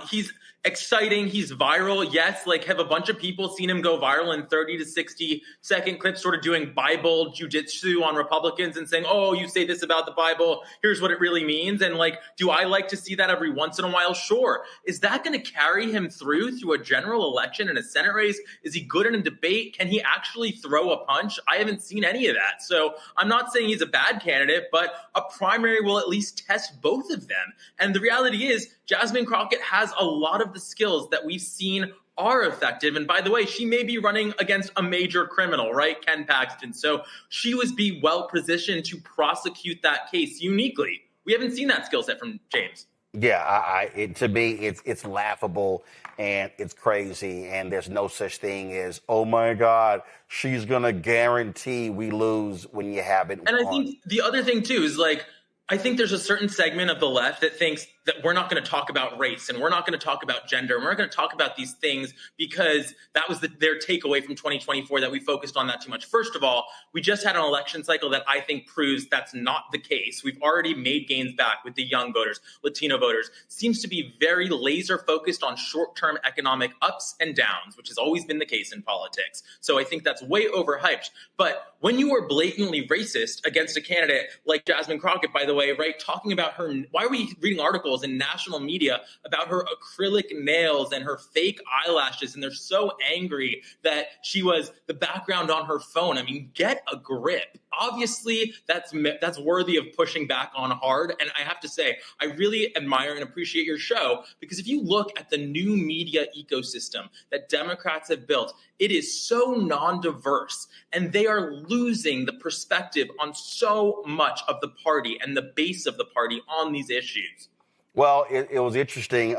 exciting. He's viral. Yes, like have a bunch of people seen him go viral in 30 to 60-second clips, sort of doing Bible jujitsu on Republicans and saying, oh, you say this about the Bible, here's what it really means. And like, do I like to see that every once in a while? Sure. Is that going to carry him through a general election and a Senate race? Is he good in a debate? Can he actually throw a punch? I haven't seen any of that. So I'm not saying he's a bad candidate, but a primary will at least test both of them. And the reality is, Jasmine Crockett has a lot of the skills that we've seen are effective. And by the way, she may be running against a major criminal, right? Ken Paxton. So she would be well positioned to prosecute that case uniquely. We haven't seen that skill set from James. Yeah, to me, it's laughable and it's crazy. And there's no such thing as, oh my God, she's going to guarantee we lose when you haven't won. And I think the other thing too is like, I think there's a certain segment of the left that thinks that we're not going to talk about race and we're not going to talk about gender and we're not going to talk about these things because that was their takeaway from 2024, that we focused on that too much. First of all, we just had an election cycle that I think proves that's not the case. We've already made gains back with the young voters, Latino voters. Seems to be very laser focused on short-term economic ups and downs, which has always been the case in politics. So I think that's way overhyped. But when you are blatantly racist against a candidate like Jasmine Crockett, by the way, right, talking about her, why are we reading articles in national media about her acrylic nails and her fake eyelashes, and they're so angry that she was the background on her phone? I mean, get a grip. Obviously, that's worthy of pushing back on hard. And I have to say, I really admire and appreciate your show, because if you look at the new media ecosystem that Democrats have built, it is so non-diverse, and they are losing the perspective on so much of the party and the base of the party on these issues. Well, it was interesting.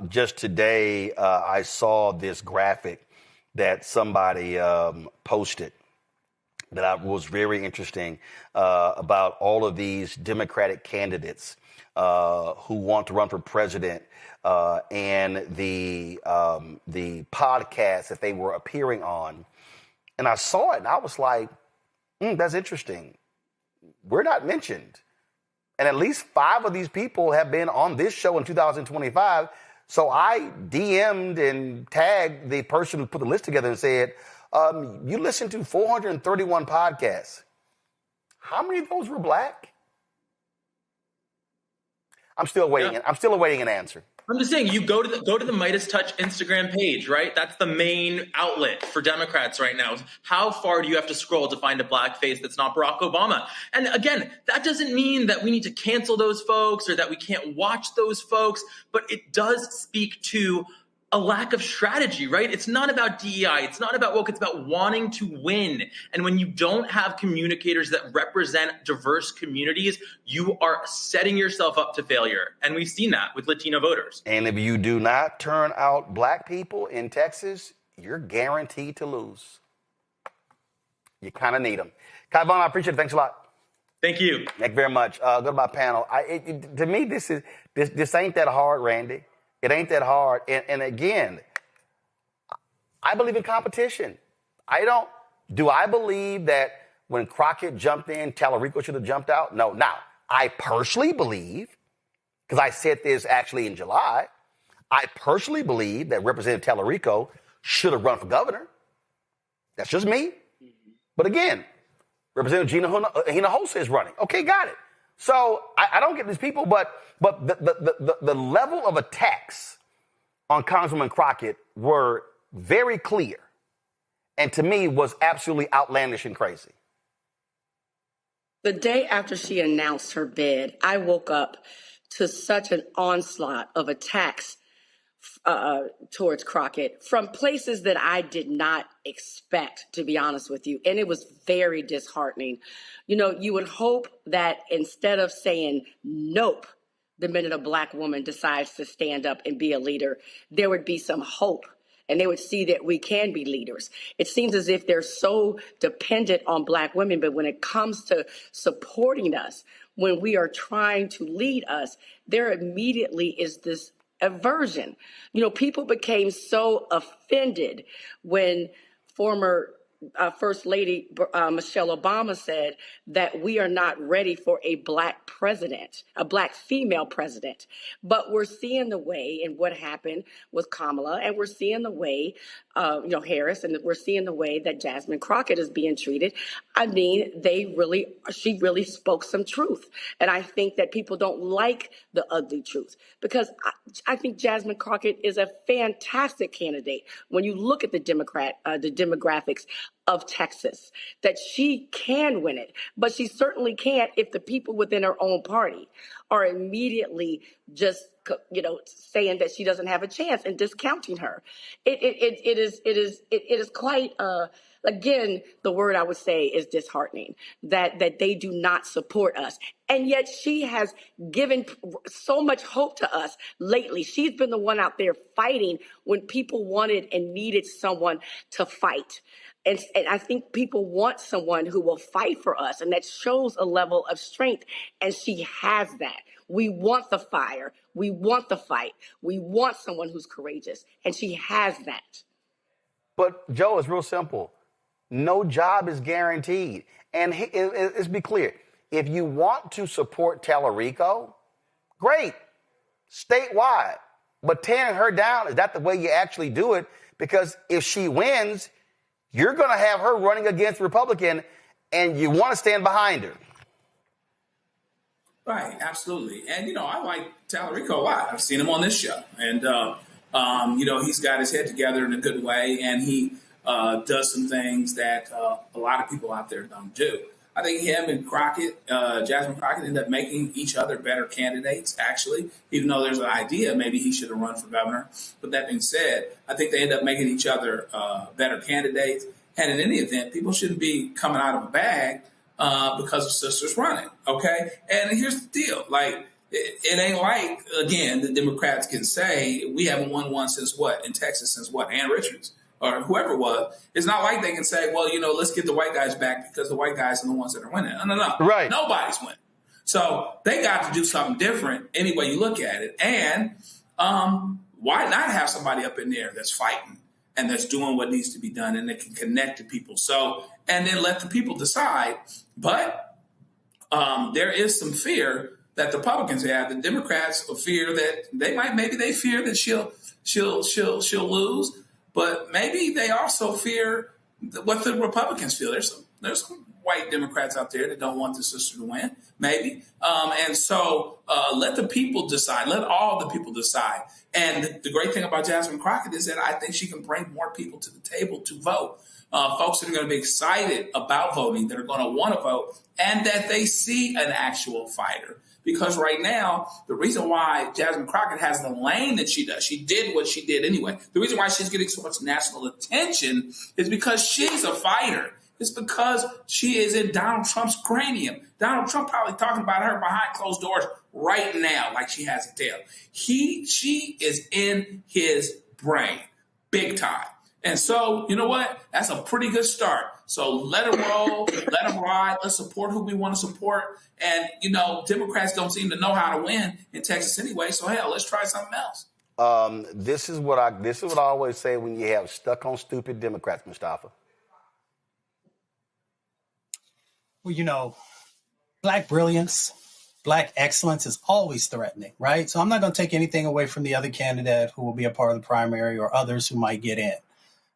Just today, I saw this graphic that somebody posted that was very interesting about all of these Democratic candidates who want to run for president and the podcast that they were appearing on. And I saw it and I was like, that's interesting. We're not mentioned. And at least 5 of these people have been on this show in 2025. So I DM'd and tagged the person who put the list together and said, you listened to 431 podcasts. How many of those were black? I'm still waiting. Yeah. I'm still awaiting an answer. I'm just saying, you go to the Midas Touch Instagram page, right? That's the main outlet for Democrats right now. How far do you have to scroll to find a black face that's not Barack Obama? And again, that doesn't mean that we need to cancel those folks or that we can't watch those folks, but it does speak to a lack of strategy, right? It's not about DEI. It's not about woke. It's about wanting to win. And when you don't have communicators that represent diverse communities, you are setting yourself up to failure. And we've seen that with Latino voters. And if you do not turn out black people in Texas, you're guaranteed to lose. You kind of need them. Kai Vaughn, I appreciate it. Thanks a lot. Thank you. Thank you very much. Go to my panel. To me, this ain't that hard, Randy. It ain't that hard. And again, I believe in competition. Do I believe that when Crockett jumped in, Tallarico should have jumped out? No. Now, I personally believe, because I said this actually in July, I personally believe that Representative Tallarico should have run for governor. That's just me. But again, Representative Hinojosa is running. Okay, got it. So I don't get these people, but the level of attacks on Congresswoman Crockett were very clear, and to me was absolutely outlandish and crazy. The day after she announced her bid, I woke up to such an onslaught of attacks towards Crockett from places that I did not expect, to be honest with you. And it was very disheartening. You know, you would hope that instead of saying nope the minute a black woman decides to stand up and be a leader, there would be some hope and they would see that we can be leaders. It seems as if they're so dependent on black women, but when it comes to supporting us, when we are trying to lead us, there immediately is this aversion. You know, people became so offended when former First Lady Michelle Obama said that we are not ready for a black president, a black female president. But we're seeing the way in what happened with Kamala, and we're seeing the way, Harris, and we're seeing the way that Jasmine Crockett is being treated. I mean, she really spoke some truth. And I think that people don't like the ugly truth, because I think Jasmine Crockett is a fantastic candidate. When you look at the demographics of Texas, that she can win it, but she certainly can't if the people within her own party are immediately just, saying that she doesn't have a chance and discounting her. It is quite, again, the word I would say is disheartening, that they do not support us. And yet she has given so much hope to us lately. She's been the one out there fighting when people wanted and needed someone to fight. And I think people want someone who will fight for us, and that shows a level of strength. And she has that. We want the fire. We want the fight. We want someone who's courageous, and she has that. But, Joe, it's real simple. No job is guaranteed. And let's be clear. If you want to support Tallarico, great, statewide. But tearing her down, is that the way you actually do it? Because if she wins, you're going to have her running against Republican, and you want to stand behind her. Right, absolutely. And, I like Tallarico a lot. I've seen him on this show. And, he's got his head together in a good way, and he does some things that a lot of people out there don't do. I think him and Crockett, Jasmine Crockett, end up making each other better candidates, actually, even though there's an idea maybe he should have run for governor. But that being said, I think they end up making each other better candidates. And in any event, people shouldn't be coming out of a bag because of sisters running, okay? And here's the deal. Like, it ain't like, again, the Democrats can say, we haven't won one since what? In Texas since what? Ann Richards or whoever it was. It's not like they can say, well, let's get the white guys back because the white guys are the ones that are winning. No. Right. Nobody's winning. So they got to do something different any way you look at it. And why not have somebody up in there that's fighting and that's doing what needs to be done and that can connect to people? So, and then let the people decide. But there is some fear that the Republicans have. The Democrats fear that they fear that she'll lose, but maybe they also fear what the Republicans feel. There's some white Democrats out there that don't want the sister to win, maybe. And so let the people decide. Let all the people decide. And the great thing about Jasmine Crockett is that I think she can bring more people to the table to vote. Folks that are going to be excited about voting, that are going to want to vote, and that they see an actual fighter. Because right now, the reason why Jasmine Crockett has the lane that she does, she did what she did anyway. The reason why she's getting so much national attention is because she's a fighter. It's because she is in Donald Trump's cranium. Donald Trump probably talking about her behind closed doors right now, like she has a tail. She is in his brain, big time. And so, you know what? That's a pretty good start. So let it roll, let them ride. Let's support who we want to support. And, Democrats don't seem to know how to win in Texas anyway. So, hell, let's try something else. This is what I always say when you have stuck on stupid Democrats, Mustafa. Well, Black brilliance, Black excellence is always threatening, right? So I'm not going to take anything away from the other candidate who will be a part of the primary or others who might get in.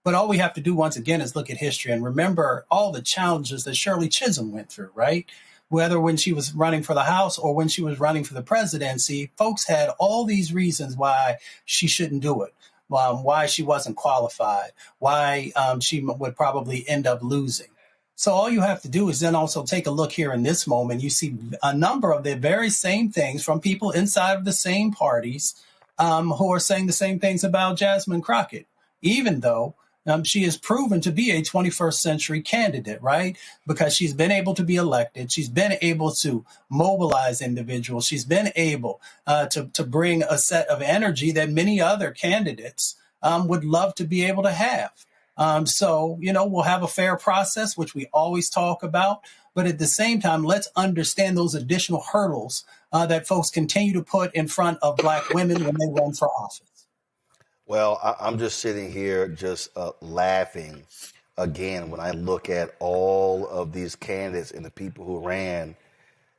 But all we have to do, once again, is look at history and remember all the challenges that Shirley Chisholm went through, right? Whether when she was running for the House or when she was running for the presidency, folks had all these reasons why she shouldn't do it, why she wasn't qualified, why she would probably end up losing. So all you have to do is then also take a look here in this moment. You see a number of the very same things from people inside of the same parties who are saying the same things about Jasmine Crockett, even though she is proven to be a 21st century candidate, right? Because she's been able to be elected. She's been able to mobilize individuals. She's been able to bring a set of energy that many other candidates would love to be able to have. So, we'll have a fair process, which we always talk about. But at the same time, let's understand those additional hurdles that folks continue to put in front of Black women when they run for office. Well, I'm just sitting here just laughing again when I look at all of these candidates and the people who ran,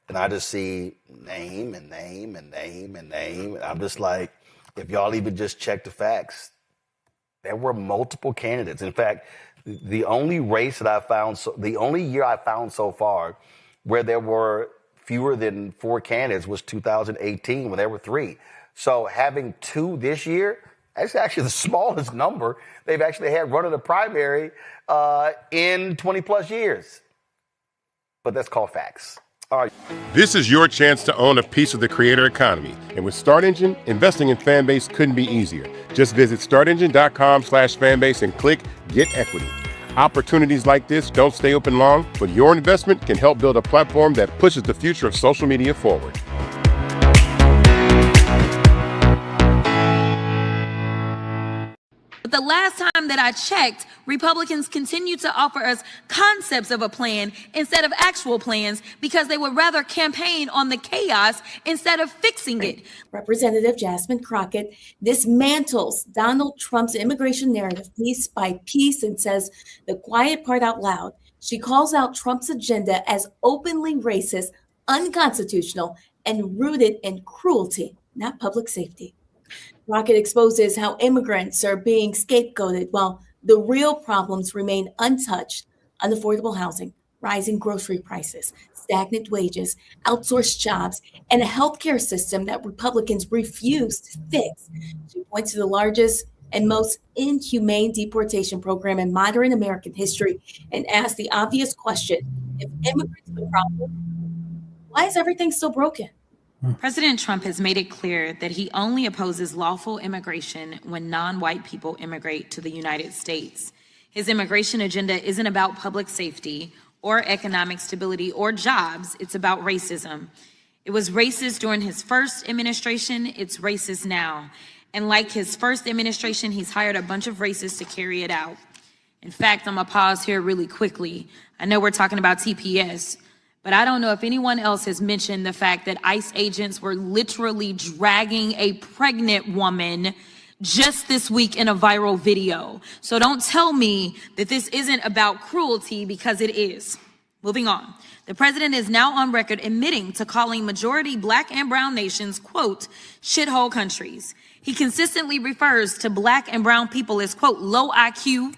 and I just see name and name and name and name. And I'm just like, if y'all even just check the facts, there were multiple candidates. In fact, the only race that I found, the only year I found so far where there were fewer than 4 candidates was 2018 when there were 3. So having 2 this year, that's actually the smallest number they've actually had running the primary in 20 plus years. But that's called facts. All right. This is your chance to own a piece of the creator economy. And with Start Engine, investing in Fanbase couldn't be easier. Just visit startengine.com/fanbase and click Get Equity. Opportunities like this don't stay open long, but your investment can help build a platform that pushes the future of social media forward. But the last time that I checked, Republicans continue to offer us concepts of a plan instead of actual plans because they would rather campaign on the chaos instead of fixing it. Representative Jasmine Crockett dismantles Donald Trump's immigration narrative piece by piece and says the quiet part out loud. She calls out Trump's agenda as openly racist, unconstitutional, and rooted in cruelty, not public safety. Crockett exposes how immigrants are being scapegoated while the real problems remain untouched: unaffordable housing, rising grocery prices, stagnant wages, outsourced jobs, and a healthcare system that Republicans refuse to fix. She points to the largest and most inhumane deportation program in modern American history and asks the obvious question: if immigrants are the problem, why is everything still broken? President Trump has made it clear that he only opposes lawful immigration when non-white people immigrate to the United States. His immigration agenda isn't about public safety or economic stability or jobs. It's about racism. It was racist during his first administration. It's racist now. And like his first administration, he's hired a bunch of racists to carry it out. In fact, I'm gonna pause here really quickly. I know we're talking about TPS, but I don't know if anyone else has mentioned the fact that ICE agents were literally dragging a pregnant woman just this week in a viral video. So don't tell me that this isn't about cruelty, because it is. Moving on. The president is now on record admitting to calling majority Black and brown nations, quote, shithole countries. He consistently refers to Black and brown people as, quote, low IQ,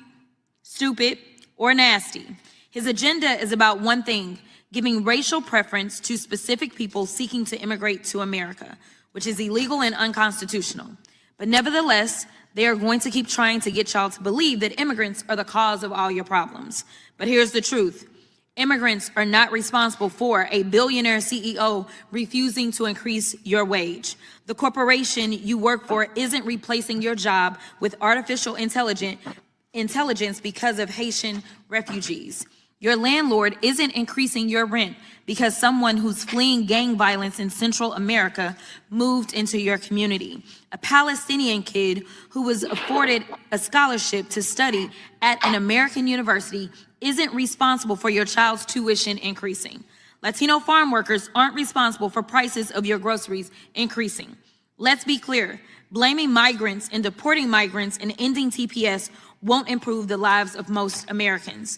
stupid, or nasty. His agenda is about one thing: giving racial preference to specific people seeking to immigrate to America, which is illegal and unconstitutional. But nevertheless, they are going to keep trying to get y'all to believe that immigrants are the cause of all your problems. But here's the truth. Immigrants are not responsible for a billionaire CEO refusing to increase your wage. The corporation you work for isn't replacing your job with artificial intelligence because of Haitian refugees. Your landlord isn't increasing your rent because someone who's fleeing gang violence in Central America moved into your community. A Palestinian kid who was afforded a scholarship to study at an American university isn't responsible for your child's tuition increasing. Latino farm workers aren't responsible for prices of your groceries increasing. Let's be clear, blaming migrants and deporting migrants and ending TPS won't improve the lives of most Americans.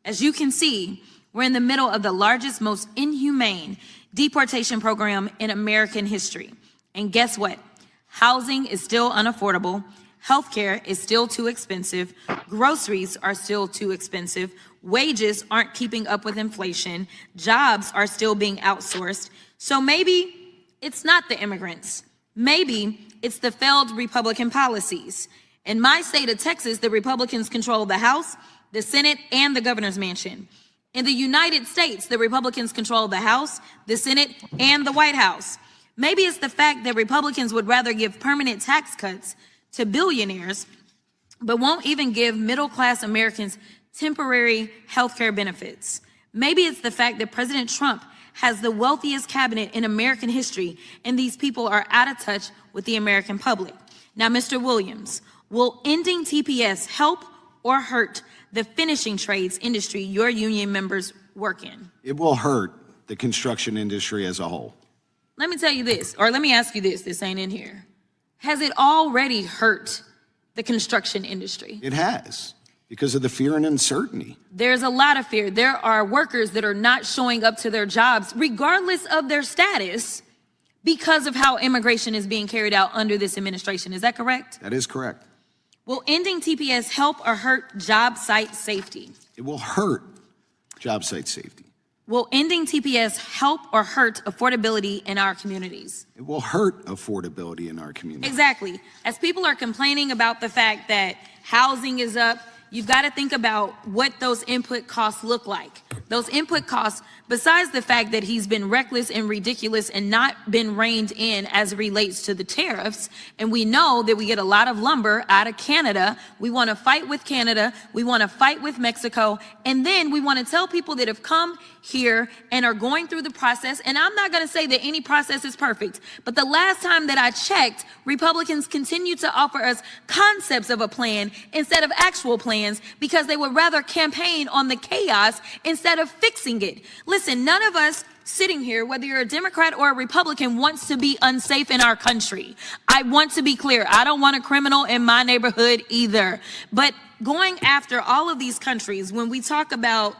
As you can see, we're in the middle of the largest, most inhumane deportation program in American history. And guess what? Housing is still unaffordable. Healthcare is still too expensive. Groceries are still too expensive. Wages aren't keeping up with inflation. Jobs are still being outsourced. So maybe it's not the immigrants. Maybe it's the failed Republican policies. In my state of Texas, the Republicans control the House, the Senate, and the governor's mansion. In the United States, the Republicans control the House, the Senate, and the White House. Maybe it's the fact that Republicans would rather give permanent tax cuts to billionaires, but won't even give middle-class Americans temporary health care benefits. Maybe it's the fact that President Trump has the wealthiest cabinet in American history, and these people are out of touch with the American public. Now, Mr. Williams, will ending TPS help or hurt the finishing trades industry your union members work in? It will hurt the construction industry as a whole. Let me tell you this, or let me ask you this ain't in here. Has it already hurt the construction industry? It has. because of the fear and uncertainty. There's a lot of fear. There are workers that are not showing up to their jobs, regardless of their status, because of how immigration is being carried out under this administration. Is that correct? That is correct. Will ending TPS help or hurt job site safety? It will hurt job site safety. Will ending TPS help or hurt affordability in our communities? It will hurt affordability in our community. Exactly. As people are complaining about the fact that housing is up, you've got to think about what those input costs look like. Those input costs, besides the fact that he's been reckless and ridiculous and not been reined in as it relates to the tariffs, and we know that we get a lot of lumber out of Canada. We want to fight with Canada. We want to fight with Mexico. And then we want to tell people that have come here and are going through the process, and I'm not going to say that any process is perfect, but the last time that I checked, Republicans continue to offer us concepts of a plan instead of actual plans because they would rather campaign on the chaos instead of fixing it. Listen, none of us sitting here, whether you're a Democrat or a Republican, wants to be unsafe in our country. I want to be clear. I don't want a criminal in my neighborhood either. But going after all of these countries, when we talk about,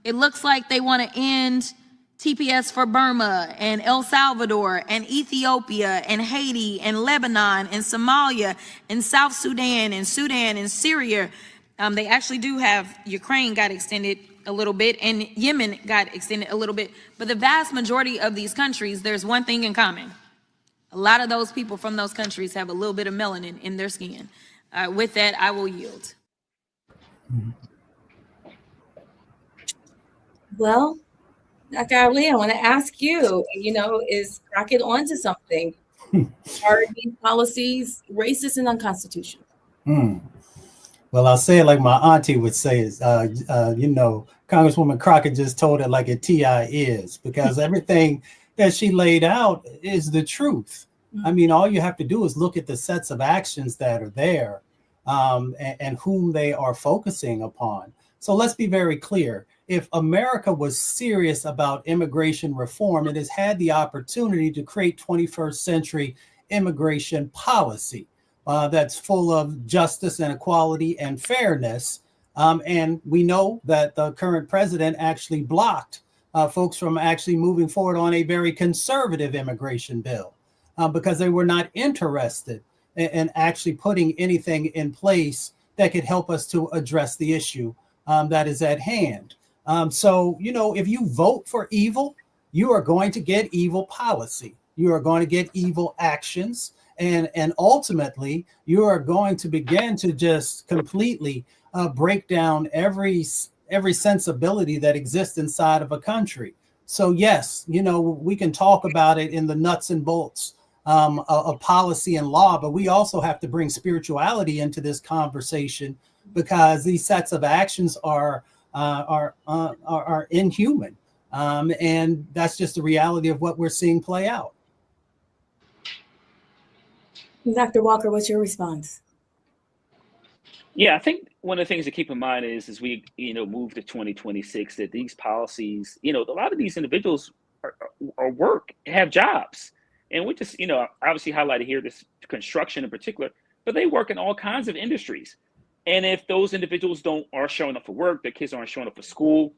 it looks like they want to end TPS for Burma and El Salvador and Ethiopia and Haiti and Lebanon and Somalia and South Sudan and Syria. They actually do have Ukraine got extended a little bit and Yemen got extended a little bit. But the vast majority of these countries, there's one thing in common. A lot of those people from those countries have a little bit of melanin in their skin. With that, I will yield. Well, Dr. Ali, I want to ask you, is Crockett onto something? Are these policies racist and unconstitutional? Well, I'll say it like my auntie would say is, Congresswoman Crockett just told it like a TI is, because everything that she laid out is the truth. I mean, all you have to do is look at the sets of actions that are there and whom they are focusing upon. So let's be very clear. If America was serious about immigration reform, it has had the opportunity to create 21st century immigration policy that's full of justice and equality and fairness. And we know that the current president actually blocked folks from actually moving forward on a very conservative immigration bill because they were not interested in actually putting anything in place that could help us to address the issue that is at hand. So, if you vote for evil, you are going to get evil policy. You are going to get evil actions. And ultimately, you are going to begin to just completely break down every sensibility that exists inside of a country. So, yes, we can talk about it in the nuts and bolts of policy and law, but we also have to bring spirituality into this conversation because these sets of actions are inhuman. And that's just the reality of what we're seeing play out. Dr. Walker, what's your response? Yeah, I think one of the things to keep in mind is as we, move to 2026, that these policies, a lot of these individuals have jobs. And we just, obviously highlighted here this construction in particular, but they work in all kinds of industries. And if those individuals are showing up for work, their kids aren't showing up for school,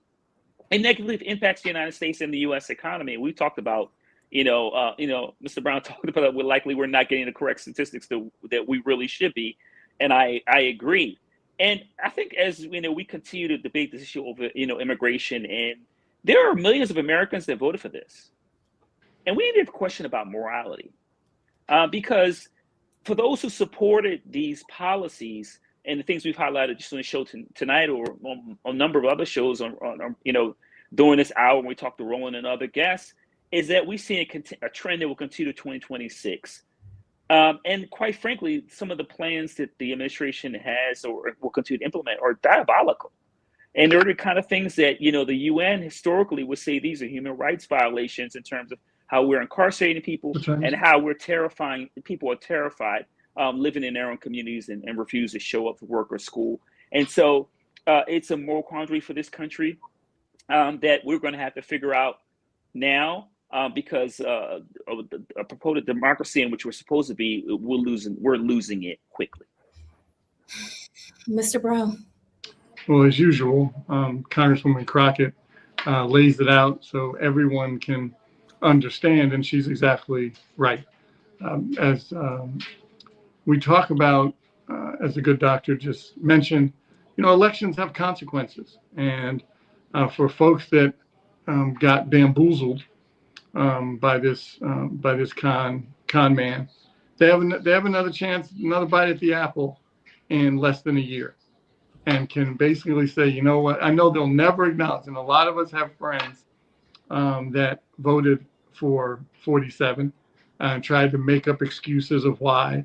it negatively impacts the United States and the U.S. economy. We talked about, Mr. Brown talked about that we're not getting the correct statistics that we really should be. And I agree. And I think as, we continue to debate this issue over, immigration, and there are millions of Americans that voted for this. And we need to have a question about morality because for those who supported these policies, and the things we've highlighted just on the show tonight or on a number of other shows on during this hour when we talk to Roland and other guests, is that we see a trend that will continue to 2026. And quite frankly, some of the plans that the administration has or will continue to implement are diabolical. And they're the kind of things that, the UN historically would say these are human rights violations in terms of how we're incarcerating people and how we're terrifying. People are terrified living in their own communities and refuse to show up for work or school. And so it's a moral quandary for this country that we're going to have to figure out now because of a purported democracy in which we're supposed to be, we're losing it quickly. Mr. Brown. Well, as usual, Congresswoman Crockett lays it out so everyone can understand, and she's exactly right. As we talk about, as the good doctor just mentioned, elections have consequences, and for folks that got bamboozled by this con man, they have another chance, another bite at the apple in less than a year, and can basically say, you know what, I know they'll never acknowledge, and a lot of us have friends that voted for 47 and tried to make up excuses of why.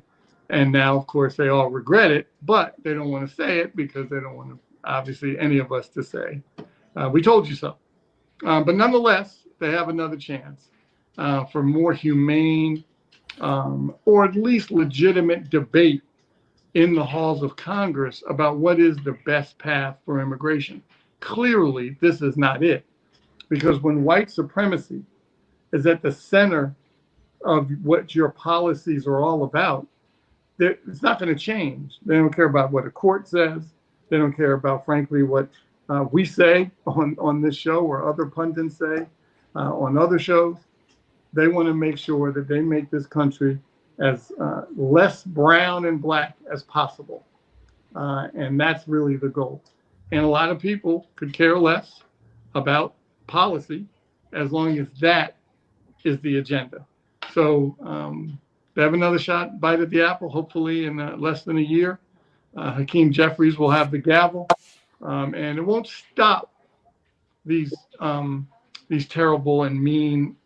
And now, of course, they all regret it, but they don't want to say it because they don't want to, obviously, any of us to say, we told you so. But nonetheless, they have another chance for more humane or at least legitimate debate in the halls of Congress about what is the best path for immigration. Clearly, this is not it. Because when white supremacy is at the center of what your policies are all about, it's not going to change. They don't care about what a court says. They don't care about, frankly, what we say on this show or other pundits say on other shows. They want to make sure that they make this country as less brown and black as possible. And that's really the goal. And a lot of people could care less about policy as long as that is the agenda. So they have another bite at the apple, hopefully in less than a year. Hakeem Jeffries will have the gavel, and it won't stop these terrible and mean,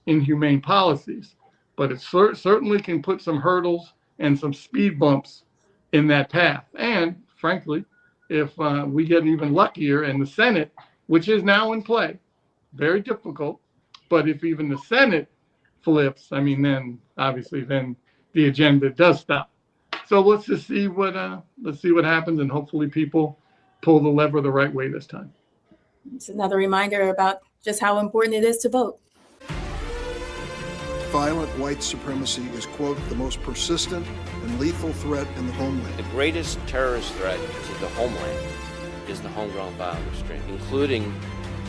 inhumane policies, but it certainly can put some hurdles and some speed bumps in that path. And frankly, if we get even luckier and the Senate, which is now in play, very difficult, but if even the Senate flips, I mean, then obviously then the agenda does stop. So let's just see what happens, and hopefully people pull the lever the right way this time. It's another reminder about just how important it is to vote. Violent white supremacy is, quote, the most persistent and lethal threat in the homeland. The greatest terrorist threat to the homeland is the homegrown violence stream, including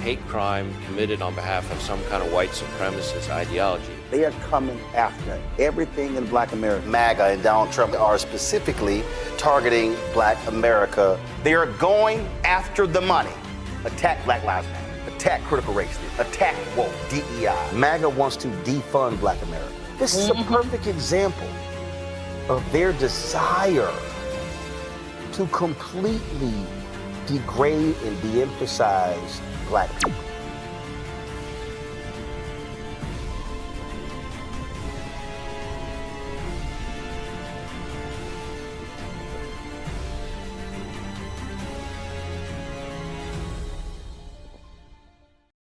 hate crime committed on behalf of some kind of white supremacist ideology. They are coming after everything in Black America. MAGA and Donald Trump are specifically targeting Black America. They are going after the money. Attack Black Lives Matter. Attack critical race theory. Attack woke, DEI. MAGA wants to defund Black America. This is a perfect example of their desire to completely degrade and de-emphasize Black people.